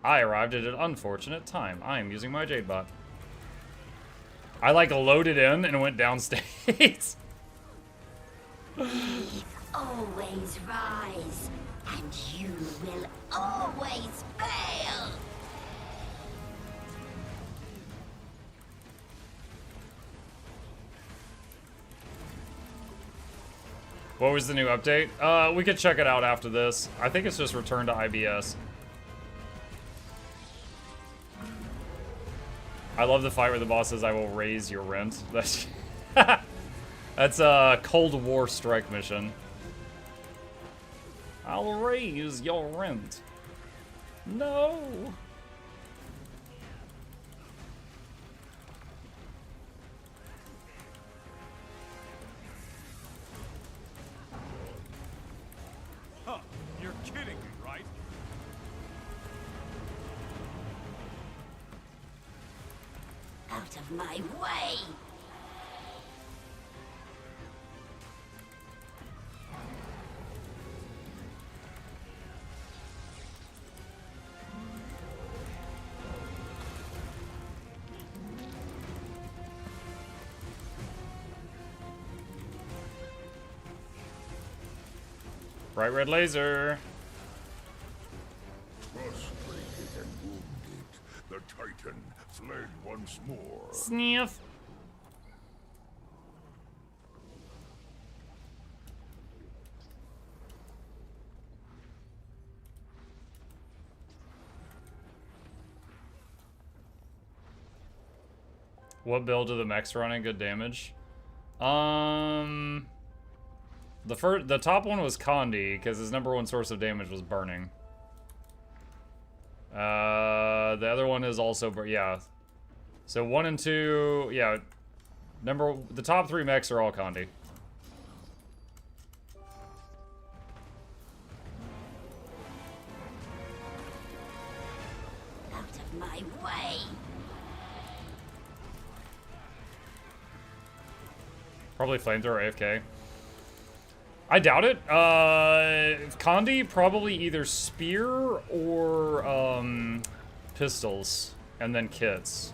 I arrived at an unfortunate time. I am using my Jade bot. I like loaded in and went downstage. Always rise, and you will always fail. What was the new update? We could check it out after this. I think it's just return to IBS. I love the fight where the boss says, I will raise your rent. That's a Cold War strike mission. I'll raise your rent. No. Huh, you're kidding me, right? Out of my way! Bright red laser. Frustrated and wounded, the Titan fled once more. Sniff. What build do the mechs running good damage? The top one was Condi, because his #1 source of damage was burning. The other one is also, yeah. So 1 and 2, yeah. The top 3 mechs are all Condi. Out of my way! Probably flamethrower AFK. I doubt it. Condi, probably either spear or pistols, and then kits.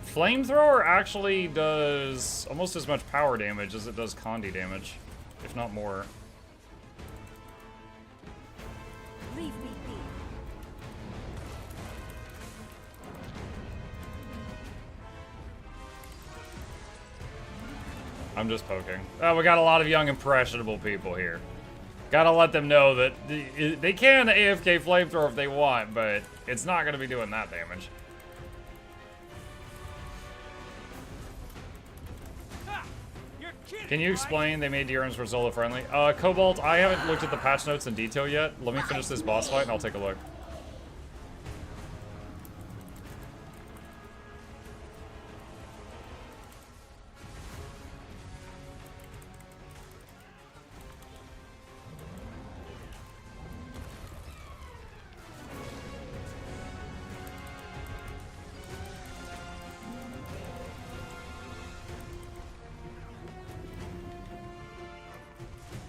Flamethrower actually does almost as much power damage as it does Condi damage, if not more. Leave me be. I'm just poking. We got a lot of young, impressionable people here. Gotta let them know that they can AFK flamethrower if they want, but it's not gonna be doing that damage. Ha! You're kidding, Can you right? explain they made DRMs for solo friendly? Cobalt, I haven't looked at the patch notes in detail yet. Let me finish this boss fight and I'll take a look.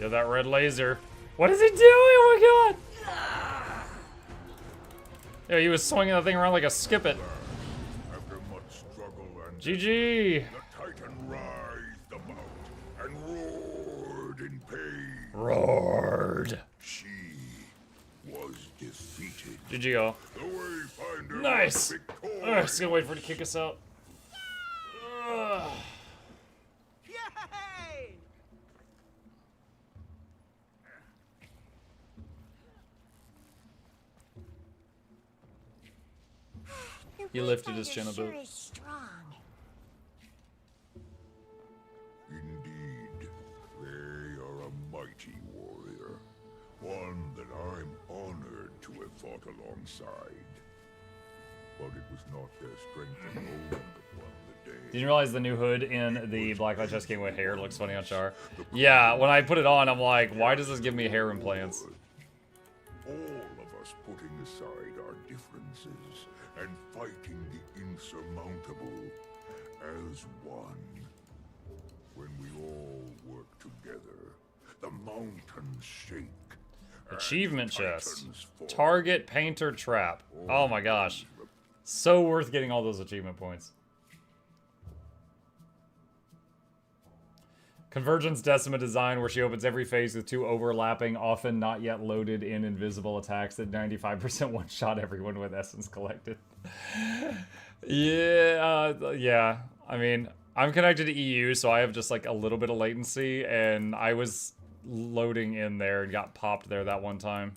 Yeah, that red laser. What is he doing? Oh my god! Yeah, he was swinging that thing around like a skip it. After much struggle and GG! the Titan writhed about and roared in pain. Roared. She was defeated. GG all. The Wayfinder Nice! was victorious. Ugh, just gonna wait for it to kick us out. Ugh. Yay! He lifted his Wayfinder chin a sure bit. is strong. Indeed, they are a mighty warrior. One that I'm honored to have fought alongside. But it was not their strength alone that won the day. Did you realize the new hood in the Blacklight Chess game with hair looks funny on Char? Yeah, when I put it on, I'm like, why does this give me hair implants? All of us putting aside our differences and fighting the insurmountable as one. When we all work together, the mountains shake Achievement chest. Target painter trap. Oh my gosh. So worth getting all those achievement points. Convergence Decima design, where she opens every phase with 2 overlapping, often not yet loaded in invisible attacks that 95% one-shot everyone with essence collected. Yeah. I mean, I'm connected to EU, so I have just like a little bit of latency, and I was loading in there and got popped there that one time.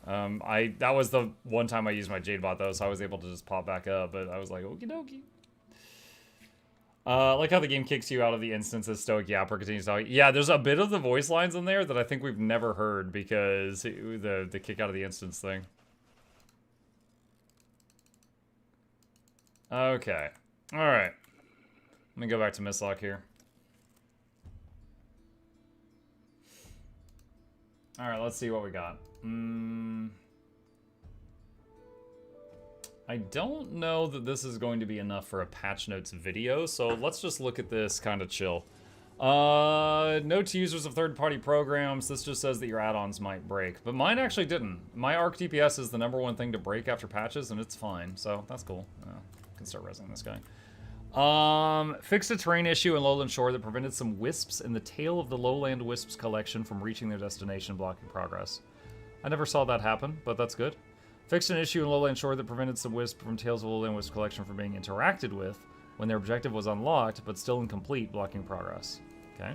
That was the one time I used my Jadebot though, so I was able to just pop back up, but I was like, okie dokie. Like how the game kicks you out of the instance as Stoic Yapper continues talking. Yeah, there's a bit of the voice lines in there that I think we've never heard because the kick out of the instance thing. Okay. Alright. Let me go back to Mukluk here. Alright, let's see what we got. I don't know that this is going to be enough for a patch notes video, so let's just look at this kind of chill. Note to users of third-party programs, this just says that your add-ons might break, but mine actually didn't. My ARC DPS is the #1 thing to break after patches, and it's fine, so that's cool. I can start resing this guy. Fixed a terrain issue in Lowland Shore that prevented some wisps in the tail of the Lowland Wisps collection from reaching their destination, blocking progress. I never saw that happen, but that's good. Fixed an issue in Lowland Shore that prevented some wisps from Tales of Lowland Wisp collection from being interacted with when their objective was unlocked, but still incomplete, blocking progress. Okay.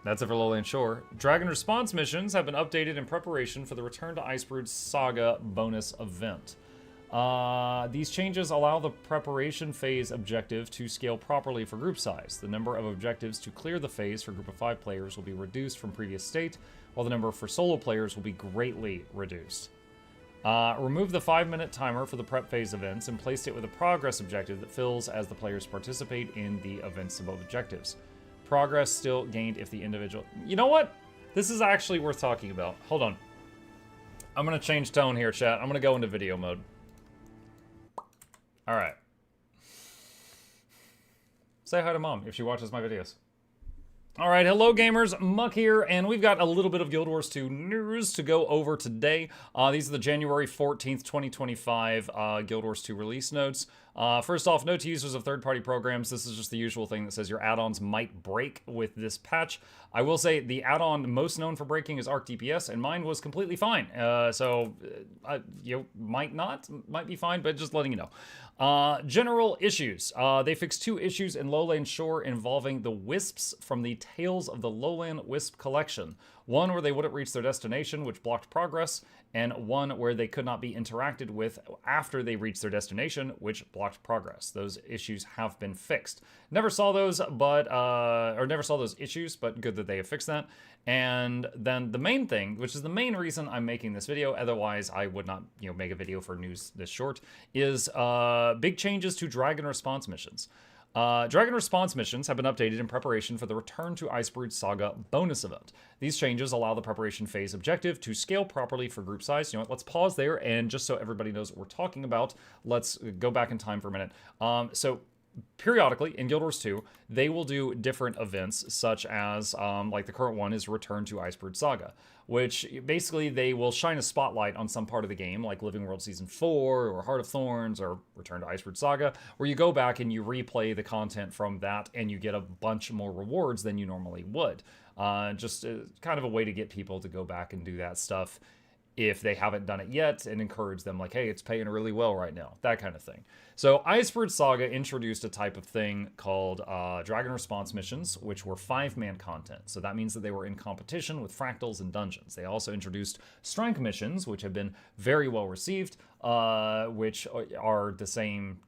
That's it for Lowland Shore. Dragon response missions have been updated in preparation for the Return to Icebrood Saga bonus event. These changes allow the preparation phase objective to scale properly for group size. The number of objectives to clear the phase for group of 5 players will be reduced from previous state, while the number for solo players will be greatly reduced. Remove the 5-minute timer for the prep phase events and place it with a progress objective that fills as the players participate in the events above objectives. Progress still gained if the individual... You know what? This is actually worth talking about. Hold on. I'm going to change tone here, chat. I'm going to go into video mode. Alright. Say hi to Mom if she watches my videos. Alright, hello gamers, Muck here, and we've got a little bit of Guild Wars 2 news to go over today. These are the January 14th, 2025 Guild Wars 2 release notes. First off, note to users of third-party programs, this is just the usual thing that says your add-ons might break with this patch. I will say the add-on most known for breaking is ARC DPS, and mine was completely fine. You might be fine, but just letting you know. General issues. They fixed 2 issues in Lowland Shore involving the wisps from the Tales of the Lowland Wisp collection. One where they wouldn't reach their destination, which blocked progress, and one where they could not be interacted with after they reached their destination, which blocked progress. Those issues have been fixed. Never saw those, never saw those issues, but good that they have fixed that. And then the main thing, which is the main reason I'm making this video, otherwise I would not, make a video for news this short, is big changes to Dragon response missions. Dragon response missions have been updated in preparation for the Return to Icebrood Saga bonus event. These changes allow the preparation phase objective to scale properly for group size. You know what, let's pause there, and just so everybody knows what we're talking about, let's go back in time for a minute. So periodically in Guild Wars 2, they will do different events, such as, like the current one is Return to Icebrood Saga, which basically they will shine a spotlight on some part of the game, like Living World Season 4, or Heart of Thorns, or Return to Icebrood Saga, where you go back and you replay the content from that, and you get a bunch more rewards than you normally would. Just kind of a way to get people to go back and do that stuff if they haven't done it yet, and encourage them like, hey, it's paying really well right now, that kind of thing. So Icebrood Saga introduced a type of thing called Dragon Response Missions, which were 5-man content. So that means that they were in competition with Fractals and Dungeons. They also introduced Strength Missions, which have been very well received, which are the same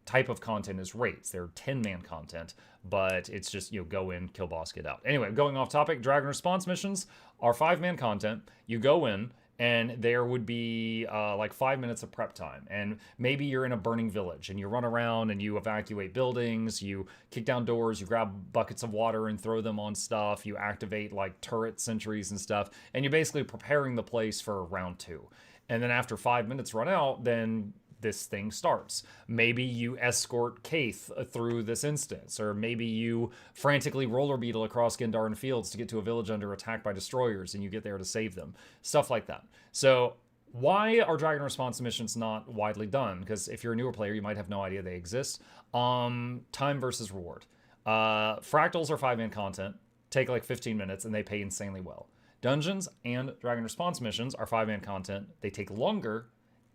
type of content as raids. They're 10-man content, but it's just, go in, kill boss, get out. Anyway, going off topic, Dragon Response Missions are 5-man content. You go in, and there would be like 5 minutes of prep time, and maybe you're in a burning village and you run around and you evacuate buildings, you kick down doors, you grab buckets of water and throw them on stuff, you activate like turret sentries and stuff, and you're basically preparing the place for round 2. And then after 5 minutes run out, then this thing starts. Maybe you escort Kaith through this instance, or maybe you frantically roller beetle across Gendaran fields to get to a village under attack by destroyers, and you get there to save them. Stuff like that. So why are Dragon Response missions not widely done? Because if you're a newer player, you might have no idea they exist. Time versus reward. Fractals are 5-man content, take like 15 minutes, and they pay insanely well. Dungeons and Dragon Response missions are 5-man content, they take longer,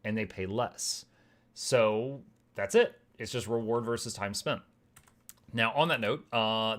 and they pay less. So that's it. It's just reward versus time spent. Now, on that note,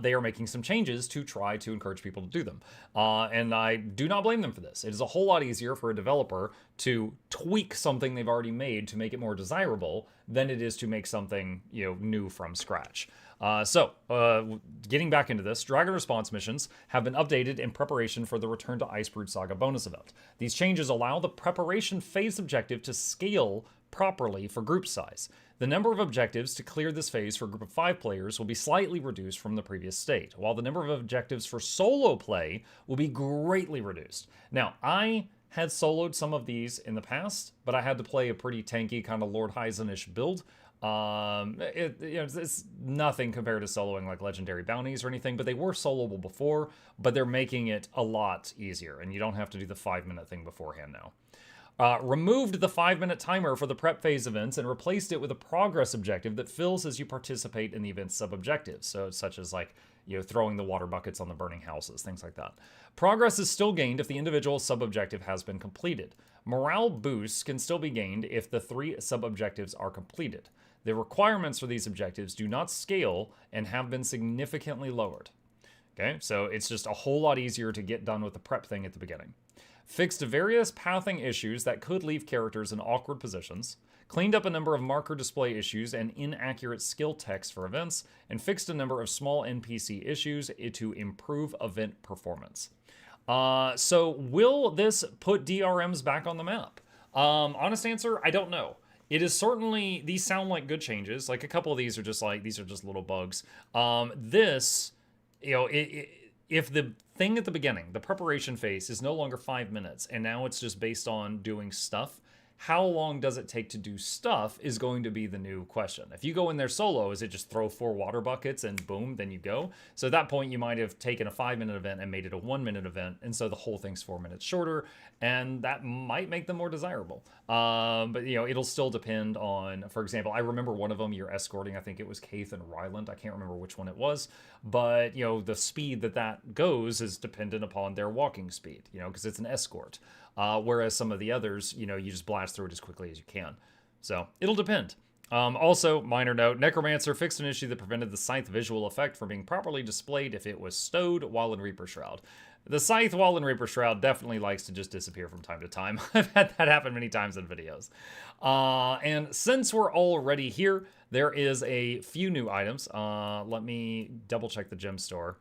they are making some changes to try to encourage people to do them. And I do not blame them for this. It is a whole lot easier for a developer to tweak something they've already made to make it more desirable than it is to make something, new from scratch. Getting back into this, Dragon Response missions have been updated in preparation for the Return to Icebrood Saga bonus event. These changes allow the preparation phase objective to scale properly for group size. The number of objectives to clear this phase for a group of 5 players will be slightly reduced from the previous state, while the number of objectives for solo play will be greatly reduced. Now, I had soloed some of these in the past, but I had to play a pretty tanky kind of Lord Hyzen-ish build. It's nothing compared to soloing like legendary bounties or anything, but they were soloable before, but they're making it a lot easier, and you don't have to do the 5-minute thing beforehand now. Removed the 5-minute timer for the prep phase events and replaced it with a progress objective that fills as you participate in the event's sub-objectives, so such as like, throwing the water buckets on the burning houses, things like that. Progress is still gained if the individual sub-objective has been completed. Morale boosts can still be gained if the 3 sub-objectives are completed. The requirements for these objectives do not scale and have been significantly lowered. Okay, so it's just a whole lot easier to get done with the prep thing at the beginning. Fixed various pathing issues that could leave characters in awkward positions, cleaned up a number of marker display issues and inaccurate skill text for events, and fixed a number of small NPC issues to improve event performance. So will this put DRMs back on the map? Honest answer, I don't know. It is certainly, these sound like good changes. Like a couple of these are just little bugs. If the thing at the beginning, the preparation phase, is no longer 5 minutes, and now it's just based on doing stuff, how long does it take to do stuff is going to be the new question. If you go in there solo, is it just throw 4 water buckets and boom, then you go? So at that point, you might have taken a 5-minute event and made it a 1-minute event, and so the whole thing's 4 minutes shorter, and that might make them more desirable. But it'll still depend on, for example, I remember one of them, you're escorting, I think it was Kaith and Ryland, I can't remember which one it was, but the speed that goes is dependent upon their walking speed, because it's an escort. Whereas some of the others, you just blast through it as quickly as you can. So it'll depend. Also, minor note, Necromancer fixed an issue that prevented the Scythe visual effect from being properly displayed if it was stowed while in Reaper Shroud. The Scythe while in Reaper Shroud definitely likes to just disappear from time to time. I've had that happen many times in videos. And since we're already here, there is a few new items. Let me double check the gem store.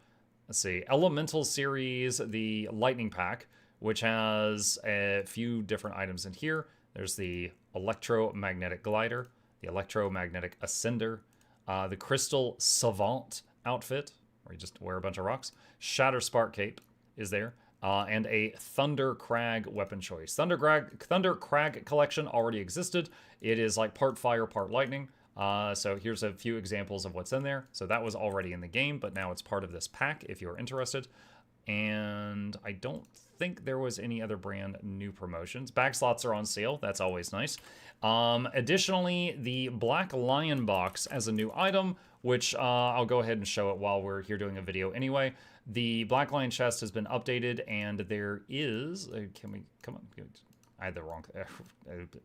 Let's see. Elemental Series, the Lightning Pack, which has a few different items in here. There's the Electromagnetic Glider, the Electromagnetic Ascender, the Crystal Savant outfit, where you just wear a bunch of rocks. Shatter Spark Cape is there, and a Thunder Crag weapon choice. Thunder Crag collection already existed. It is like part fire, part lightning. So here's a few examples of what's in there. So that was already in the game, but now it's part of this pack if you're interested. And I don't think there was any other brand new promotions. Bag slots are on sale. That's always nice. Additionally, the Black Lion box as a new item, which I'll go ahead and show it while we're here doing a video anyway. The Black Lion chest has been updated, and there is... come on. I had the wrong...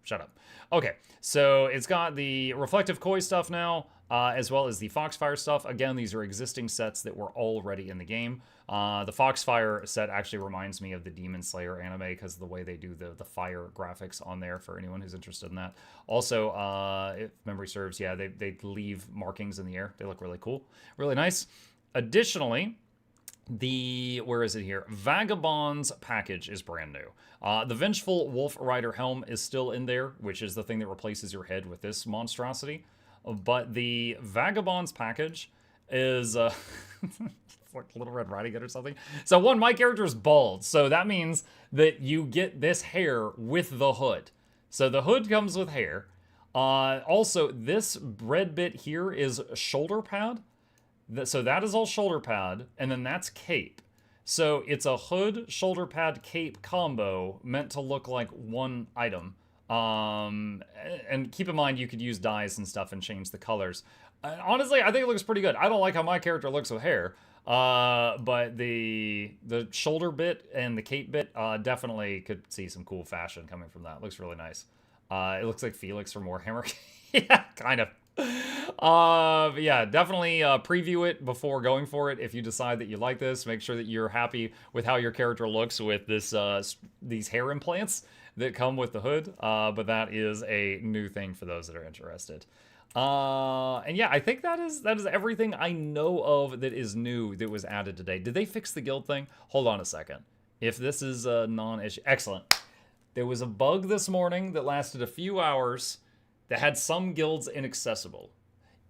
shut up. Okay, so it's got the Reflective Koi stuff now, as well as the Foxfire stuff. Again, these are existing sets that were already in the game. The Foxfire set actually reminds me of the Demon Slayer anime because of the way they do the fire graphics on there for anyone who's interested in that. Also, if memory serves, yeah, they leave markings in the air. They look really cool. Really nice. Additionally... where is it here? Vagabond's package is brand new. The Vengeful Wolf Rider helm is still in there, which is the thing that replaces your head with this monstrosity. But the Vagabond's package is it's like Little Red Riding Hood or something. So one, my character is bald, so that means that you get this hair with the hood. So the hood comes with hair. Also, this red bit here is shoulder pad. So that is all shoulder pad, and then that's cape. So it's a hood, shoulder pad, cape combo meant to look like one item. And keep in mind, you could use dyes and stuff and change the colors. Honestly, I think it looks pretty good. I don't like how my character looks with hair. But the shoulder bit and the cape bit, definitely could see some cool fashion coming from that. It looks really nice. It looks like Felix from Warhammer. Yeah, kind of. But yeah, definitely preview it before going for it. If you decide that you like this, make sure that you're happy with how your character looks with this these hair implants that come with the hood. But that is a new thing for those that are interested. And yeah, I think that is everything I know of that is new that was added today. Did they fix the guild thing? Hold on a second. If this is a non-issue, excellent. There was a bug this morning that lasted a few hours that had some guilds inaccessible.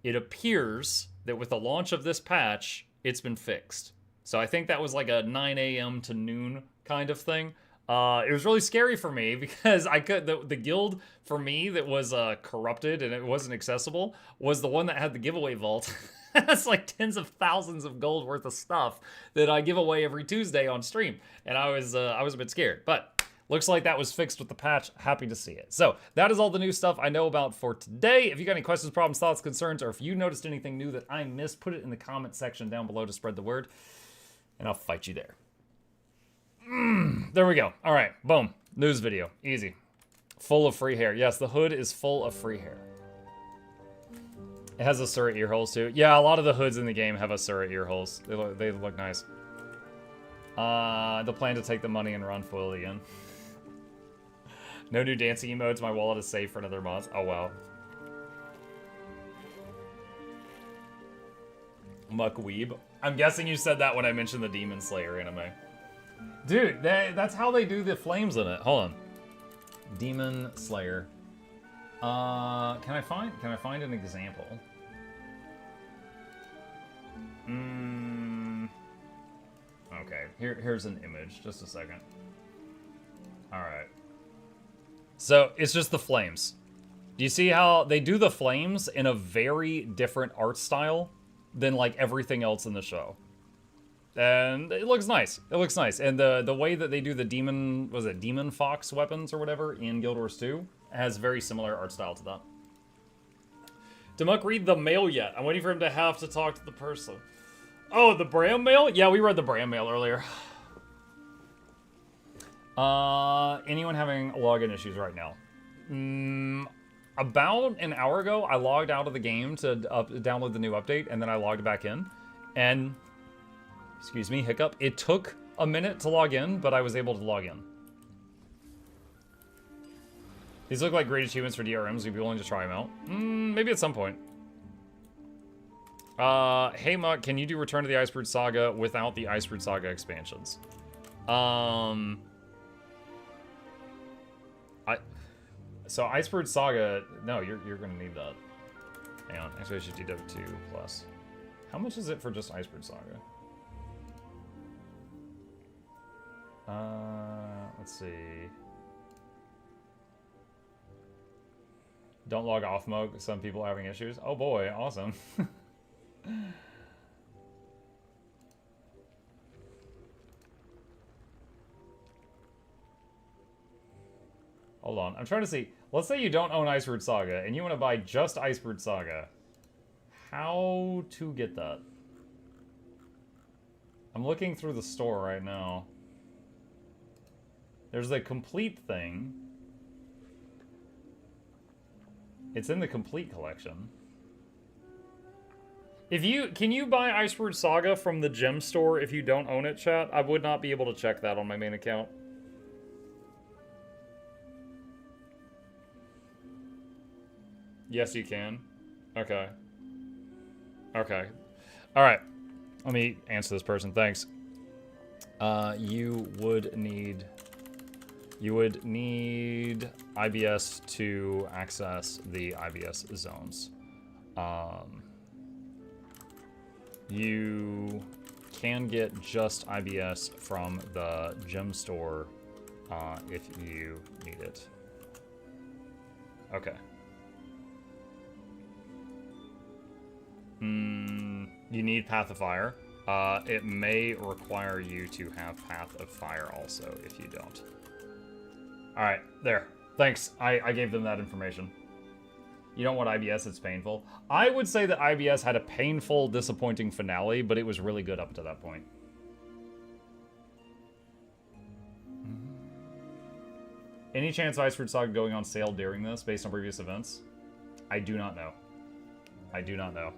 It appears that with the launch of this patch, it's been fixed. So I think that was like a 9 a.m. to noon kind of thing. It was really scary for me because I could the guild for me that was corrupted and it wasn't accessible was the one that had the giveaway vault. That's like tens of thousands of gold worth of stuff that I give away every Tuesday on stream, and I was a bit scared, but looks like that was fixed with the patch. Happy to see it. So that is all the new stuff I know about for today. If you got any questions, problems, thoughts, concerns, or if you noticed anything new that I missed, put it in the comment section down below to spread the word, and I'll fight you there. There we go. All right, boom. News video. Easy. Full of free hair. Yes, the hood is full of free hair. It has Asura ear holes too. Yeah, a lot of the hoods in the game have Asura ear holes. They look nice. The plan to take the money and run foil again. No new dancing emotes. My wallet is safe for another month. Oh, wow. Muckweeb. I'm guessing you said that when I mentioned the Demon Slayer anime. Dude, that's how they do the flames in it. Hold on. Demon Slayer. Can I find an example? Okay, here's an image. Just a second. All right. So it's just the flames. Do you see how they do the flames in a very different art style than like everything else in the show? And it looks nice. It looks nice. And the way that they do the demon, was it Demon Fox weapons or whatever in Guild Wars 2 has very similar art style to that. Did Muck read the mail yet? I'm waiting for him to have to talk to the person. Oh, the Bram mail? Yeah, we read the Bram mail earlier. Anyone having login issues right now? About an hour ago, I logged out of the game to download the new update, and then I logged back in. And, excuse me, hiccup. It took a minute to log in, but I was able to log in. These look like great achievements for DRMs. Would you be willing to try them out? Maybe at some point. Hey Muck, can you do Return to the Icebird Saga without the Icebird Saga expansions? So Icebird Saga, no, you're gonna need that. Hang on, Expedition GW2 plus. How much is it for just Icebird Saga? Let's see. Don't log off mode. Some people are having issues. Oh boy, awesome. Hold on, I'm trying to see. Let's say you don't own Icebird Saga and you want to buy just Icebird Saga. How to get that? I'm looking through the store right now. There's the complete thing. It's in the complete collection. Can you buy Icebird Saga from the gem store if you don't own it, chat? I would not be able to check that on my main account. Yes, you can. Okay. Okay. All right. Let me answer this person. Thanks. You would need IBS to access the IBS zones. You can get just IBS from the gem store if you need it. Okay. You need Path of Fire. It may require you to have Path of Fire also, if you don't. Alright, there. Thanks. I gave them that information. You don't want IBS, it's painful. I would say that IBS had a painful, disappointing finale, but it was really good up to that point. Any chance of Ice Fruit Saga going on sale during this, based on previous events? I do not know. I do not know.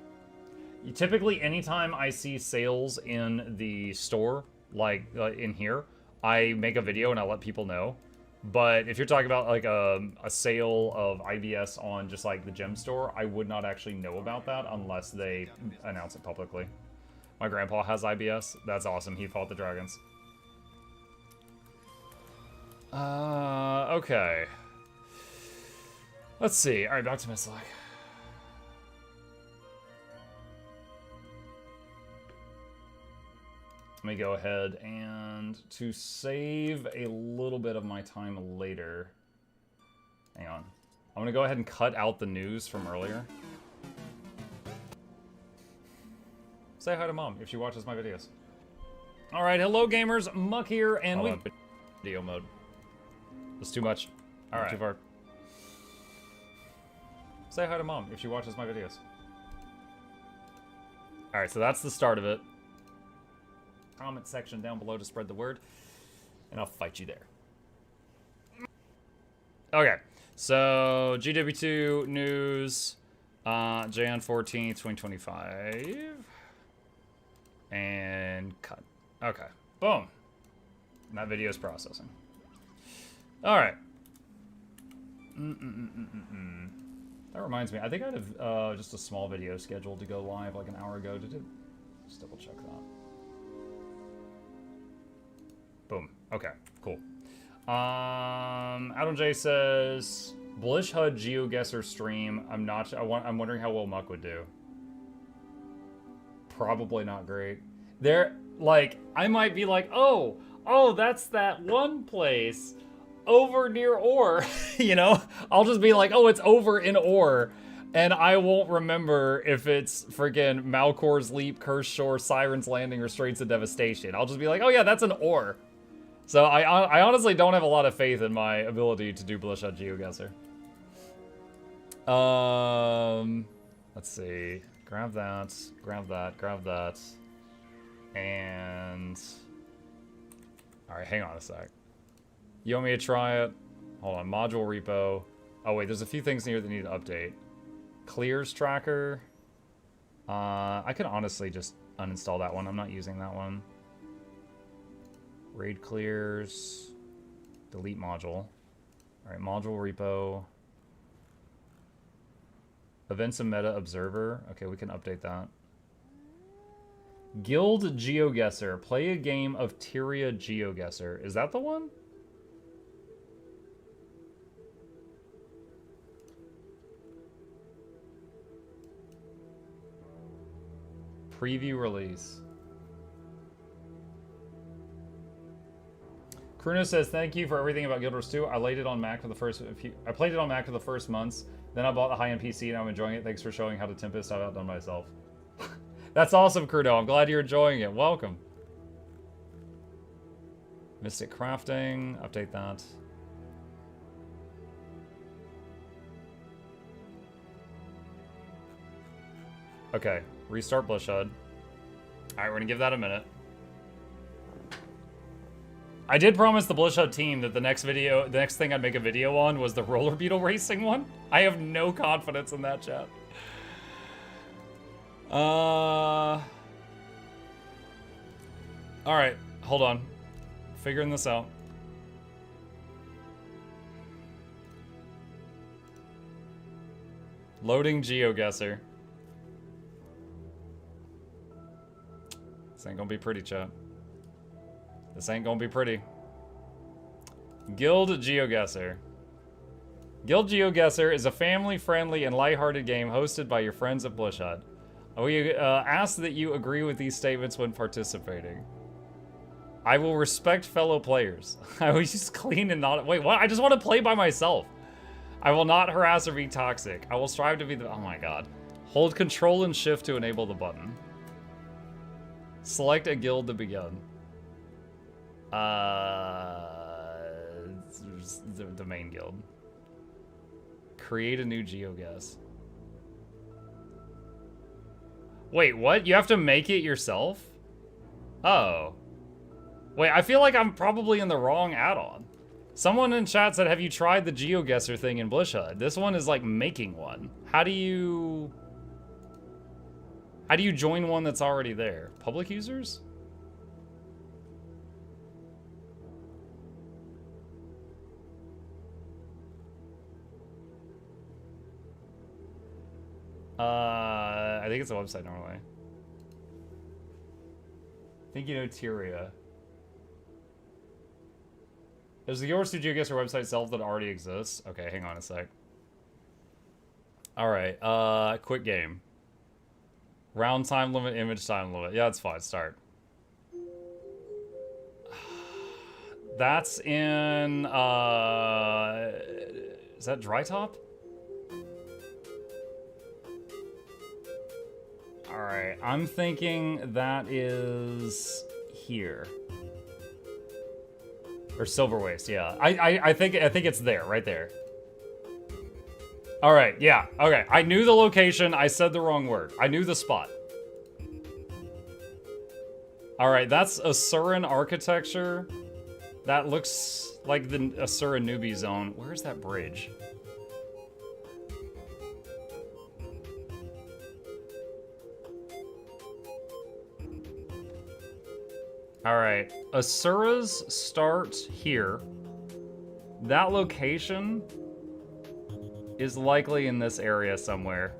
Typically, anytime I see sales in the store, like in here, I make a video and I let people know. But if you're talking about like a sale of IBS on just like the gem store, I would not actually know about that unless they announce it publicly. My grandpa has IBS. That's awesome. He fought the dragons. Okay. Let's see. All right, back to Mukluk. Let me go ahead and to save a little bit of my time later. Hang on. I'm gonna go ahead and cut out the news from earlier. Say hi to Mom if she watches my videos. All right, hello gamers, Muck here, and we video mode. That's too much. All right. Too far. Say hi to Mom if she watches my videos. All right, so that's the start of it. Comment section down below to spread the word, and I'll fight you there. Okay, so GW2 news, Jan 14th, 2025, and cut. Okay, boom. And that video is processing. All right. That reminds me, I think I had just a small video scheduled to go live like an hour ago. Just double check that. Boom. Okay, cool. Adam J says, Blish HUD GeoGuessr stream. I'm wondering how well Muck would do. Probably not great. I might be like, oh, that's that one place over near Ore. You know, I'll just be like, oh, it's over in Ore. And I won't remember if it's friggin' Malcor's Leap, Cursed Shore, Siren's Landing, or Straits of Devastation. I'll just be like, oh yeah, that's an Ore. So I honestly don't have a lot of faith in my ability to do Blish HUD GeoGuessr. Let's see. Grab that, grab that, grab that. And... Alright, hang on a sec. You want me to try it? Hold on, module repo. Oh wait, there's a few things in here that need to update. Clears tracker. I could honestly just uninstall that one. I'm not using that one. Raid clears. Delete module. Alright, module repo. Events and meta observer. Okay, we can update that. Guild GeoGuessr. Play a game of Tyria GeoGuessr. Is that the one? Preview release. Kruno says, thank you for everything about Guild Wars 2. I played it on Mac for the first months. Then I bought the high-end PC and I'm enjoying it. Thanks for showing how to Tempest I've outdone myself. That's awesome, Kruno. I'm glad you're enjoying it. Welcome. Mystic Crafting. Update that. Okay. Restart Blish HUD. Alright, we're gonna give that a minute. I did promise the Blish HUD team that the next thing I'd make a video on was the roller beetle racing one. I have no confidence in that, chat. Alright, hold on. Figuring this out. Loading GeoGuessr. This ain't gonna be pretty, chat. This ain't gonna be pretty. Guild GeoGuessr. Guild GeoGuessr is a family-friendly and lighthearted game hosted by your friends at Blish HUD. We ask that you agree with these statements when participating. I will respect fellow players. I will just clean and not... Wait, what? I just want to play by myself. I will not harass or be toxic. I will strive to be the... Oh my god. Hold Control and Shift to enable the button. Select a guild to begin. The main guild. Create a new GeoGuess. Wait, what? You have to make it yourself? Oh. Wait, I feel like I'm probably in the wrong add-on. Someone in chat said, have you tried the GeoGuessr thing in BlishHUD? This one is like making one. How do you join one that's already there? Public users? I think it's a website normally. I think you know Tyria. Does the Yours to GeoGuessr website self that already exists? Okay, hang on a sec. Alright, quick game. Round time limit, image time limit. Yeah, it's fine, start. That's in, is that Dry Top? Alright, I'm thinking that is here. Or Silver Waste, yeah. I think it's there, right there. Alright, yeah, okay. I knew the location, I said the wrong word. I knew the spot. Alright, that's Asuran architecture. That looks like the Asuran newbie zone. Where's that bridge? Alright, Asuras start here. That location is likely in this area somewhere.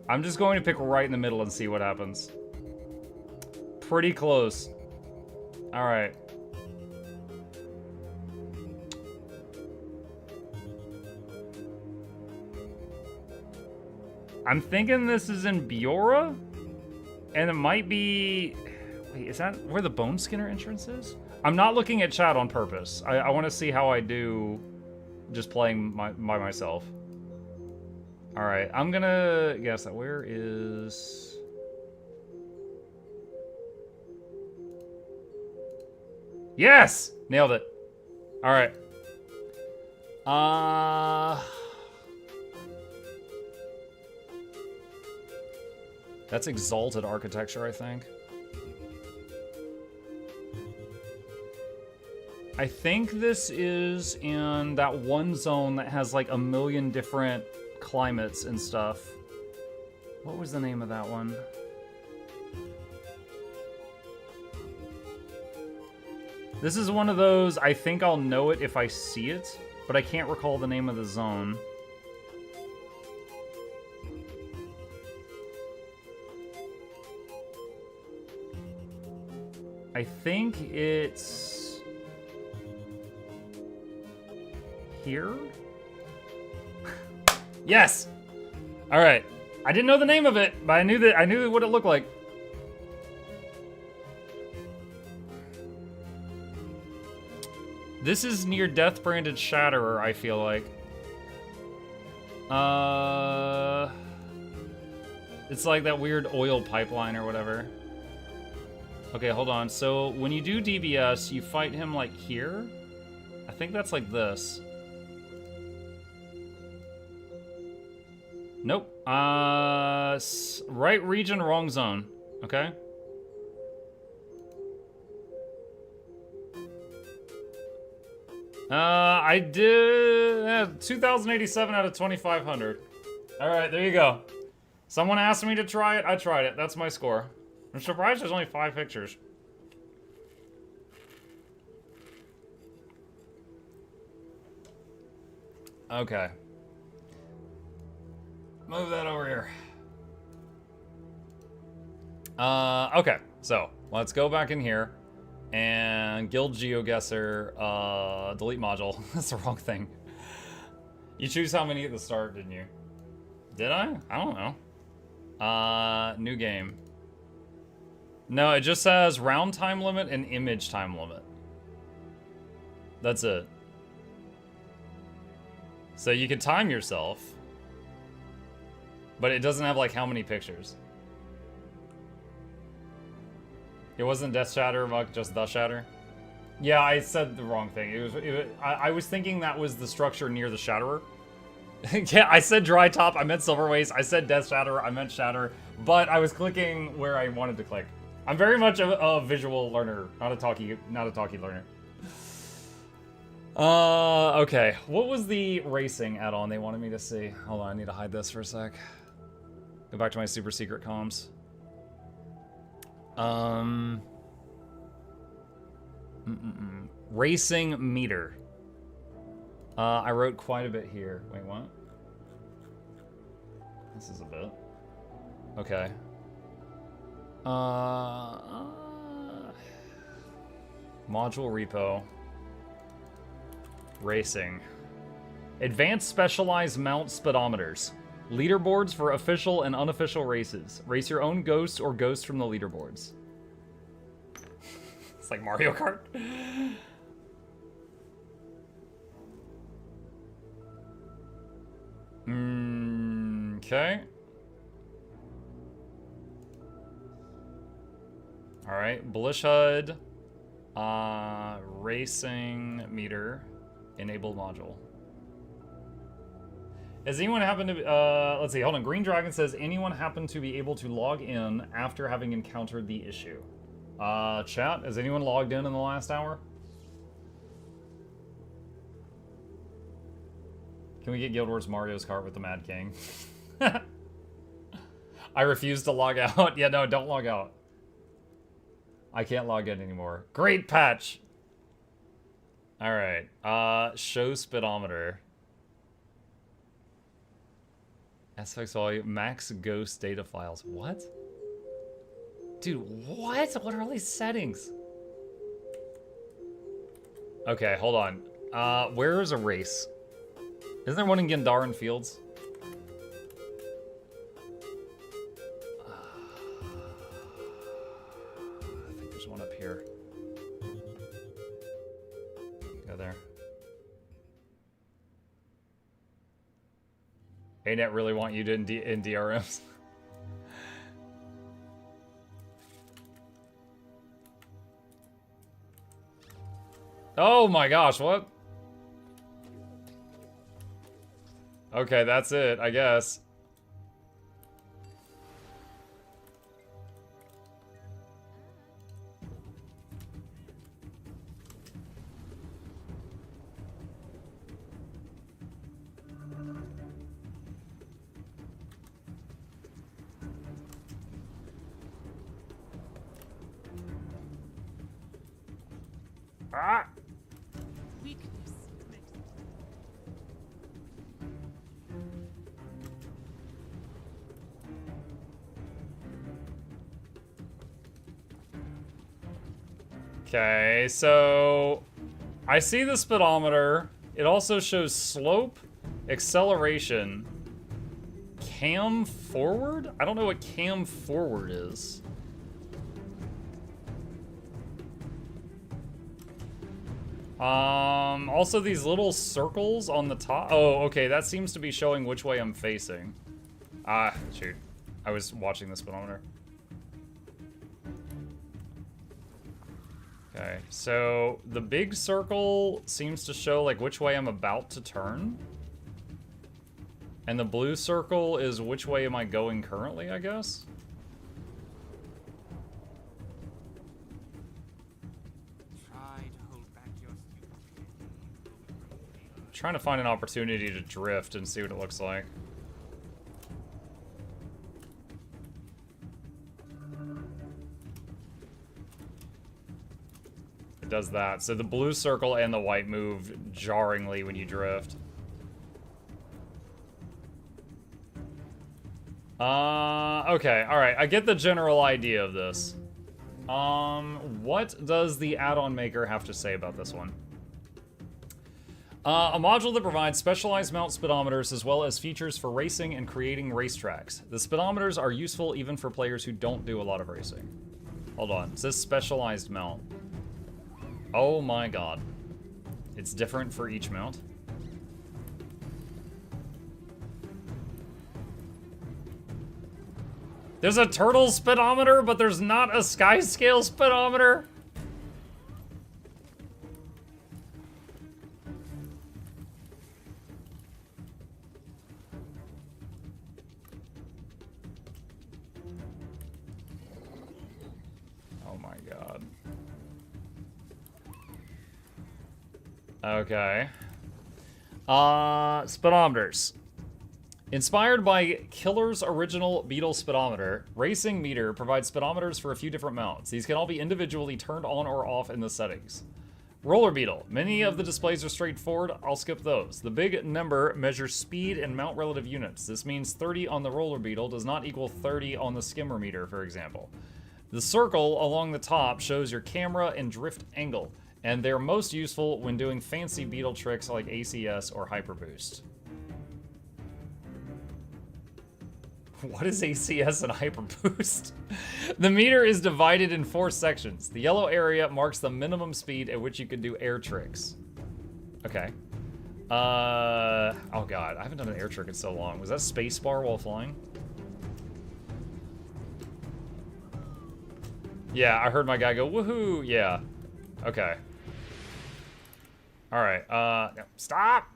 I'm just going to pick right in the middle and see what happens. Pretty close. Alright. I'm thinking this is in Biora? And it might be... Wait, is that where the Bone Skinner entrance is? I'm not looking at chat on purpose. I want to see how I do just playing by myself. Alright, I'm gonna guess that. Where is... Yes! Nailed it. Alright. That's Exalted Architecture, I think. I think this is in that one zone that has like a million different climates and stuff. What was the name of that one? This is one of those, I think I'll know it if I see it, but I can't recall the name of the zone. I think it's here. Yes. All right. I didn't know the name of it, but I knew what it looked like. This is near Death Branded Shatterer, I feel like. It's like that weird oil pipeline or whatever. Okay, hold on. So when you do DBS, you fight him like here? I think that's like this. Nope. Right region, wrong zone. Okay. I did 2087 out of 2500. All right, there you go. Someone asked me to try it. I tried it. That's my score. I'm surprised there's only 5 pictures. Okay. Move that over here. Okay, so let's go back in here and guild GeoGuessr, delete module. That's the wrong thing. You choose how many at the start, didn't you? Did I? I don't know. New game. No, it just says round time limit and image time limit. That's it. So you can time yourself. But it doesn't have like how many pictures. It wasn't Death Shatter, Muck, just the Shatter. Yeah, I said the wrong thing. I was thinking that was the structure near the Shatterer. Yeah, I said Dry Top, I meant Silver Waste. I said Death Shatter, I meant Shatter. But I was clicking where I wanted to click. I'm very much a visual learner, not a talkie learner. Okay. What was the racing add-on they wanted me to see? Hold on, I need to hide this for a sec. Go back to my super secret comms. Racing meter. I wrote quite a bit here. Wait, what? This is a bit. Okay. Module repo. Racing. Advanced specialized mount speedometers. Leaderboards for official and unofficial races. Race your own ghosts or ghosts from the leaderboards. It's like Mario Kart. Okay. Alright, Bullish HUD. Racing meter. Enable module. Has anyone happened to, let's see, hold on. Green Dragon says, anyone happen to be able to log in after having encountered the issue? Chat, has anyone logged in the last hour? Can we get Guild Wars Mario's Kart with the Mad King? I refuse to log out. Yeah, no, don't log out. I can't log in anymore. Great patch! Alright, show speedometer. SFX volume, max ghost data files. What? Dude, what? What are all these settings? Okay, hold on. Where is a race? Isn't there one in Gandharan Fields? I think there's one up here. Go there. ANET really want you to in DRMs. Oh my gosh, what? Okay, that's it, I guess. Ah! Okay, so I see the speedometer. It also shows slope, acceleration, cam forward? I don't know what cam forward is. Also these little circles on the top. Oh, okay, that seems to be showing which way I'm facing. Ah, shoot. I was watching the speedometer. Okay, so the big circle seems to show like which way I'm about to turn. And the blue circle is which way am I going currently, I guess? Trying to find an opportunity to drift and see what it looks like. It does that. So the blue circle and the white move jarringly when you drift. Okay, alright. I get the general idea of this. What does the add-on maker have to say about this one? A module that provides specialized mount speedometers as well as features for racing and creating racetracks. The speedometers are useful even for players who don't do a lot of racing. Hold on, it says specialized mount. Oh my god. It's different for each mount. There's a turtle speedometer, but there's not a sky scale speedometer? Oh my god. Okay. Speedometers. Inspired by Killer's original Beetle speedometer, Racing Meter provides speedometers for a few different mounts. These can all be individually turned on or off in the settings. Roller Beetle. Many of the displays are straightforward. I'll skip those. The big number measures speed in mount relative units. This means 30 on the Roller Beetle does not equal 30 on the Skimmer Meter, for example. The circle along the top shows your camera and drift angle, and they're most useful when doing fancy Beetle tricks like ACS or Hyper Boost. What is ACS and Hyper Boost? The meter is divided in 4 sections. The yellow area marks the minimum speed at which you can do air tricks. Okay. Oh god, I haven't done an air trick in so long. Was that spacebar while flying? Yeah, I heard my guy go, woohoo! Yeah. Okay. Alright, no, stop!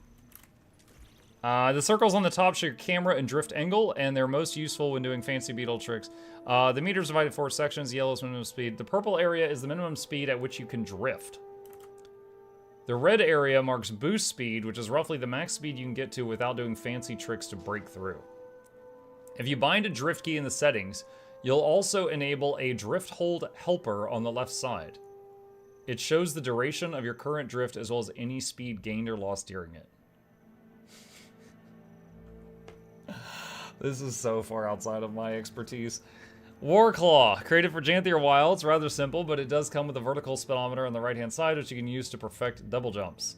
The circles on the top show your camera and drift angle, and they're most useful when doing fancy Beetle tricks. The meter's divided in 4 sections. Yellow is minimum speed. The purple area is the minimum speed at which you can drift. The red area marks boost speed, which is roughly the max speed you can get to without doing fancy tricks to break through. If you bind a drift key in the settings, you'll also enable a drift hold helper on the left side. It shows the duration of your current drift as well as any speed gained or lost during it. This is so far outside of my expertise. Warclaw, created for Janthier WoW. It's rather simple, but it does come with a vertical speedometer on the right-hand side, which you can use to perfect double jumps.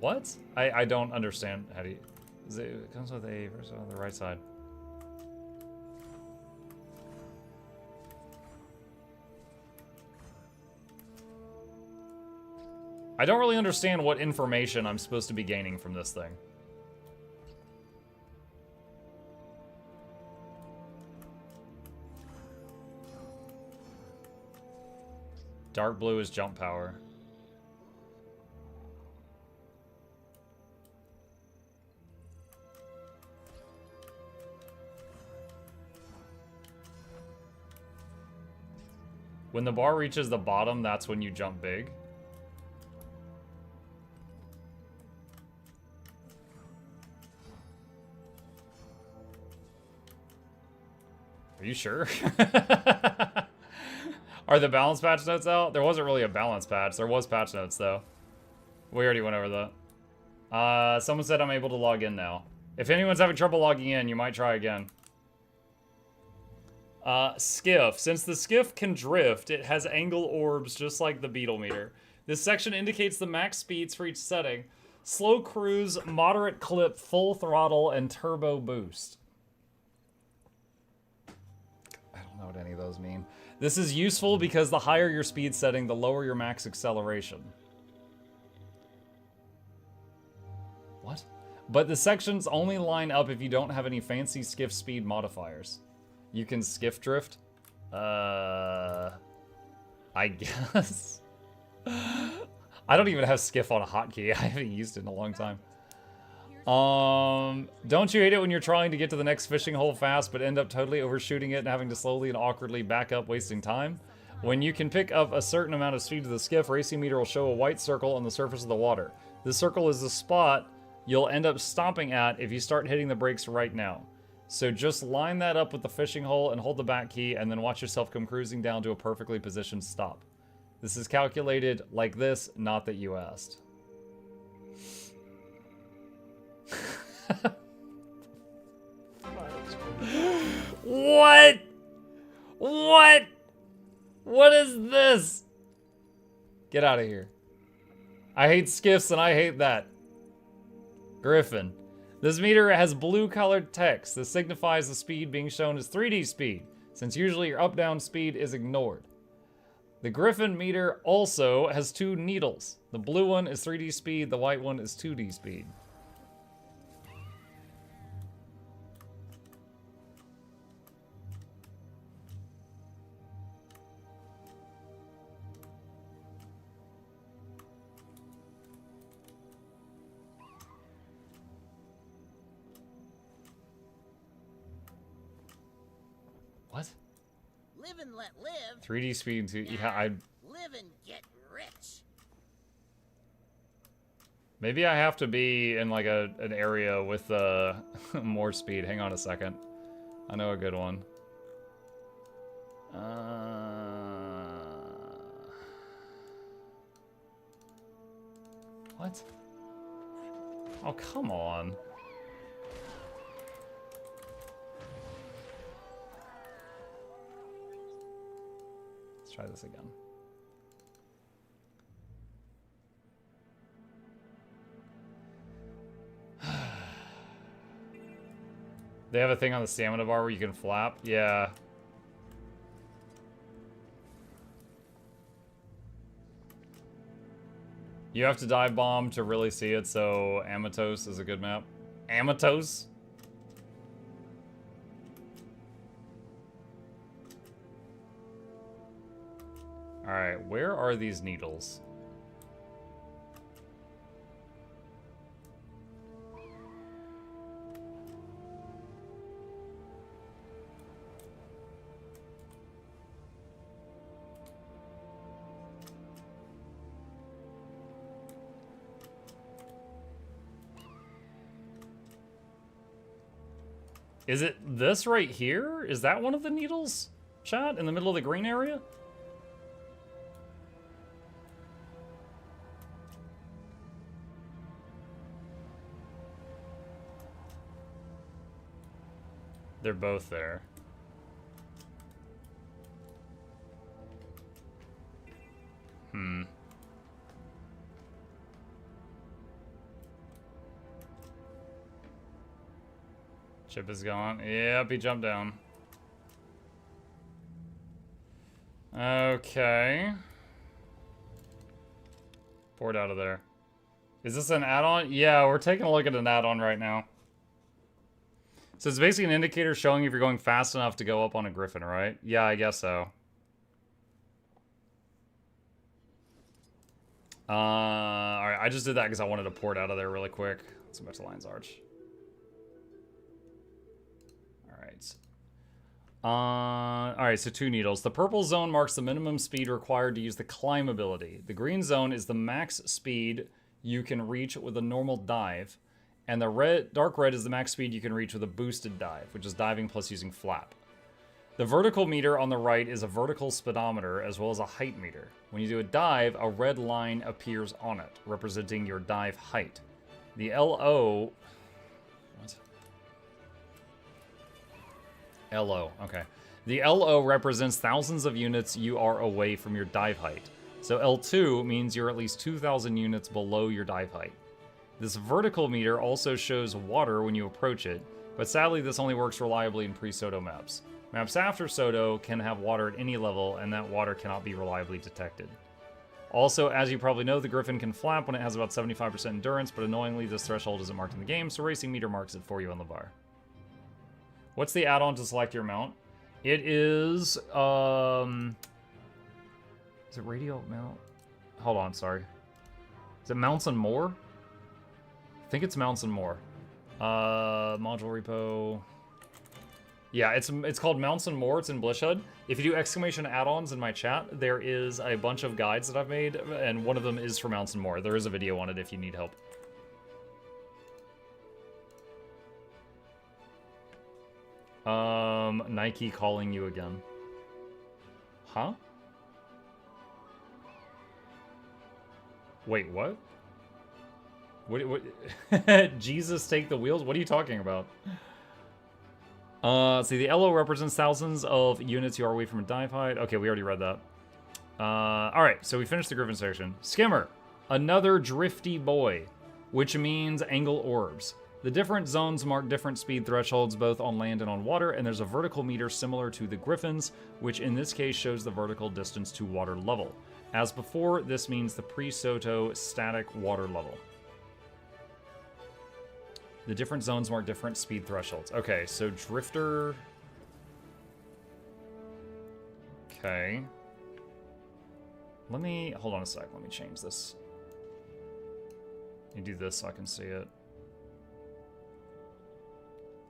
What? I don't understand. How do you... It comes with a vertical on the right side. I don't really understand what information I'm supposed to be gaining from this thing. Dark blue is jump power. When the bar reaches the bottom, that's when you jump big. Are you sure? Are the balance patch notes out? There wasn't really a balance patch. There was patch notes, though. We already went over that. Someone said I'm able to log in now. If anyone's having trouble logging in, you might try again. Skiff. Since the skiff can drift, it has angle orbs just like the Beetle meter. This section indicates the max speeds for each setting. Slow cruise, moderate clip, full throttle, and turbo boost. I don't know what any of those mean. This is useful because the higher your speed setting, the lower your max acceleration. What? But the sections only line up if you don't have any fancy skiff speed modifiers. You can skiff drift? I guess. I don't even have skiff on a hotkey. I haven't used it in a long time. Don't you hate it when you're trying to get to the next fishing hole fast, but end up totally overshooting it and having to slowly and awkwardly back up, wasting time? When you can pick up a certain amount of speed to the skiff, Racing Meter will show a white circle on the surface of the water. This circle is the spot you'll end up stopping at if you start hitting the brakes right now. So just line that up with the fishing hole and hold the back key, and then watch yourself come cruising down to a perfectly positioned stop. This is calculated like this, not that you asked. What? What? What is this? Get out of here. I hate skiffs and I hate that. Griffin. This meter has blue colored text. This signifies the speed being shown as 3D speed, since usually your up-down speed is ignored. The Griffin meter also has 2 needles. The blue one is 3D speed, the white one is 2D speed. What? Live and let live. 3D speed, yeah, I... Live and get rich. Maybe I have to be in like an area with more speed. Hang on a second. I know a good one. What? Oh, come on. Let's try this again. They have a thing on the stamina bar where you can flap? Yeah. You have to dive bomb to really see it, so Amatos is a good map. Amatos? Alright, where are these needles? Is it this right here? Is that one of the needles, chat, in the middle of the green area? They're both there. Hmm. Chip is gone. Yep, he jumped down. Okay. Poured out of there. Is this an add-on? Yeah, we're taking a look at an add-on right now. So it's basically an indicator showing if you're going fast enough to go up on a griffin, right? Yeah, I guess so. Alright, I just did that because I wanted to pour it out of there really quick. Let's go back to Lion's Arch. Alright, so 2 needles. The purple zone marks the minimum speed required to use the climb ability. The green zone is the max speed you can reach with a normal dive. And the dark red is the max speed you can reach with a boosted dive, which is diving plus using flap. The vertical meter on the right is a vertical speedometer as well as a height meter. When you do a dive, a red line appears on it, representing your dive height. The LO... What? LO, okay. The LO represents thousands of units you are away from your dive height. So L2 means you're at least 2,000 units below your dive height. This vertical meter also shows water when you approach it, but sadly this only works reliably in pre-Soto maps. Maps after Soto can have water at any level, and that water cannot be reliably detected. Also, as you probably know, the Griffin can flap when it has about 75% endurance, but annoyingly this threshold isn't marked in the game, so Racing Meter marks it for you on the bar. What's the add-on to select your mount? It is, is it radio mount? Hold on, sorry. Is it mounts and more? I think it's mounts and more. Module repo. Yeah, it's called mounts and more. It's in Blishud. If you do exclamation add-ons in my chat, there is a bunch of guides that I've made, and one of them is for mounts and more. There is a video on it if you need help. Nike calling you again. Huh? Wait, what? What? Jesus take the wheels? What are you talking about? See, the LO represents thousands of units you are away from a dive height. Okay, we already read that. Alright, so we finished the Griffin section. Skimmer, another drifty boy, which means angle orbs. The different zones mark different speed thresholds both on land and on water, and there's a vertical meter similar to the Griffins, which in this case shows the vertical distance to water level. As before, this means the pre-Soto static water level. The different zones mark different speed thresholds. Okay, so Drifter... Okay. Let me... Hold on a sec. Let me change this. Let me do this so I can see it.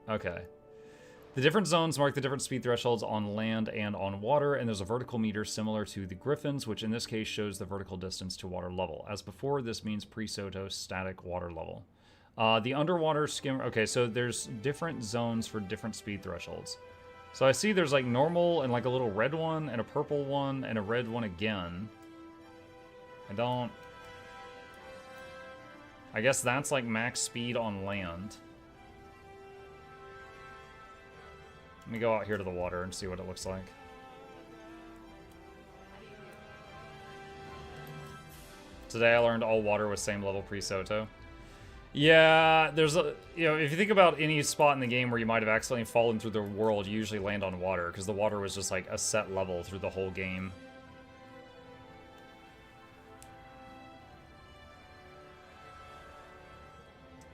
Okay. The different zones mark the different speed thresholds on land and on water, and there's a vertical meter similar to the Griffins, which in this case shows the vertical distance to water level. As before, this means pre-Soto static water level. The underwater skimmer... Okay, so there's different zones for different speed thresholds. So I see there's like normal and like a little red one and a purple one and a red one again. I guess that's like max speed on land. Let me go out here to the water and see what it looks like. Today I learned all water was same level pre-Soto. Yeah, there's a... You know, if you think about any spot in the game where you might have accidentally fallen through the world, you usually land on water, because the water was just like a set level through the whole game.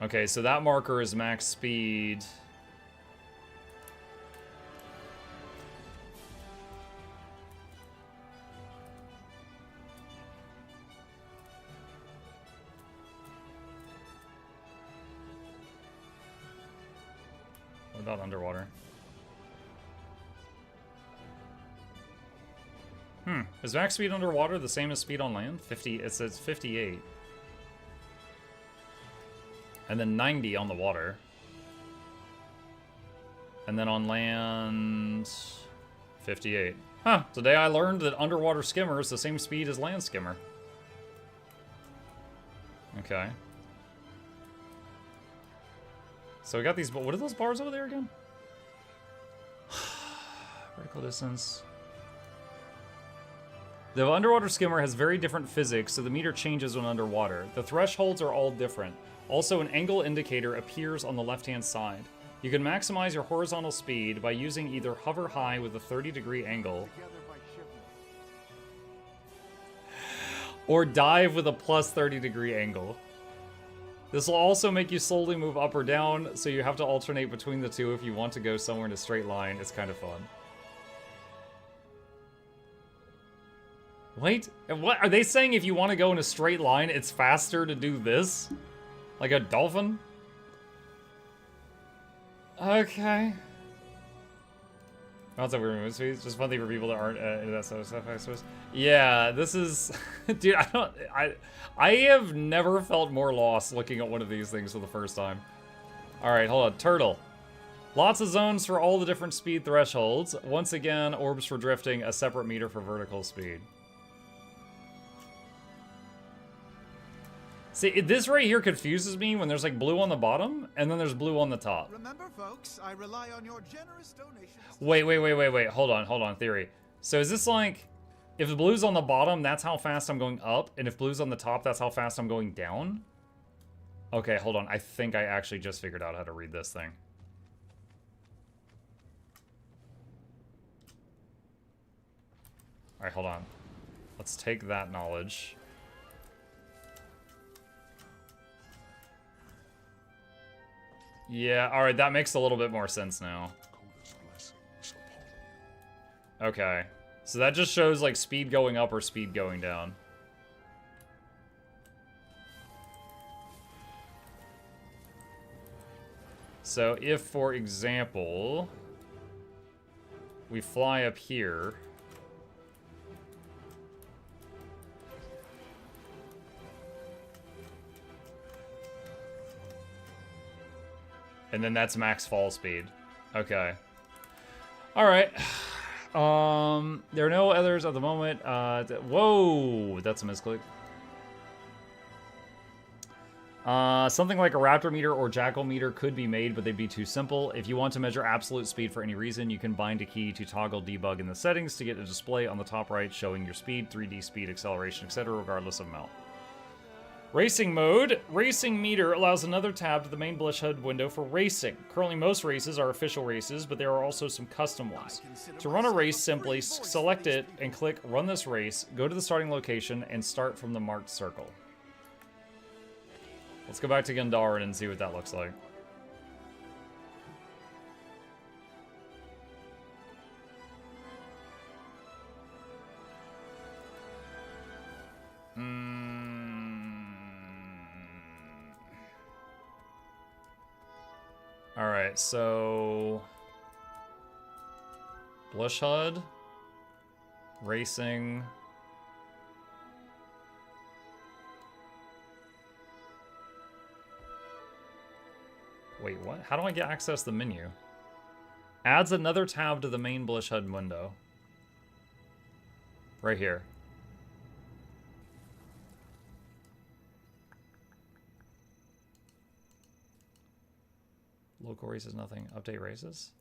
Okay, so that marker is max speed. What about underwater? Is max speed underwater the same as speed on land? 50, it says 58. And then 90 on the water. And then on land, 58. Huh, today I learned that underwater skimmer is the same speed as land skimmer. Okay. So we got these, what are those bars over there again? Vertical distance. The underwater skimmer has very different physics, so the meter changes when underwater. The thresholds are all different. Also, an angle indicator appears on the left-hand side. You can maximize your horizontal speed by using either hover high with a 30-degree angle, or dive with a plus 30-degree angle. This will also make you slowly move up or down, so you have to alternate between the two if you want to go somewhere in a straight line. It's kind of fun. Wait, what? Are they saying if you want to go in a straight line, it's faster to do this? Like a dolphin? Okay. That's a weird movie. It's just funny for people that aren't into that sort of stuff, I suppose. Yeah, this is... Dude, I have never felt more lost looking at one of these things for the first time. Alright, hold on. Turtle. Lots of zones for all the different speed thresholds. Once again, orbs for drifting, a separate meter for vertical speed. See, this right here confuses me when there's like blue on the bottom, and then there's blue on the top. Remember, folks, I rely on your generous donations. Wait. Hold on, theory. So is this like, if the blue's on the bottom, that's how fast I'm going up, and if blue's on the top, that's how fast I'm going down? Okay, hold on. I think I actually just figured out how to read this thing. Alright, hold on. Let's take that knowledge. Yeah, alright, that makes a little bit more sense now. Okay. So that just shows, like, speed going up or speed going down. So if, for example, we fly up here... And then that's max fall speed. Okay. Alright. There are no others at the moment. Whoa! That's a misclick. Something like a raptor meter or jackal meter could be made, but they'd be too simple. If you want to measure absolute speed for any reason, you can bind a key to toggle debug in the settings to get a display on the top right showing your speed, 3D speed, acceleration, etc., regardless of amount. Racing mode. Racing meter allows another tab to the main Blush HUD window for racing. Currently, most races are official races, but there are also some custom ones. To run a race, simply select it and click Run this race, go to the starting location, and start from the marked circle. Let's go back to Gandhar and see what that looks like. Alright, so... Blush HUD. Racing. Wait, what? How do I get access to the menu? Adds another tab to the main Blush HUD window. Right here. Local races, nothing. Update races.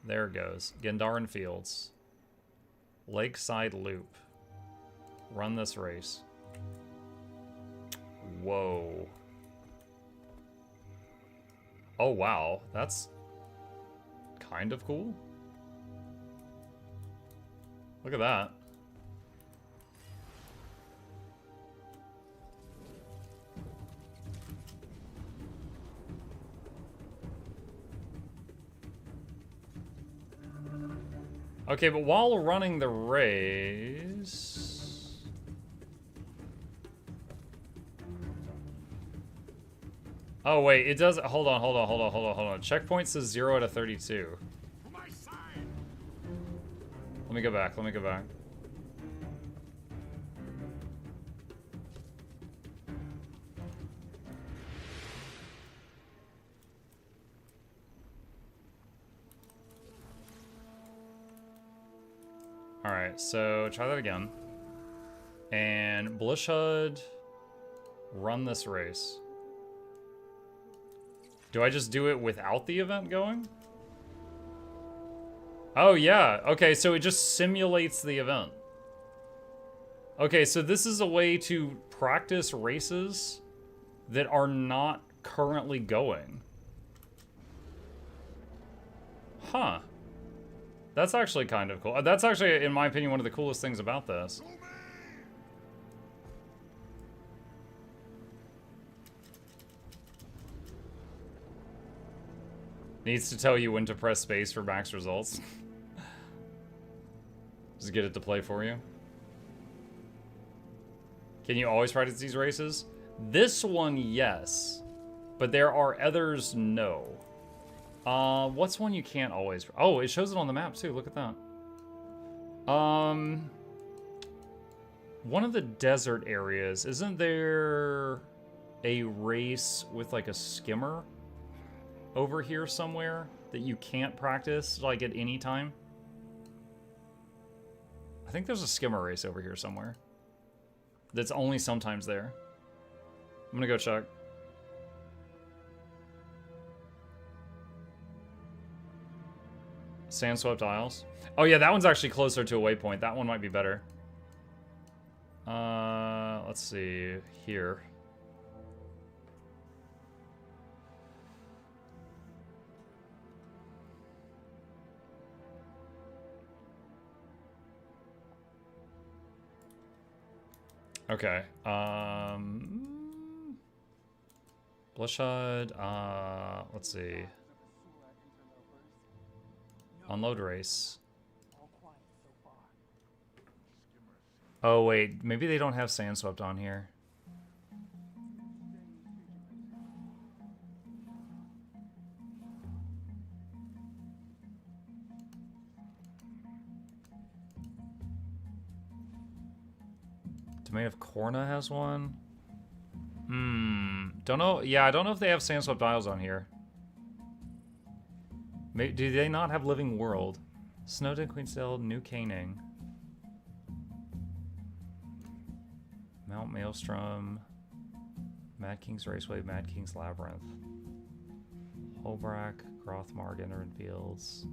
There it goes. Gandharan Fields. Lakeside Loop. Run this race. Whoa. Oh, wow. That's kind of cool. Look at that. Okay, but while running the race... Oh, wait, it does... Hold on. Checkpoint says 0 out of 32. Let me go back. Alright, so try that again. And Blush HUD, run this race. Do I just do it without the event going? Oh yeah, okay, so it just simulates the event. Okay, so this is a way to practice races that are not currently going. Huh. That's actually kind of cool. That's actually, in my opinion, one of the coolest things about this. Needs to tell you when to press space for max results. Just get it to play for you. Can you always practice these races? This one, yes. But there are others, no. What's one you can't always... Oh, it shows it on the map, too. Look at that. One of the desert areas, isn't there a race with, like, a skimmer over here somewhere that you can't practice, like, at any time? I think there's a skimmer race over here somewhere that's only sometimes there. I'm gonna go check. Sandswept Isles. Oh yeah, that one's actually closer to a waypoint. That one might be better. Let's see here. Okay. Blush HUD. Let's see. Unload race. Oh wait, maybe they don't have Sandswept on here. Domain of Korna has one. Don't know. Yeah, I don't know if they have Sandswept Isles on here. Do they not have Living World? Snowden, Queensdale, New Canning. Mount Maelstrom. Mad King's Raceway, Mad King's Labyrinth. Holbrack, Grothmark, Enderin Fields.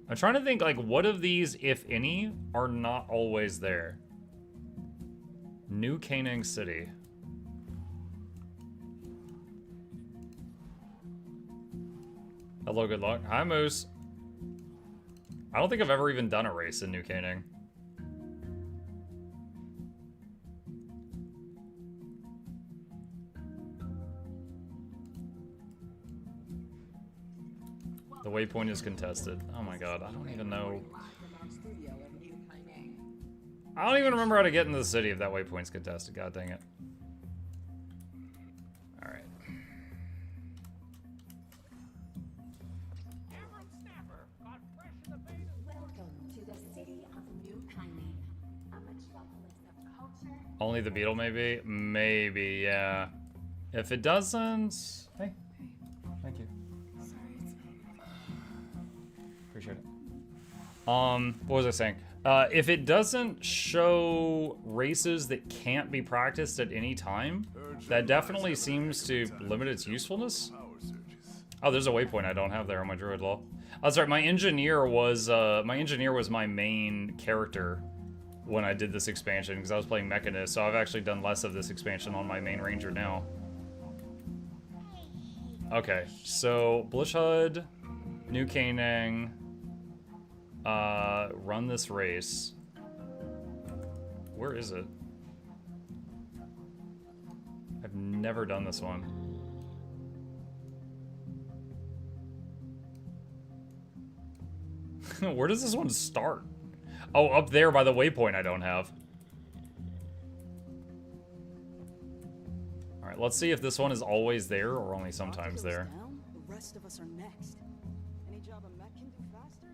I'm trying to think, like, what of these, if any, are not always there? New Canaan City. Hello, good luck. Hi, Moose. I don't think I've ever even done a race in New Canaan. The waypoint is contested. Oh my god, I don't even know. I don't even remember how to get into the city if that waypoint's contested. God dang it. Alright. Only the beetle, maybe? Maybe, yeah. If it doesn't... Hey. Thank you. Appreciate it. What was I saying? If it doesn't show races that can't be practiced at any time, that definitely seems to limit its usefulness. Oh, there's a waypoint I don't have there on my druid law. Oh, sorry, my engineer was my main character when I did this expansion because I was playing Mechanist, so I've actually done less of this expansion on my main ranger now. Okay, so Blishud, New Canaan, run this race. Where is it? I've never done this one. Where does this one start? Oh, up there by the waypoint I don't have. Alright, let's see if this one is always there or only sometimes there. The rest of us are next. Any job a mech can do faster?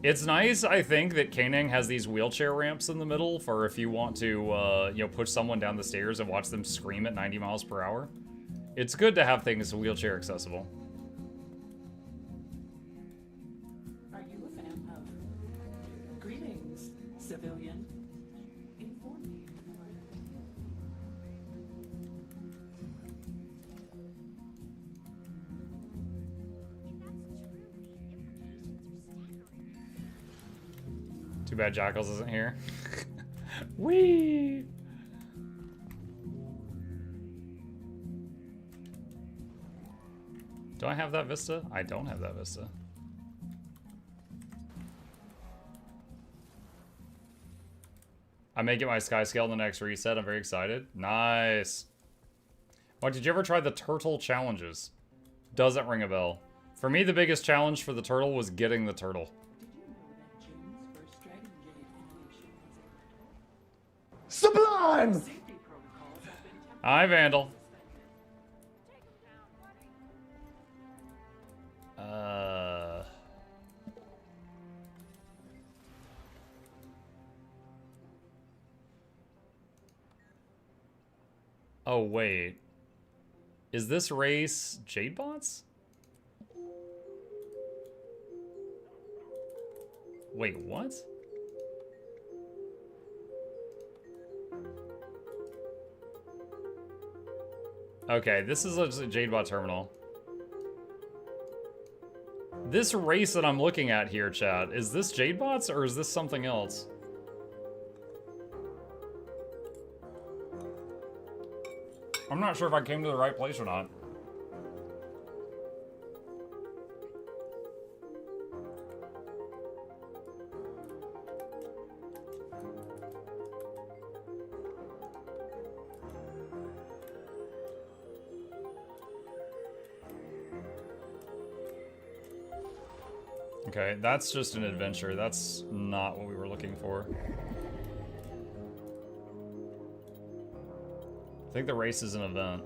It's nice, I think, that Canaan has these wheelchair ramps in the middle for if you want to, you know, push someone down the stairs and watch them scream at 90 miles per hour. It's good to have things wheelchair accessible. Are you a fan of... Greetings, civilian. Inform me. Too bad Jackals isn't here. Whee! Do I have that vista? I don't have that vista. I may get my sky scale in the next reset. I'm very excited. Nice. What, did you ever try the turtle challenges? Doesn't ring a bell. For me, the biggest challenge for the turtle was getting the turtle. Sublime! Hi, Vandal. Oh, wait. Is this race Jadebots? Wait, what? Okay, this is a Jadebot terminal. This race that I'm looking at here, chat, is this Jadebots or is this something else? I'm not sure if I came to the right place or not. Okay, that's just an adventure. That's not what we were looking for. I think the race is an event.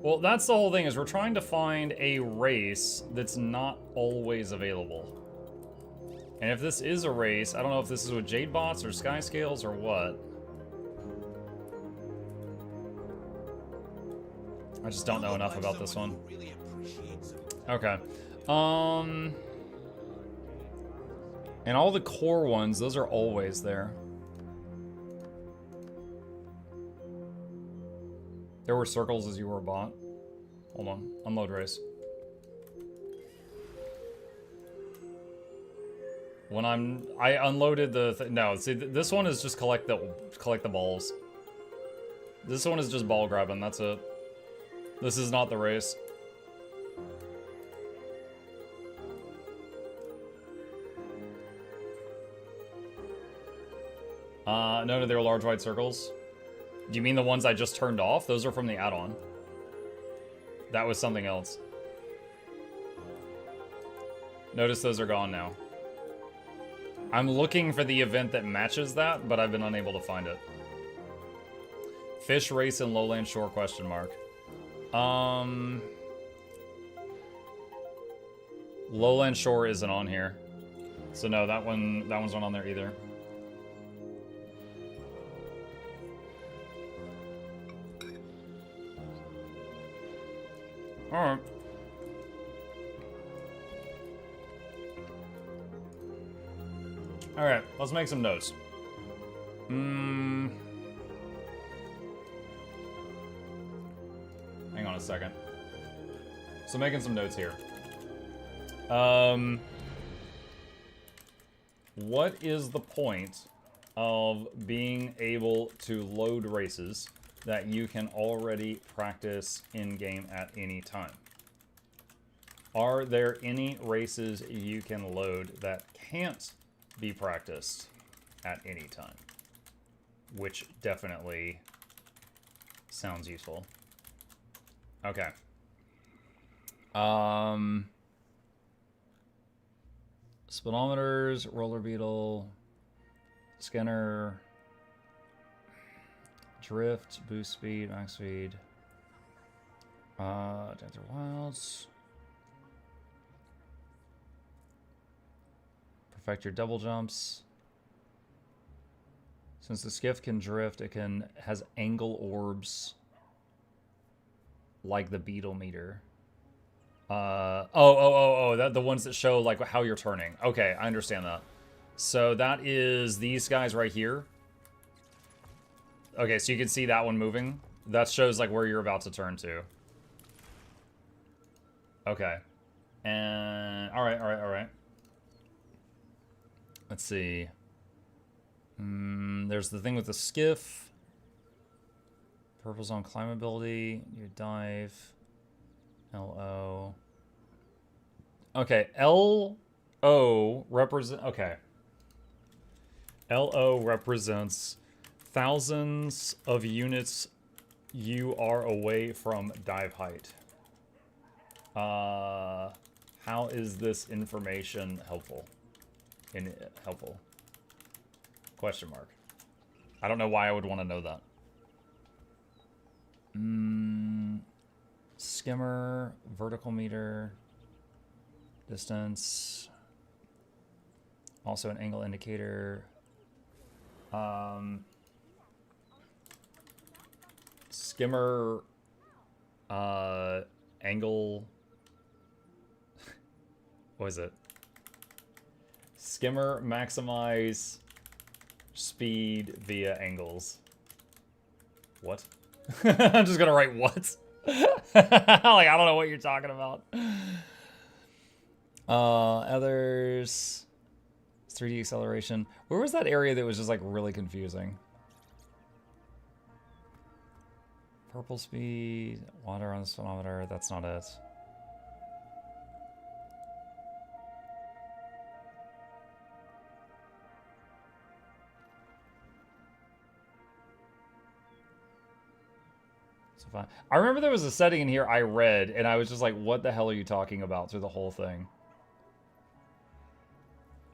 Well, that's the whole thing, is we're trying to find a race that's not always available. And if this is a race, I don't know if this is with Jadebots or Sky Scales or what. I just don't know enough about this one. Okay. And all the core ones, those are always there. There were circles as you were a bot. Hold on, unload race. When I unloaded the no, see this one is just collect the balls. This one is just ball grabbing, that's it. This is not the race. No, they're large white circles. Do you mean the ones I just turned off? Those are from the add-on. That was something else. Notice those are gone now. I'm looking for the event that matches that, but I've been unable to find it. Fish race in Lowland Shore, question mark. Lowland Shore isn't on here. So no, that one's not on there either. Alright. Alright, let's make some notes. Hang on a second. So making some notes here. What is the point of being able to load races that you can already practice in-game at any time? Are there any races you can load that can't be practiced at any time? Which definitely sounds useful. Okay. Speedometers, roller beetle, scanner, drift, boost speed, max speed, Dancer Wilds, perfect your double jumps. Since the skiff can drift, it has angle orbs like the beetle meter. That the ones that show like how you're turning. Okay, I understand that. So that is these guys right here. Okay, so you can see that one moving. That shows like where you're about to turn to. Okay. And all right. Let's see. There's the thing with the skiff. Purple's on climbability. You dive. LO. Okay, LO represent. Okay. LO represents thousands of units you are away from dive height. How is this information helpful? Helpful? Question mark. I don't know why I would want to know that. Skimmer, vertical meter, distance, also an angle indicator. Skimmer, angle, what is it? Skimmer maximize speed via angles. What? I'm just gonna write what? Like, I don't know what you're talking about. Others. 3D acceleration. Where was that area that was just like really confusing? Purple speed, water on the speedometer. That's not it. I remember there was a setting in here I read, and I was just like, what the hell are you talking about through the whole thing?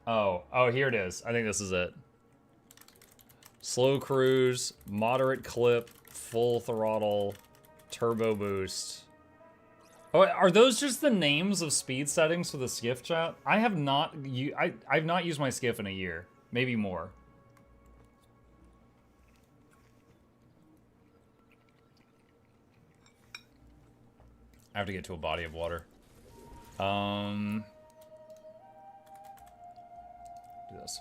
Oh, here it is. I think this is it. Slow cruise, moderate clip, full throttle, turbo boost. Oh, are those just the names of speed settings for the skiff, chat? I have not, I've not used my skiff in a year. Maybe more. I have to get to a body of water. Do this.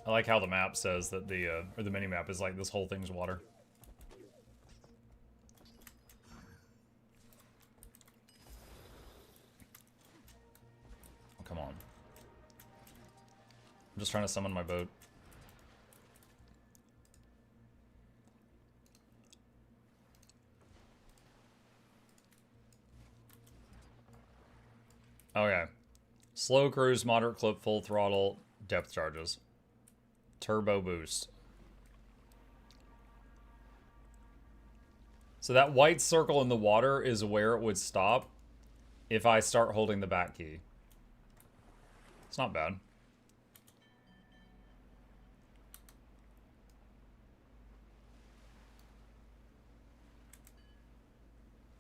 I like how the map says that or the mini map is like this whole thing's water. Oh, come on. I'm just trying to summon my boat. Okay. Slow cruise, moderate clip, full throttle, depth charges. Turbo boost. So that white circle in the water is where it would stop if I start holding the back key. It's not bad.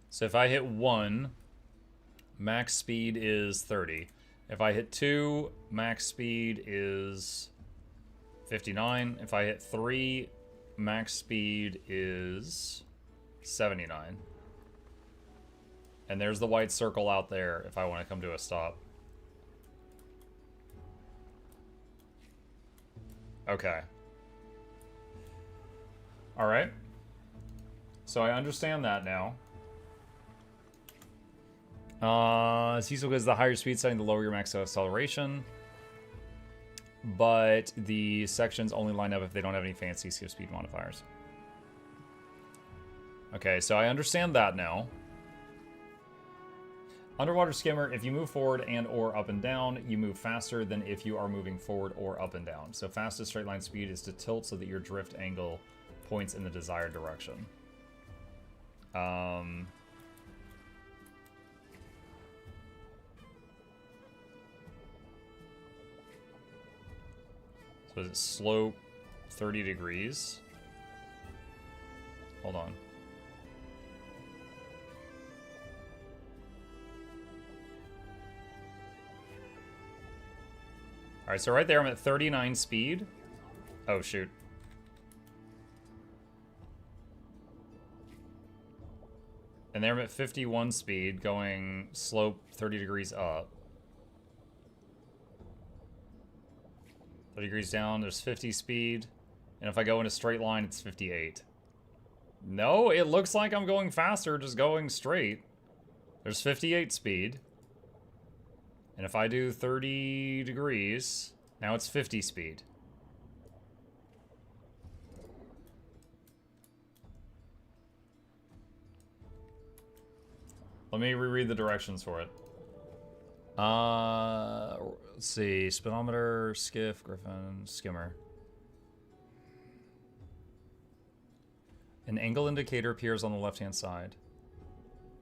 So if I hit 1, max speed is 30. If I hit 2, max speed is 59. If I hit 3, max speed is 79. And there's the white circle out there if I want to come to a stop. Okay. Alright. So I understand that now. It's useful because the higher speed setting, the lower your max acceleration. But the sections only line up if they don't have any fancy speed modifiers. Okay, so I understand that now. Underwater skimmer, if you move forward and or up and down, you move faster than if you are moving forward or up and down. So fastest straight line speed is to tilt so that your drift angle points in the desired direction. So is it slope 30 degrees? Hold on. Alright, so right there I'm at 39 speed. Oh, shoot. And there I'm at 51 speed, going slope 30 degrees up. 30 degrees down, there's 50 speed. And if I go in a straight line, it's 58. No, it looks like I'm going faster just going straight. There's 58 speed. And if I do 30 degrees, now it's 50 speed. Let me reread the directions for it. Let's see. Speedometer, skiff, griffin, skimmer. An angle indicator appears on the left-hand side.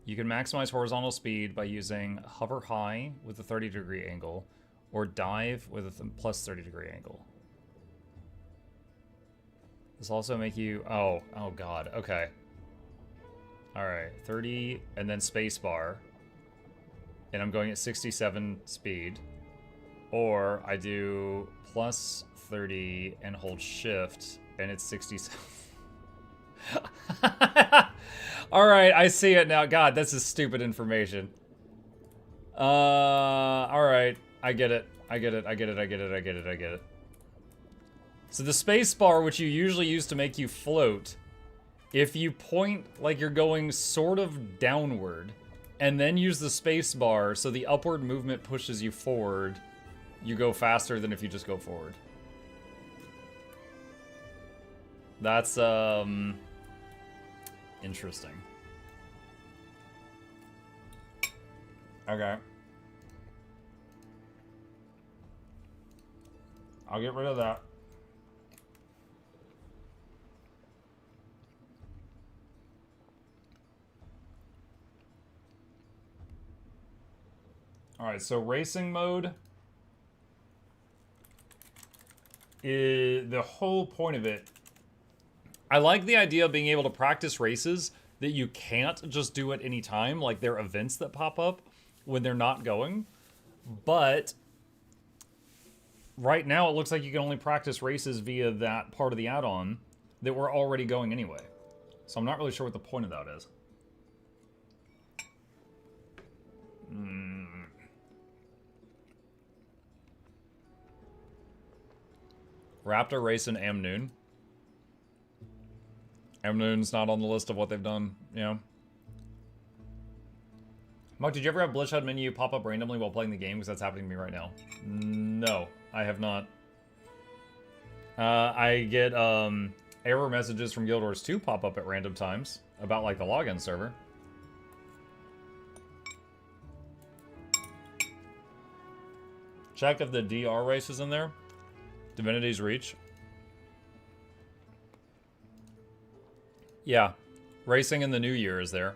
You can maximize horizontal speed by using hover high with a 30-degree angle, or dive with a plus 30-degree angle. This will also make you... Oh god, okay. Alright, 30, and then spacebar. And I'm going at 67 speed. Or I do plus 30 and hold shift, and it's 67. Alright, I see it now. God, this is stupid information. Alright. I get it. I get it. So the space bar, which you usually use to make you float, if you point like you're going sort of downward, and then use the space bar so the upward movement pushes you forward, you go faster than if you just go forward. That's, interesting. Okay. I'll get rid of that. Alright, so racing mode is the whole point of it. I like the idea of being able to practice races that you can't just do at any time, like there are events that pop up when they're not going. But right now it looks like you can only practice races via that part of the add-on that we're already going anyway. So I'm not really sure what the point of that is. Raptor Race and Amnoon. Amnoon's not on the list of what they've done, you know. Mark, did you ever have Bloodshot menu pop up randomly while playing the game? Because that's happening to me right now. No, I have not. I get error messages from Guild Wars 2 pop up at random times about like the login server. Check if the DR race is in there. Divinity's Reach. Yeah, Racing in the New Year is there.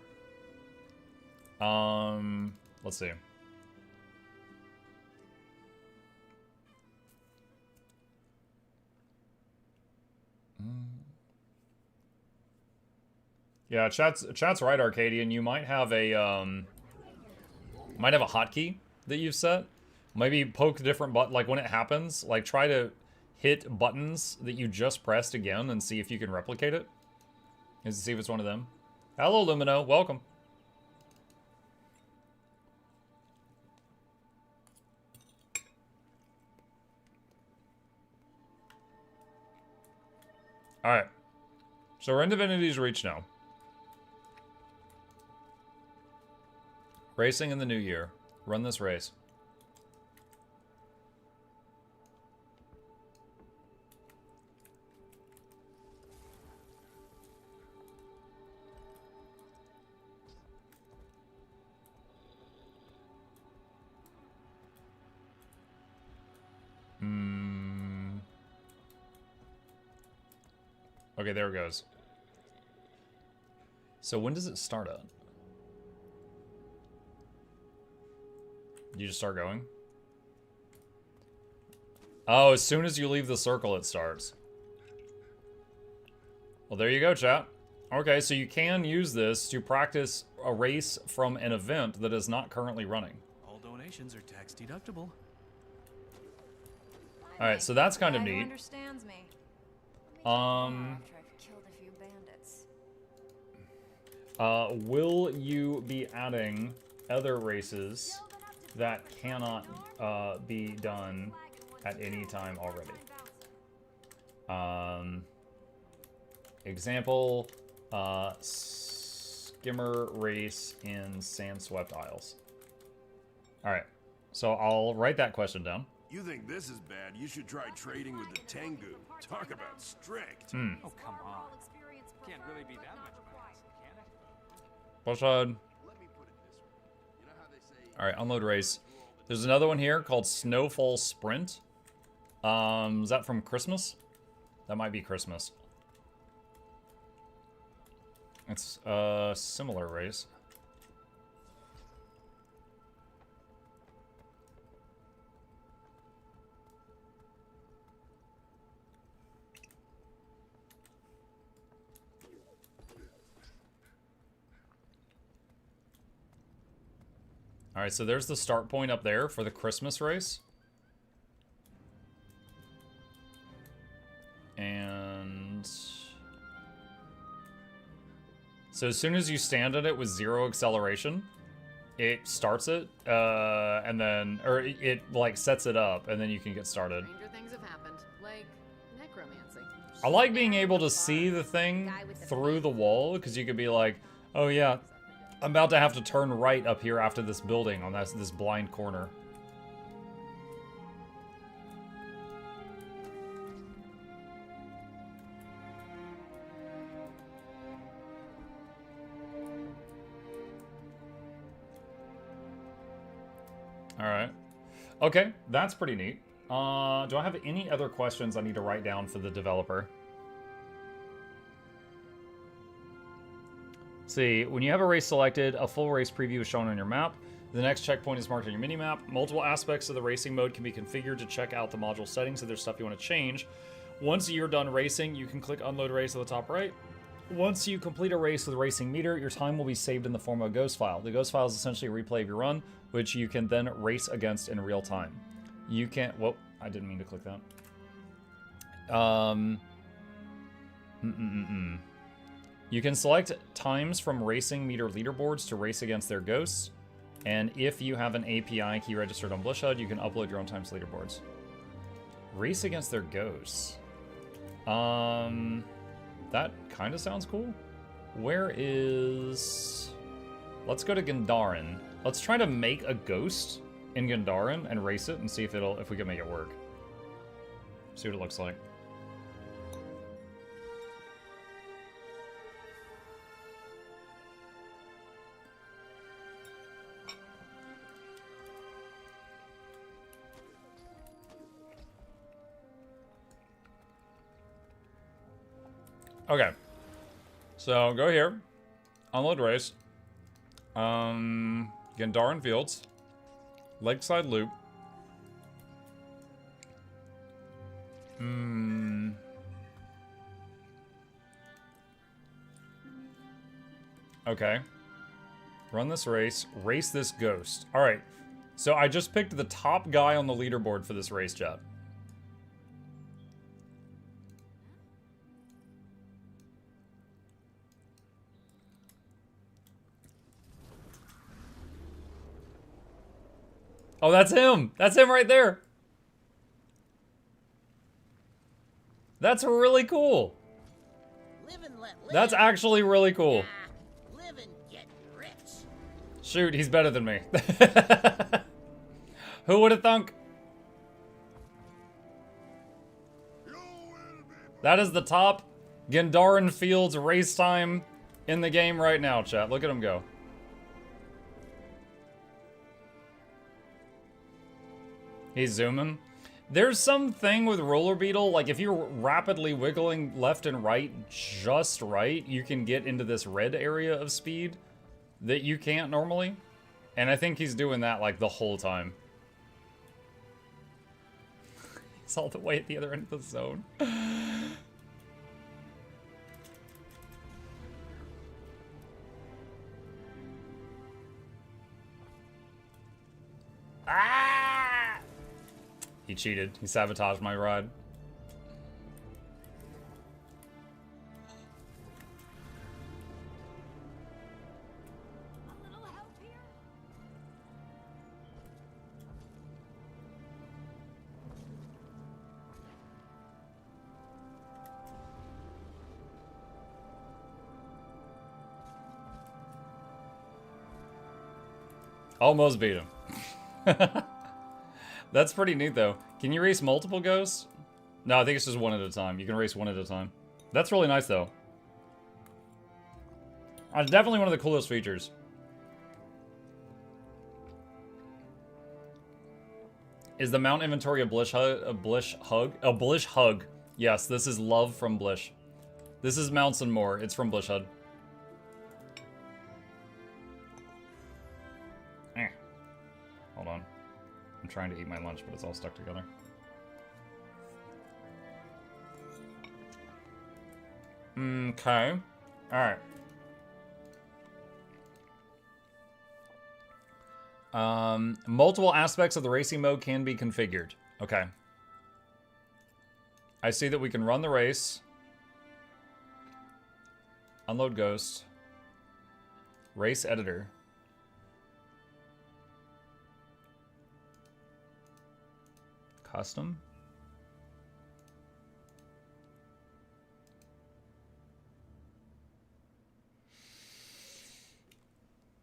Let's see. Yeah, chat's right, Arcadian. You might have a hotkey that you've set. Maybe poke different like when it happens, like try to hit buttons that you just pressed again and see if you can replicate it. And see if it's one of them. Hello, Lumino. Welcome. Alright. So we're in Divinity's Reach now. Racing in the New Year. Run this race. Okay, there it goes. So when does it start at? You just start going? Oh, as soon as you leave the circle, it starts. Well, there you go, chat. Okay, so you can use this to practice a race from an event that is not currently running. All donations are tax deductible. All right, so that's kind of neat. Understands me. Will you be adding other races that cannot be done at any time already? Example, skimmer race in Sandswept Isles. All right, so I'll write that question down. You think this is bad? You should try trading with the Tengu. Talk about strict. Oh, come on. Can't really be that much bias, can it? Bloodshot. Alright, unload race. There's another one here called Snowfall Sprint. Is that from Christmas? That might be Christmas. It's a similar race. Alright, so there's the start point up there for the Christmas race. And so as soon as you stand at it with 0 acceleration, it starts it, and then, or it like sets it up, and then you can get started. Stranger things have happened, like necromancy. I like being able to see the thing through the wall, because you could be like, oh yeah, I'm about to have to turn right up here after this building on this blind corner. Alright. Okay, that's pretty neat. Do I have any other questions I need to write down for the developer? See, when you have a race selected, a full race preview is shown on your map. The next checkpoint is marked on your minimap. Multiple aspects of the racing mode can be configured to check out the module settings if there's stuff you want to change. Once you're done racing, you can click Unload Race at the top right. Once you complete a race with Racing Meter, your time will be saved in the form of a ghost file. The ghost file is essentially a replay of your run, which you can then race against in real time. You can... Whoa, I didn't mean to click that. You can select times from Racing Meter leaderboards to race against their ghosts. And if you have an API key registered on Bloodshot, you can upload your own times leaderboards. Race against their ghosts. That kind of sounds cool. Where is... Let's go to Gandharan. Let's try to make a ghost in Gandharan and race it and see if we can make it work. See what it looks like. Okay, so go here, unload race, Gandharan Fields, Lakeside Loop, okay, run this race, race this ghost. All right, so I just picked the top guy on the leaderboard for this race, chat. Oh, that's him! That's him right there! That's really cool! Live and let live. That's actually really cool. Live and get rich. Shoot, he's better than me. Who would have thunk? That is the top Gandharan Fields race time in the game right now, chat. Look at him go. He's zooming. There's something with Roller Beetle, like if you're rapidly wiggling left and right just right, you can get into this red area of speed that you can't normally. And I think he's doing that like the whole time. He's all the way at the other end of the zone. Ah! He cheated. He sabotaged my ride. Almost beat him. That's pretty neat, though. Can you race multiple ghosts? No, I think it's just one at a time. You can race one at a time. That's really nice, though. It's definitely one of the coolest features. Is the mount inventory a Blish hug? Yes, this is love from Blish. This is mounts and more. It's from Blish HUD. Hold on. I'm trying to eat my lunch, but it's all stuck together. Okay. Alright. Multiple aspects of the racing mode can be configured. Okay. I see that we can run the race. Unload Ghost. Race Editor. Custom.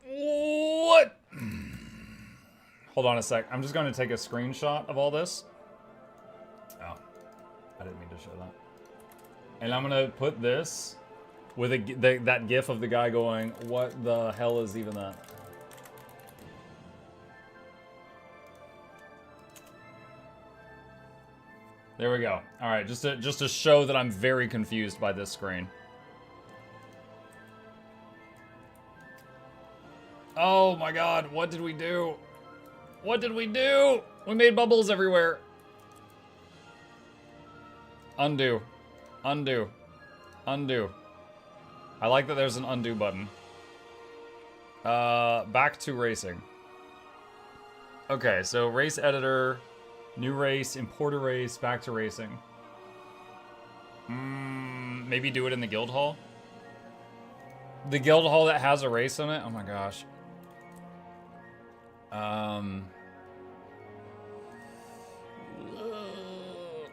What? Hold on a sec. I'm just going to take a screenshot of all this. Oh, I didn't mean to show that. And I'm going to put this with that gif of the guy going, "What the hell is even that?" There we go. All right, just to show that I'm very confused by this screen. Oh my god, what did we do? What did we do? We made bubbles everywhere. Undo. Undo. Undo. I like that there's an undo button. Back to racing. Okay, so race editor, new race, import a race, back to racing. Maybe do it in the guild hall? The guild hall that has a race in it? Oh my gosh.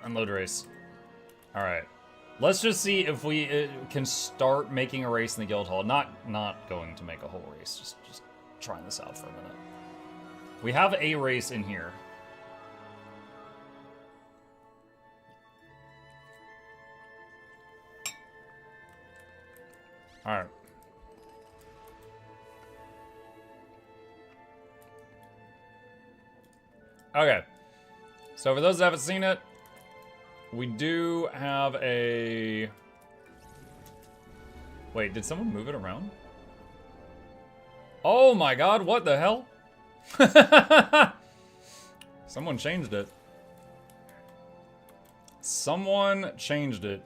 Unload race. All right. Let's just see if we can start making a race in the guild hall. Not going to make a whole race. Just trying this out for a minute. We have a race in here. All right. Okay. So for those that haven't seen it, we do have a... Wait, did someone move it around? Oh my god, what the hell? Someone changed it. Someone changed it.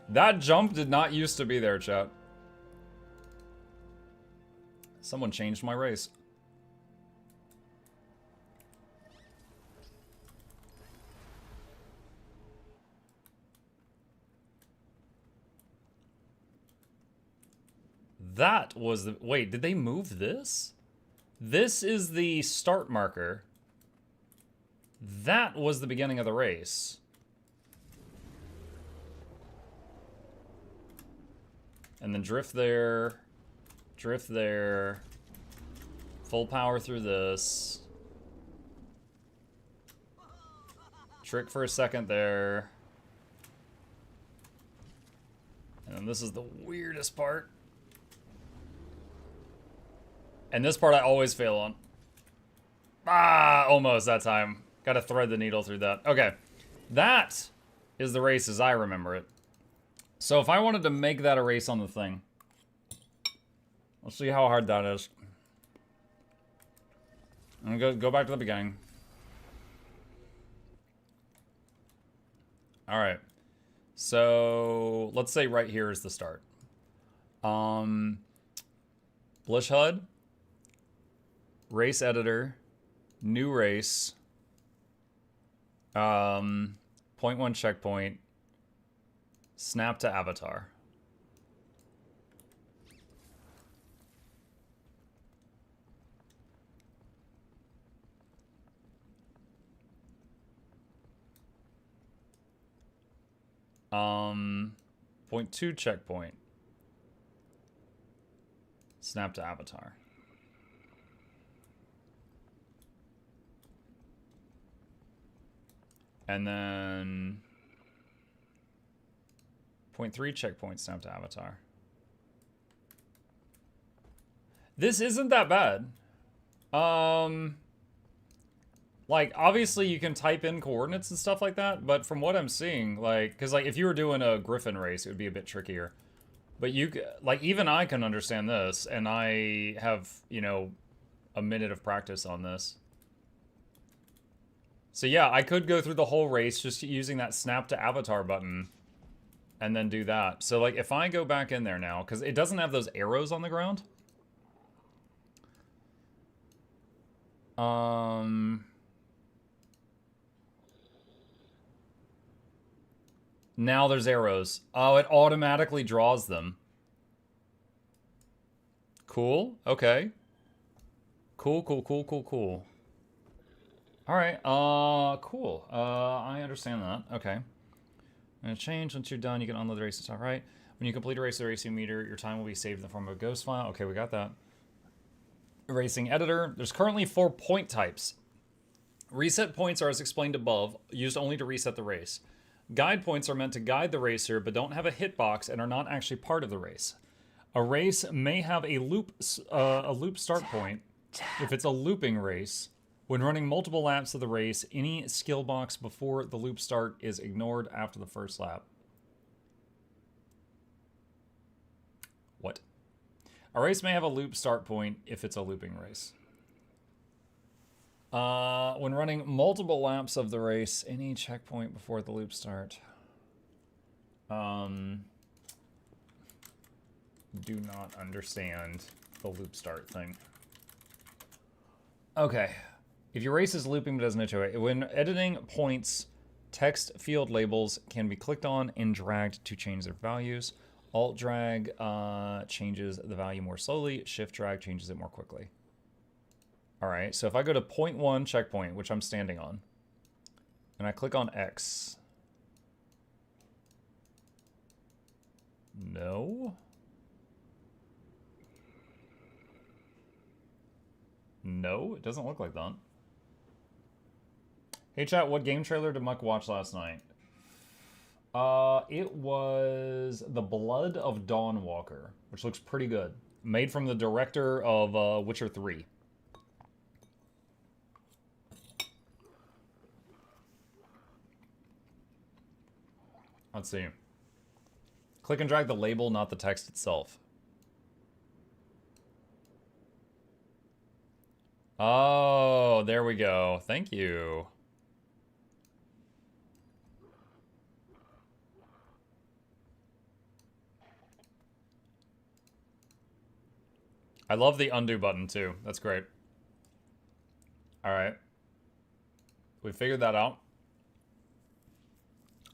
That jump did not used to be there, chat. Someone changed my race. That was the... Wait, did they move this? This is the start marker. That was the beginning of the race. And then drift there. Drift there. Full power through this. Trick for a second there. And then this is the weirdest part. And this part I always fail on. Ah, almost that time. Gotta thread the needle through that. Okay. That is the race as I remember it. So if I wanted to make that a race on the thing. Let's see how hard that is. I'm gonna go back to the beginning. Alright. So let's say right here is the start. Blish HUD. Race editor, new race, point 1 checkpoint, snap to avatar. Point 2 checkpoint, snap to avatar. And then point 3 checkpoint, snap to avatar. This isn't that bad. Like, obviously you can type in coordinates and stuff like that, but from what I'm seeing, like, because like if you were doing a Griffin race, it would be a bit trickier. But you, like, even I can understand this, and I have, you know, a minute of practice on this. So yeah, I could go through the whole race just using that snap to avatar button and then do that. So like if I go back in there now, because it doesn't have those arrows on the ground. Now there's arrows. Oh, it automatically draws them. Cool. Okay. Cool, cool, cool, cool, cool. Alright, cool. I understand that. Okay. I'm gonna change. Once you're done, you can unload the race. It's alright. When you complete a race with a racing meter, your time will be saved in the form of a ghost file. Okay, we got that. Racing editor. There's currently 4 point types. Reset points are as explained above, used only to reset the race. Guide points are meant to guide the racer, but don't have a hitbox and are not actually part of the race. A race may have a loop start point if it's a looping race. When running multiple laps of the race, any skill box before the loop start is ignored after the first lap. What? A race may have a loop start point if it's a looping race. When running multiple laps of the race, any checkpoint before the loop start. Do not understand the loop start thing. Okay. If your race is looping but doesn't know it, when editing points, text field labels can be clicked on and dragged to change their values. Alt drag changes the value more slowly. Shift drag changes it more quickly. All right, so if I go to point 1 checkpoint, which I'm standing on, And I click on X. No. No, it doesn't look like that. Hey chat, what game trailer did Muck watch last night? It was The Blood of Dawnwalker, which looks pretty good. Made from the director of Witcher 3. Let's see. Click and drag the label, not the text itself. Oh, there we go. Thank you. I love the undo button too. That's great. All right. We figured that out.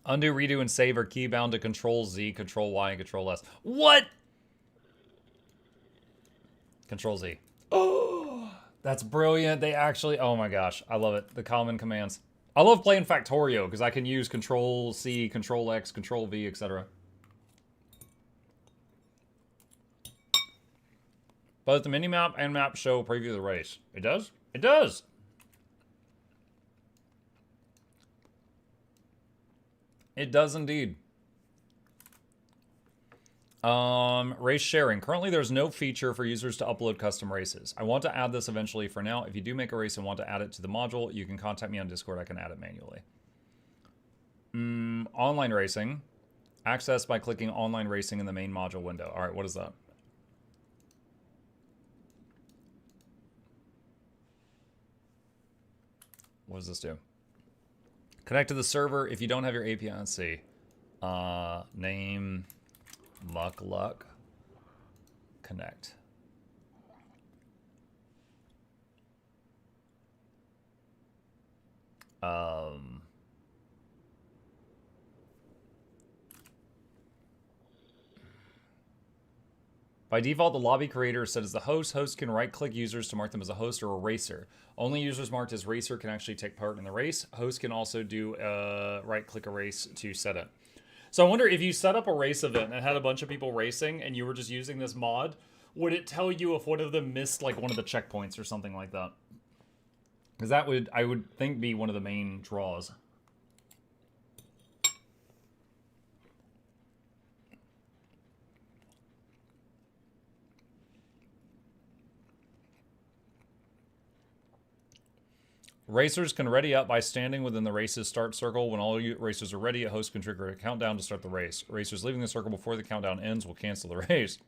Undo, redo, and save are key bound to Control Z, Control Y, and Control S. What? Control Z. Oh, that's brilliant. They actually, oh my gosh. I love it. The common commands. I love playing Factorio because I can use Control C, Control X, Control V, etc. Both the minimap and map show a preview of the race. It does? It does! It does indeed. Race sharing. Currently, there's no feature for users to upload custom races. I want to add this eventually. For now, if you do make a race and want to add it to the module, you can contact me on Discord. I can add it manually. Online racing. Access by clicking online racing in the main module window. All right, what is that? What does this do? Connect to the server. If you don't have your API, let's see. Name Mukluk. Connect. By default, the lobby creator is set as the host. Host can right-click users to mark them as a host or a racer. Only users marked as racer can actually take part in the race. Host can also do right-click a race to set it. So I wonder if you set up a race event and had a bunch of people racing and you were just using this mod, would it tell you if one of them missed like one of the checkpoints or something like that? Because that would, I would think, be one of the main draws. Racers can ready up by standing within the race's start circle. When all racers are ready, a host can trigger a countdown to start the race. Racers leaving the circle before the countdown ends will cancel the race.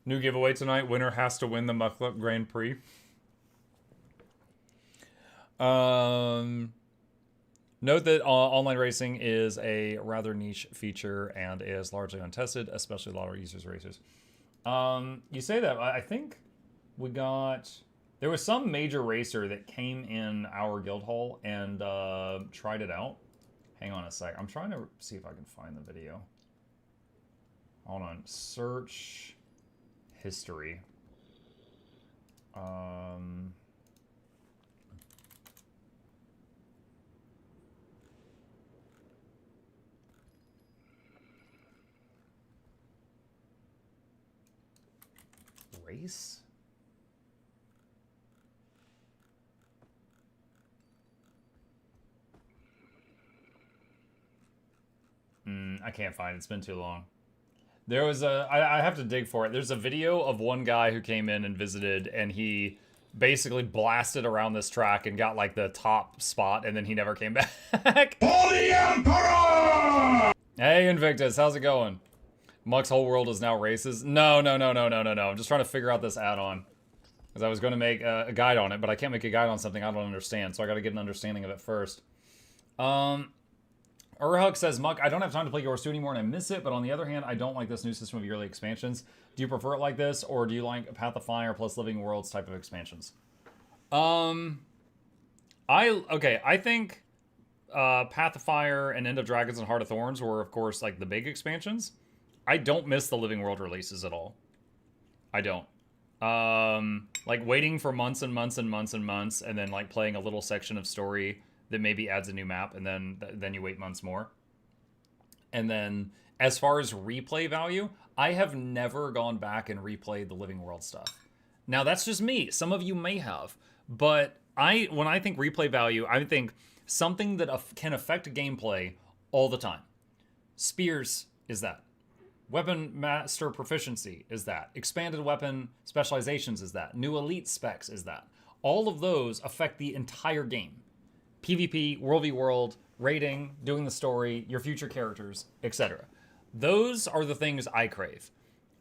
New giveaway tonight. Winner has to win the Mukluk Grand Prix. Note that online racing is a rather niche feature and is largely untested, especially a lot of users racers. You say that, I think we got... There was some major racer that came in our guild hall and tried it out. Hang on a sec. I'm trying to see if I can find the video. Hold on. Search history. Race? I can't find it. It's been too long. There was a... I have to dig for it. There's a video of one guy who came in and visited, and he basically blasted around this track and got, like, the top spot, and then he never came back. For the Emperor! Hey, Invictus. How's it going? Muck's whole world is now races. No. I'm just trying to figure out this add-on. Because I was going to make a guide on it, but I can't make a guide on something I don't understand, so I got to get an understanding of it first. Urhug says, Muck, I don't have time to play Yours 2 anymore and I miss it, but on the other hand, I don't like this new system of yearly expansions. Do you prefer it like this, or do you like Path of Fire plus Living Worlds type of expansions? I think Path of Fire and End of Dragons and Heart of Thorns were, of course, like the big expansions. I don't miss the Living World releases at all. I don't. Like waiting for months and months and months and months, and then like playing a little section of story that maybe adds a new map, and then you wait months more. And then as far as replay value, I have never gone back and replayed the Living World stuff. Now that's just me. Some of you may have, but when I think replay value, I think something that can affect gameplay all the time. Spears is that. Weapon master proficiency is that. Expanded weapon specializations is that. New elite specs is that. All of those affect the entire game. PvP, World v World, rating, doing the story, your future characters, etc. Those are the things I crave.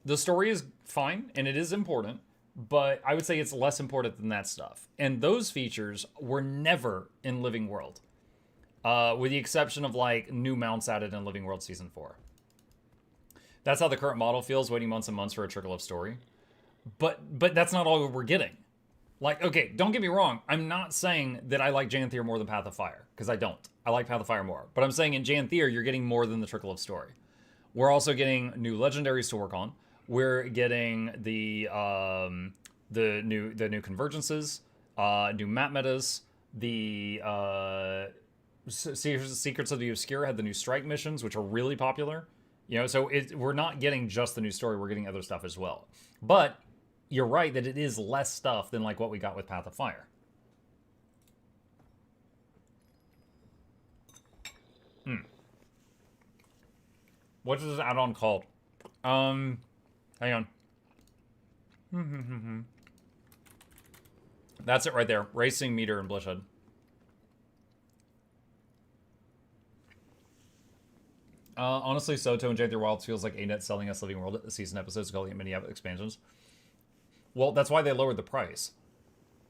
The story is fine, and it is important, but I would say it's less important than that stuff. And those features were never in Living World. With the exception of like new mounts added in Living World Season 4. That's how the current model feels, waiting months and months for a trickle of story. But that's not all we're getting. Like, okay, don't get me wrong. I'm not saying that I like Janthier more than Path of Fire, because I don't. I like Path of Fire more. But I'm saying in Janthier, you're getting more than the trickle of story. We're also getting new legendaries to work on. We're getting the new convergences, new map metas, the Secrets of the Obscure had the new strike missions, which are really popular. You know, so we're not getting just the new story, we're getting other stuff as well. But you're right that it is less stuff than like what we got with Path of Fire. What is this add-on called? Hang on. That's it right there. Racing Meter and Bloodshed. Honestly, Soto and Janthier Wilds feels like ANET selling us Living World season episodes, calling it mini expansions. Well, that's why they lowered the price.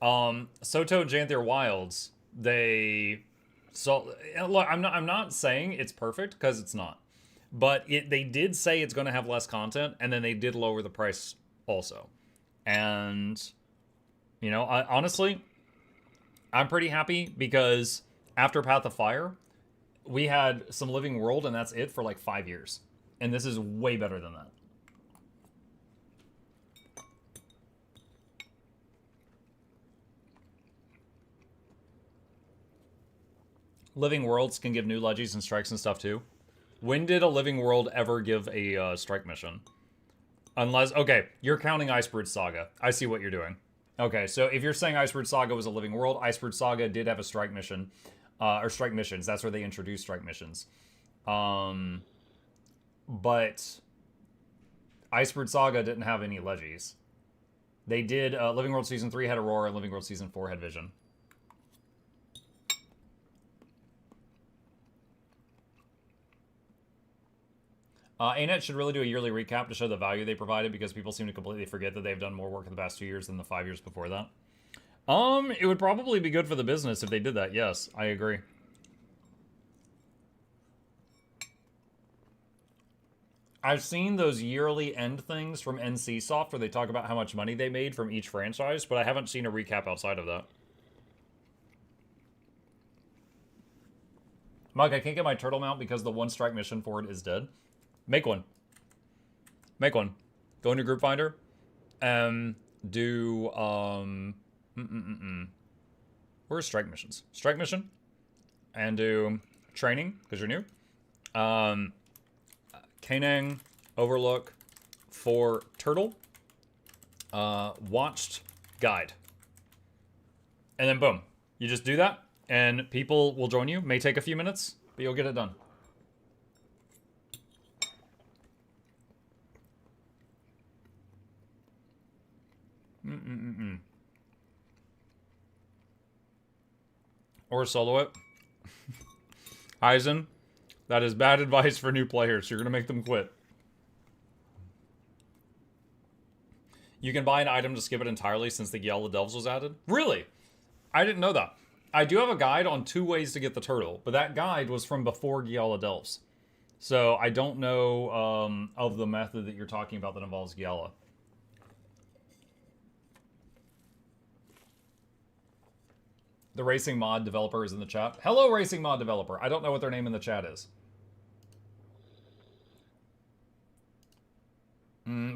Soto and Janthier Wilds, they... So, look, I'm not saying it's perfect, because it's not. But they did say it's going to have less content, and then they did lower the price also. And, you know, honestly, I'm pretty happy, because after Path of Fire, we had some Living World, and that's it for like 5 years. And this is way better than that. Living Worlds can give new legis and strikes and stuff too. When did a Living World ever give a strike mission? Unless, okay, you're counting Icebird Saga. I see what you're doing. Okay, so if you're saying Icebird Saga was a Living World, Icebird Saga did have a strike mission. Or strike missions. That's where they introduced strike missions. But Icebird Saga didn't have any legis. They did, Living World Season 3 had Aurora, and Living World Season 4 had Vision. ANET should really do a yearly recap to show the value they provided, because people seem to completely forget that they've done more work in the past 2 years than the 5 years before that. It would probably be good for the business if they did that. Yes, I agree. I've seen those yearly end things from NCSoft where they talk about how much money they made from each franchise, but I haven't seen a recap outside of that. Mike, I can't get my turtle mount because the one strike mission for it is dead. Make one. Make one. Go into Group Finder and do, where's strike missions? Strike mission. And do training, because you're new. Kanang, Overlook, for Turtle. Watched Guide. And then boom. You just do that, and people will join you. May take a few minutes, but you'll get it done. Or solo it. Aizen, that is bad advice for new players. You're going to make them quit. You can buy an item to skip it entirely since the Giala Delves was added. Really? I didn't know that. I do have a guide on 2 ways to get the turtle, but that guide was from before Giala Delves. So I don't know of the method that you're talking about that involves Giala. The Racing Mod developer is in the chat. Hello, Racing Mod developer. I don't know what their name in the chat is.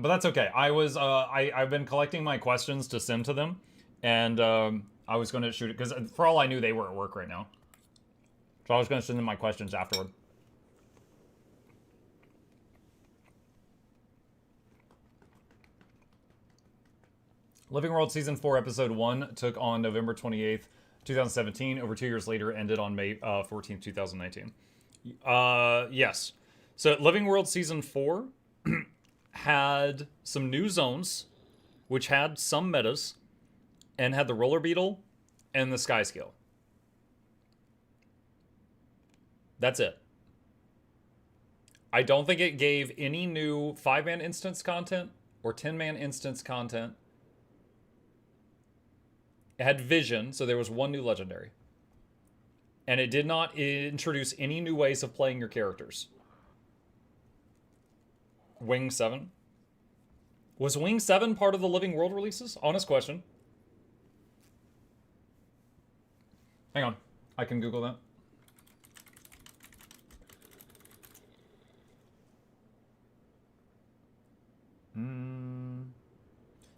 But that's okay. I've been collecting my questions to send to them, and I was going to shoot it because for all I knew they were at work right now, so I was going to send them my questions afterward. Living World Season 4, Episode 1 took on November 28th, 2017. Over 2 years later, ended on May 14th, 2019. Yes. So Living World Season 4 had some new zones, which had some metas, and had the Roller Beetle and the Sky Scale. That's it. I don't think it gave any new 5-man instance content or 10-man instance content. It had Vision, so there was one new legendary. And it did not introduce any new ways of playing your characters. Wing 7? Was Wing 7 part of the Living World releases? Honest question. Hang on. I can Google that.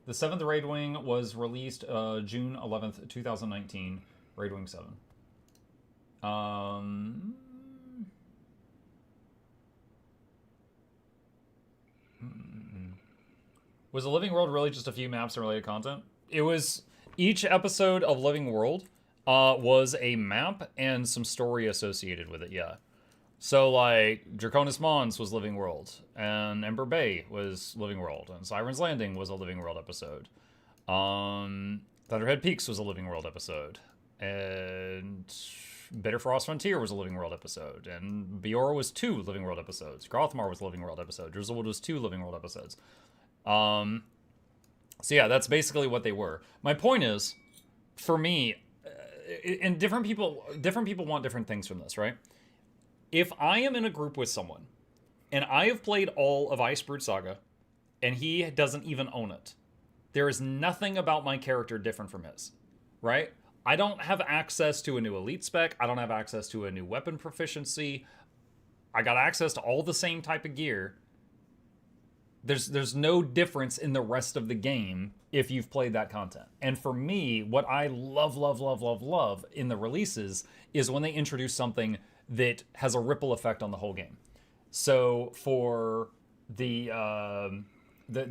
The 7th Raid Wing was released June 11th, 2019. Raid Wing 7. Was the Living World really just a few maps and related content? It was... Each episode of Living World was a map and some story associated with it, yeah. So, like, Draconis Mons was Living World, and Ember Bay was Living World, and Siren's Landing was a Living World episode. Thunderhead Peaks was a Living World episode, and Bitterfrost Frontier was a Living World episode, and Biora was 2 Living World episodes. Grothmar was a Living World episode. Drizzlewood was 2 Living World episodes. So yeah, that's basically what they were. My point is, for me, and different people want different things from this, right? If I am in a group with someone, and I have played all of Icebrewed Saga, and he doesn't even own it, there is nothing about my character different from his, right? I don't have access to a new elite spec. I don't have access to a new weapon proficiency. I got access to all the same type of gear. There's no difference in the rest of the game if you've played that content. And for me, what I love in the releases is when they introduce something that has a ripple effect on the whole game. So for the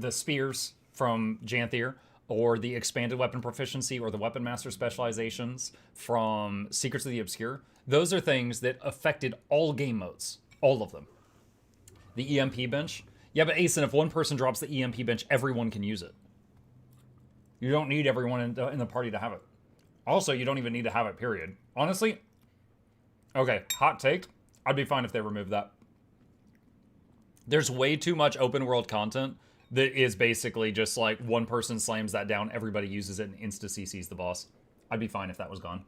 spears from Janthier, or the expanded weapon proficiency, or the weapon master specializations from Secrets of the Obscure, those are things that affected all game modes, all of them. The EMP bench, yeah, but Asen, if one person drops the EMP bench, everyone can use it. You don't need everyone in the party to have it. Also, you don't even need to have it, period. Honestly, okay, hot take, I'd be fine if they removed that. There's way too much open world content that is basically just like one person slams that down, everybody uses it, and insta-CCs the boss. I'd be fine if that was gone.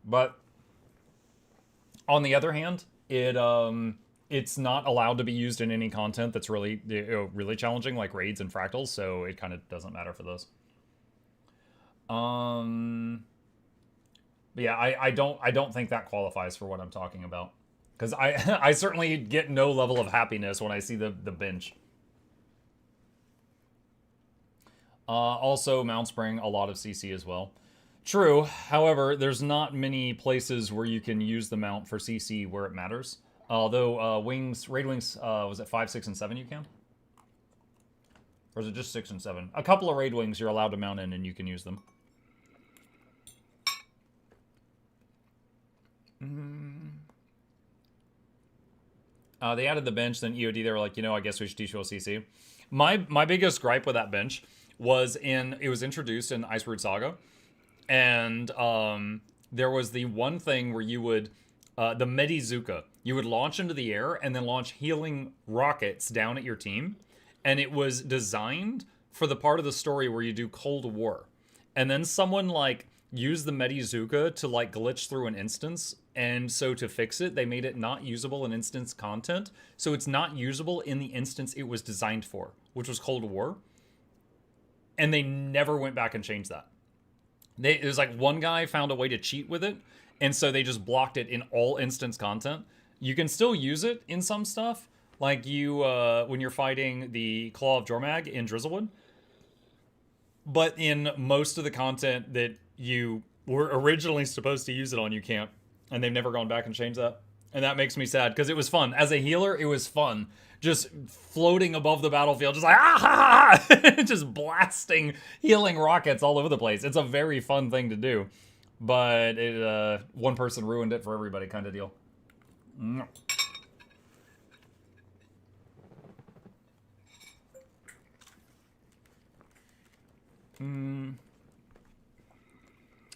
But on the other hand, it's not allowed to be used in any content that's really really challenging, like raids and fractals, so it kind of doesn't matter for those. But yeah, I don't think that qualifies for what I'm talking about, because I certainly get no level of happiness when I see the bench. Also, Mount Spring, a lot of CC as well. True, however, there's not many places where you can use the mount for CC where it matters. Although Raid Wings, was it 5, 6, and 7 you can? Or is it just 6 and 7? A couple of Raid Wings you're allowed to mount in and you can use them. They added the bench, then EOD, they were like, I guess we should teach you CC. My biggest gripe with that bench was it was introduced in Icebrewed Saga, and there was the one thing where you would, the Medizuka, you would launch into the air and then launch healing rockets down at your team, and it was designed for the part of the story where you do Cold War, and then someone used the Medizuka to glitch through an instance, and so to fix it, they made it not usable in instance content, so it's not usable in the instance it was designed for, which was Cold War, and they never went back and changed that. It was one guy found a way to cheat with it, and so they just blocked it in all instance content. You can still use it in some stuff, like when you're fighting the Claw of Jormag in Drizzlewood. But in most of the content that you were originally supposed to use it on, you can't. And they've never gone back and changed that. And that makes me sad, because it was fun. As a healer, it was fun. Just floating above the battlefield, just like, ah, just blasting healing rockets all over the place. It's a very fun thing to do. But it, one person ruined it for everybody kind of deal.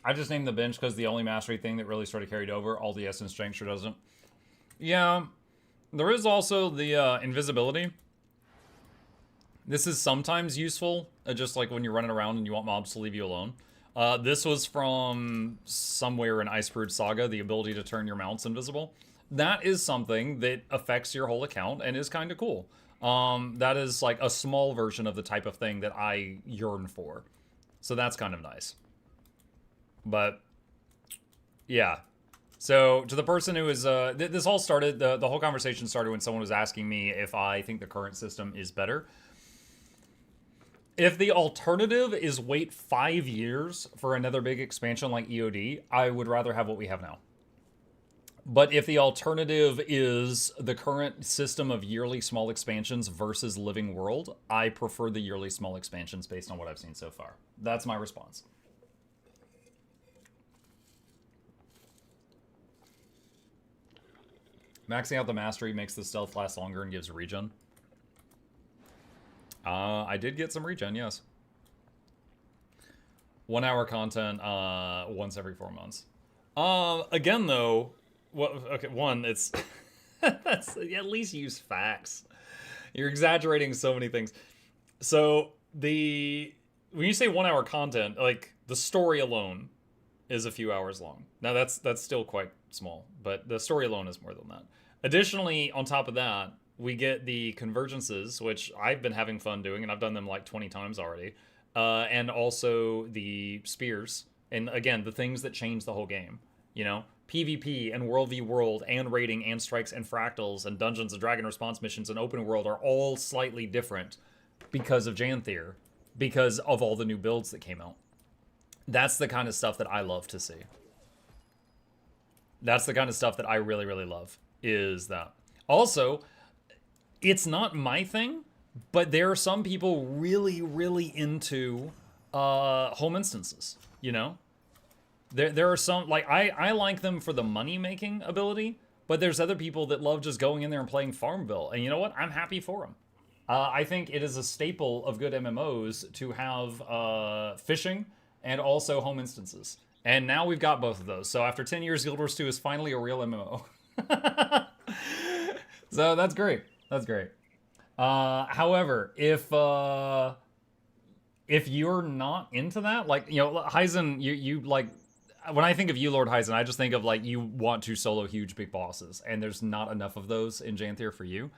I just named the bench because the only mastery thing that really sort of carried over. All the essence strength sure doesn't. Yeah, there is also the invisibility. This is sometimes useful, just like when you're running around and you want mobs to leave you alone. This was from somewhere in Icebrood Saga, the ability to turn your mounts invisible. That is something that affects your whole account and is kind of cool. That is like a small version of the type of thing that I yearn for. So that's kind of nice. But, yeah. So, to the person who is, this all started, the whole conversation started when someone was asking me if I think the current system is better. If the alternative is wait 5 years for another big expansion like EOD, I would rather have what we have now. But if the alternative is the current system of yearly small expansions versus Living World, I prefer the yearly small expansions based on what I've seen so far. That's my response. Maxing out the mastery makes the stealth last longer and gives regen. I did get some regen, yes. 1 hour content once every 4 months. Again, though, okay, one, it's that's at least use facts. You're exaggerating so many things. So when you say 1 hour content, like the story alone is a few hours long. Now that's still quite small, but the story alone is more than that. Additionally, on top of that, we get the convergences, which I've been having fun doing, and I've done them like 20 times already. And also the spears. And again, the things that change the whole game. You know, PvP and World v World and raiding and strikes and fractals and dungeons and dragon response missions and open world are all slightly different because of Janthier, because of all the new builds that came out. That's the kind of stuff that I love to see. That's the kind of stuff that I really, really love, is that. Also, it's not my thing, but there are some people really, really into home instances, you know? There are some, like, I like them for the money-making ability, but there's other people that love just going in there and playing Farmville, and you know what? I'm happy for them. I think it is a staple of good MMOs to have fishing and also home instances. And now we've got both of those. So after 10 years, Guild Wars 2 is finally a real MMO. So that's great. That's great. However, if you're not into that, like, you know, Heisen, you like, when I think of you, Lord Heisen, I just think of, like, you want to solo huge big bosses, and there's not enough of those in Janthier for you.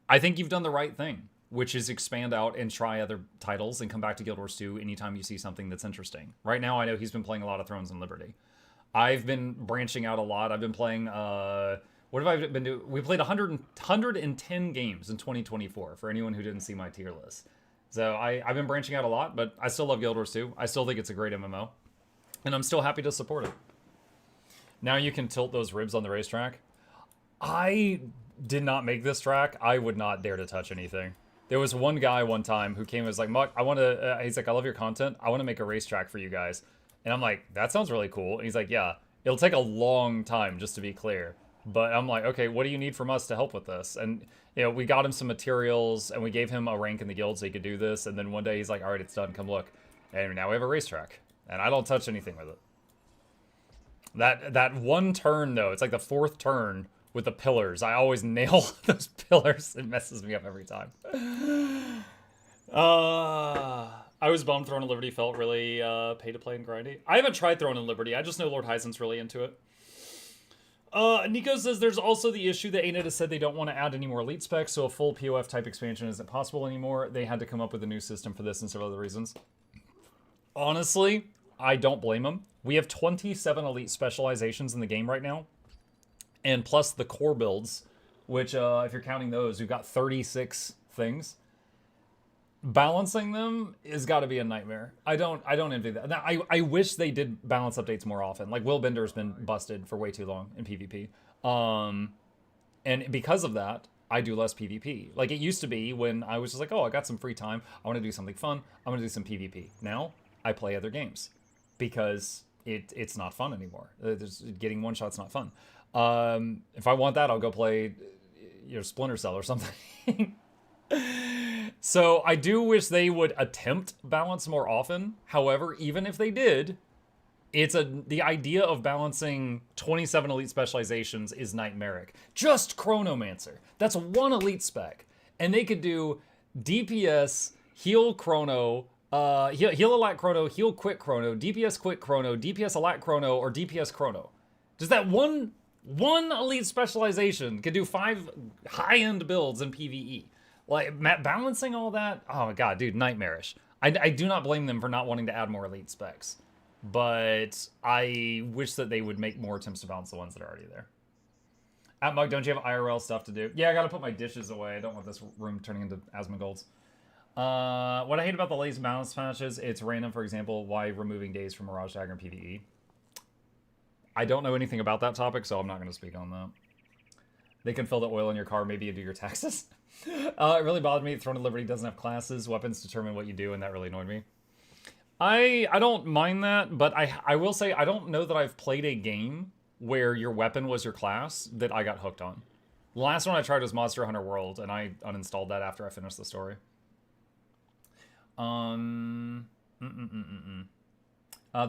I think you've done the right thing, which is expand out and try other titles and come back to Guild Wars 2 anytime you see something that's interesting. Right now, I know he's been playing a lot of Thrones and Liberty. I've been branching out a lot. I've been playing, what have I been doing? We played 110 games in 2024, for anyone who didn't see my tier list. So I've been branching out a lot, but I still love Guild Wars 2. I still think it's a great MMO. And I'm still happy to support it. Now you can tilt those ribs on the racetrack. I did not make this track. I would not dare to touch anything. There was one guy one time who came and was like, Muck, I want to, he's like, I love your content. I want to make a racetrack for you guys. And I'm like, that sounds really cool. And he's like, yeah, it'll take a long time, just to be clear. But I'm like, okay, what do you need from us to help with this? And, you know, we got him some materials and we gave him a rank in the guild so he could do this. And then one day he's like, all right, it's done. Come look. And now we have a racetrack. And I don't touch anything with it. That one turn, though, it's like the 4th turn with the pillars. I always nail those pillars. It messes me up every time. I was bummed Throne of Liberty felt really pay-to-play and grindy. I haven't tried Throne of Liberty. I just know Lord Heisen's really into it. Nico says there's also the issue that ANET has said they don't want to add any more elite specs, so a full POF type expansion isn't possible anymore. They had to come up with a new system for this and several other reasons. Honestly, I don't blame them. We have 27 elite specializations in the game right now. And plus the core builds, which if you're counting those, we've got 36 things. Balancing them has got to be a nightmare. I don't envy that. Now, I wish they did balance updates more often. Like Will Bender's been busted for way too long in PvP. And because of that, I do less PvP. Like it used to be when I was just like, oh, I got some free time. I want to do something fun. I want to do some PvP. Now I play other games because it's not fun anymore. Getting one shot's not fun. If I want that, I'll go play, Splinter Cell or something. So I do wish they would attempt balance more often. However, even if they did, the idea of balancing 27 elite specializations is nightmaric. Just Chronomancer. That's one elite spec. And they could do DPS, heal chrono, heal a lot chrono, heal quick chrono, DPS quick chrono, DPS a lot chrono, or DPS chrono. Just that one elite specialization could do 5 high-end builds in PvE. Like, balancing all that, oh my god, dude, nightmarish. I do not blame them for not wanting to add more elite specs. But I wish that they would make more attempts to balance the ones that are already there. At Mug, don't you have IRL stuff to do? Yeah, I gotta put my dishes away. I don't want this room turning into Asmongold's. What I hate about the lazy balance patches, it's random, for example, why removing days from Mirage Dagger in PvE. I don't know anything about that topic, so I'm not going to speak on that. They can fill the oil in your car, maybe you do your taxes. It really bothered me. Throne of Liberty doesn't have classes. Weapons determine what you do, and that really annoyed me. I don't mind that, but I will say I don't know that I've played a game where your weapon was your class that I got hooked on. The last one I tried was Monster Hunter World, and I uninstalled that after I finished the story. The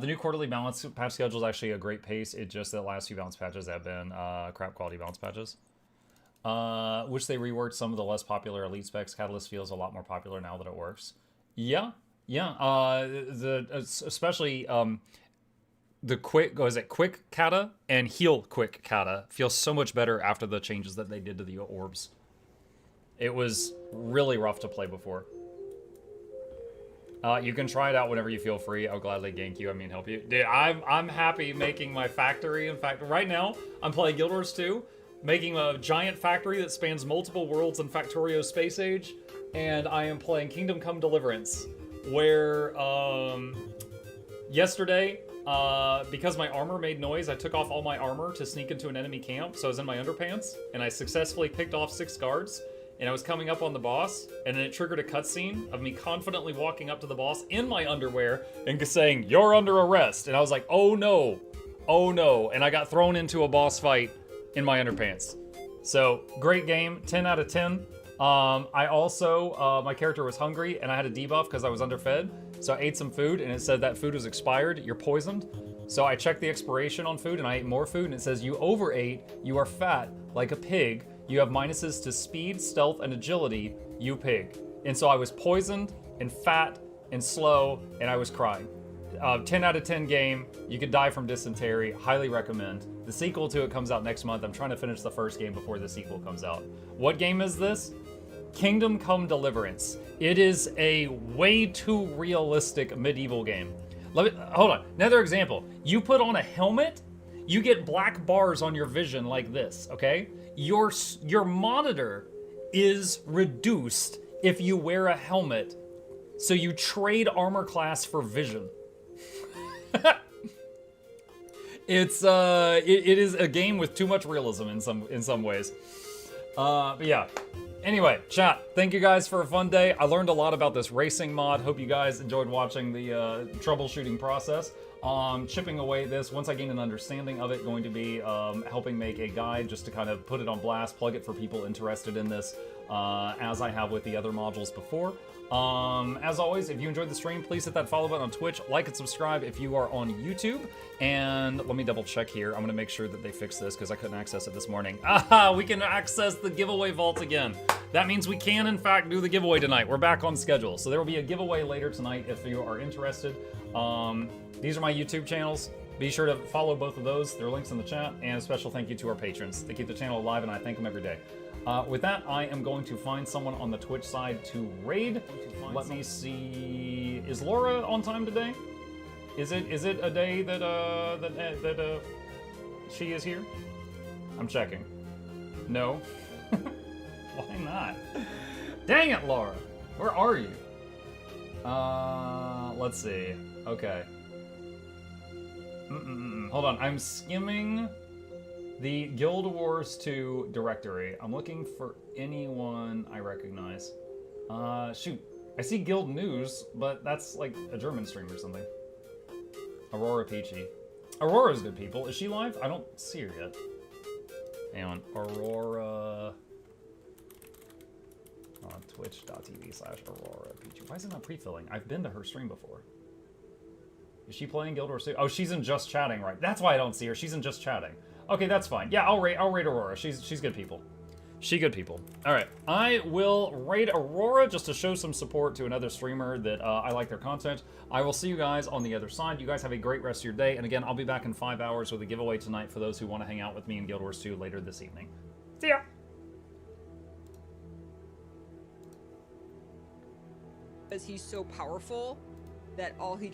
new quarterly balance patch schedule is actually a great pace. It's just that the last few balance patches have been crap quality balance patches. Wish they reworked some of the less popular elite specs. Catalyst feels a lot more popular now that it works. Yeah. Especially the quick kata and heal quick kata feels so much better after the changes that they did to the orbs. It was really rough to play before. You can try it out whenever you feel free. I'll gladly gank you. Help you. Dude, I'm happy making my factory. In fact, right now, I'm playing Guild Wars 2, making a giant factory that spans multiple worlds in Factorio Space Age, and I am playing Kingdom Come Deliverance, where, yesterday, because my armor made noise, I took off all my armor to sneak into an enemy camp, so I was in my underpants, and I successfully picked off 6 guards, and I was coming up on the boss, and then it triggered a cutscene of me confidently walking up to the boss in my underwear and saying, "You're under arrest." And I was like, oh no, and I got thrown into a boss fight in my underpants. So, great game, 10 out of 10. I also, my character was hungry, and I had a debuff because I was underfed, so I ate some food, and it said that food was expired, you're poisoned. So I checked the expiration on food, and I ate more food, and it says, you overate, you are fat, like a pig, you have minuses to speed, stealth, and agility, you pig. And so I was poisoned, and fat, and slow, and I was crying. 10 out of 10 game, you could die from dysentery, highly recommend. The sequel to it comes out next month. I'm trying to finish the first game before the sequel comes out. What game is this? Kingdom Come Deliverance. It is a way too realistic medieval game. Hold on, another example. You put on a helmet, you get black bars on your vision like this, okay? Your monitor is reduced if you wear a helmet, so you trade armor class for vision. It is a game with too much realism in some ways. But yeah. Anyway, chat, thank you guys for a fun day. I learned a lot about this racing mod. Hope you guys enjoyed watching the troubleshooting process. Chipping away at this, once I gain an understanding of it, going to be helping make a guide just to kind of put it on blast, plug it for people interested in this, as I have with the other modules before. As always, if you enjoyed the stream, please hit that follow button on Twitch, like and subscribe if you are on YouTube, and let me double check here. I'm gonna make sure that they fix this because I couldn't access it this morning. We can access the giveaway vault again. That means we can, in fact, do the giveaway tonight. We're back on schedule. So there will be a giveaway later tonight if you are interested. These are my YouTube channels. Be sure to follow both of those. There are links in the chat, and a special thank you to our patrons. They keep the channel alive, and I thank them every day. With that, I am going to find someone on the Twitch side to raid. Let me see. Is Laura on time today? Is it a day that she is here? I'm checking. No. Why not? Dang it, Laura. Where are you? Let's see. Okay. Hold on. I'm skimming the Guild Wars 2 directory. I'm looking for anyone I recognize. Shoot. I see Guild News, but that's like a German stream or something. Aurora Peachy. Aurora's good people. Is she live? I don't see her yet. Hang on. Aurora... Twitch.tv/Aurora Peachy. Why is it not pre-filling? I've been to her stream before. Is she playing Guild Wars 2? Oh, she's in Just Chatting, right. That's why I don't see her. She's in Just Chatting. Okay, that's fine. Yeah, I'll rate Aurora. She's good people. She good people. All right, I will rate Aurora just to show some support to another streamer that I like their content. I will see you guys on the other side. You guys have a great rest of your day. And again, I'll be back in 5 hours with a giveaway tonight for those who want to hang out with me in Guild Wars 2 later this evening. See ya! Because he's so powerful that all he cares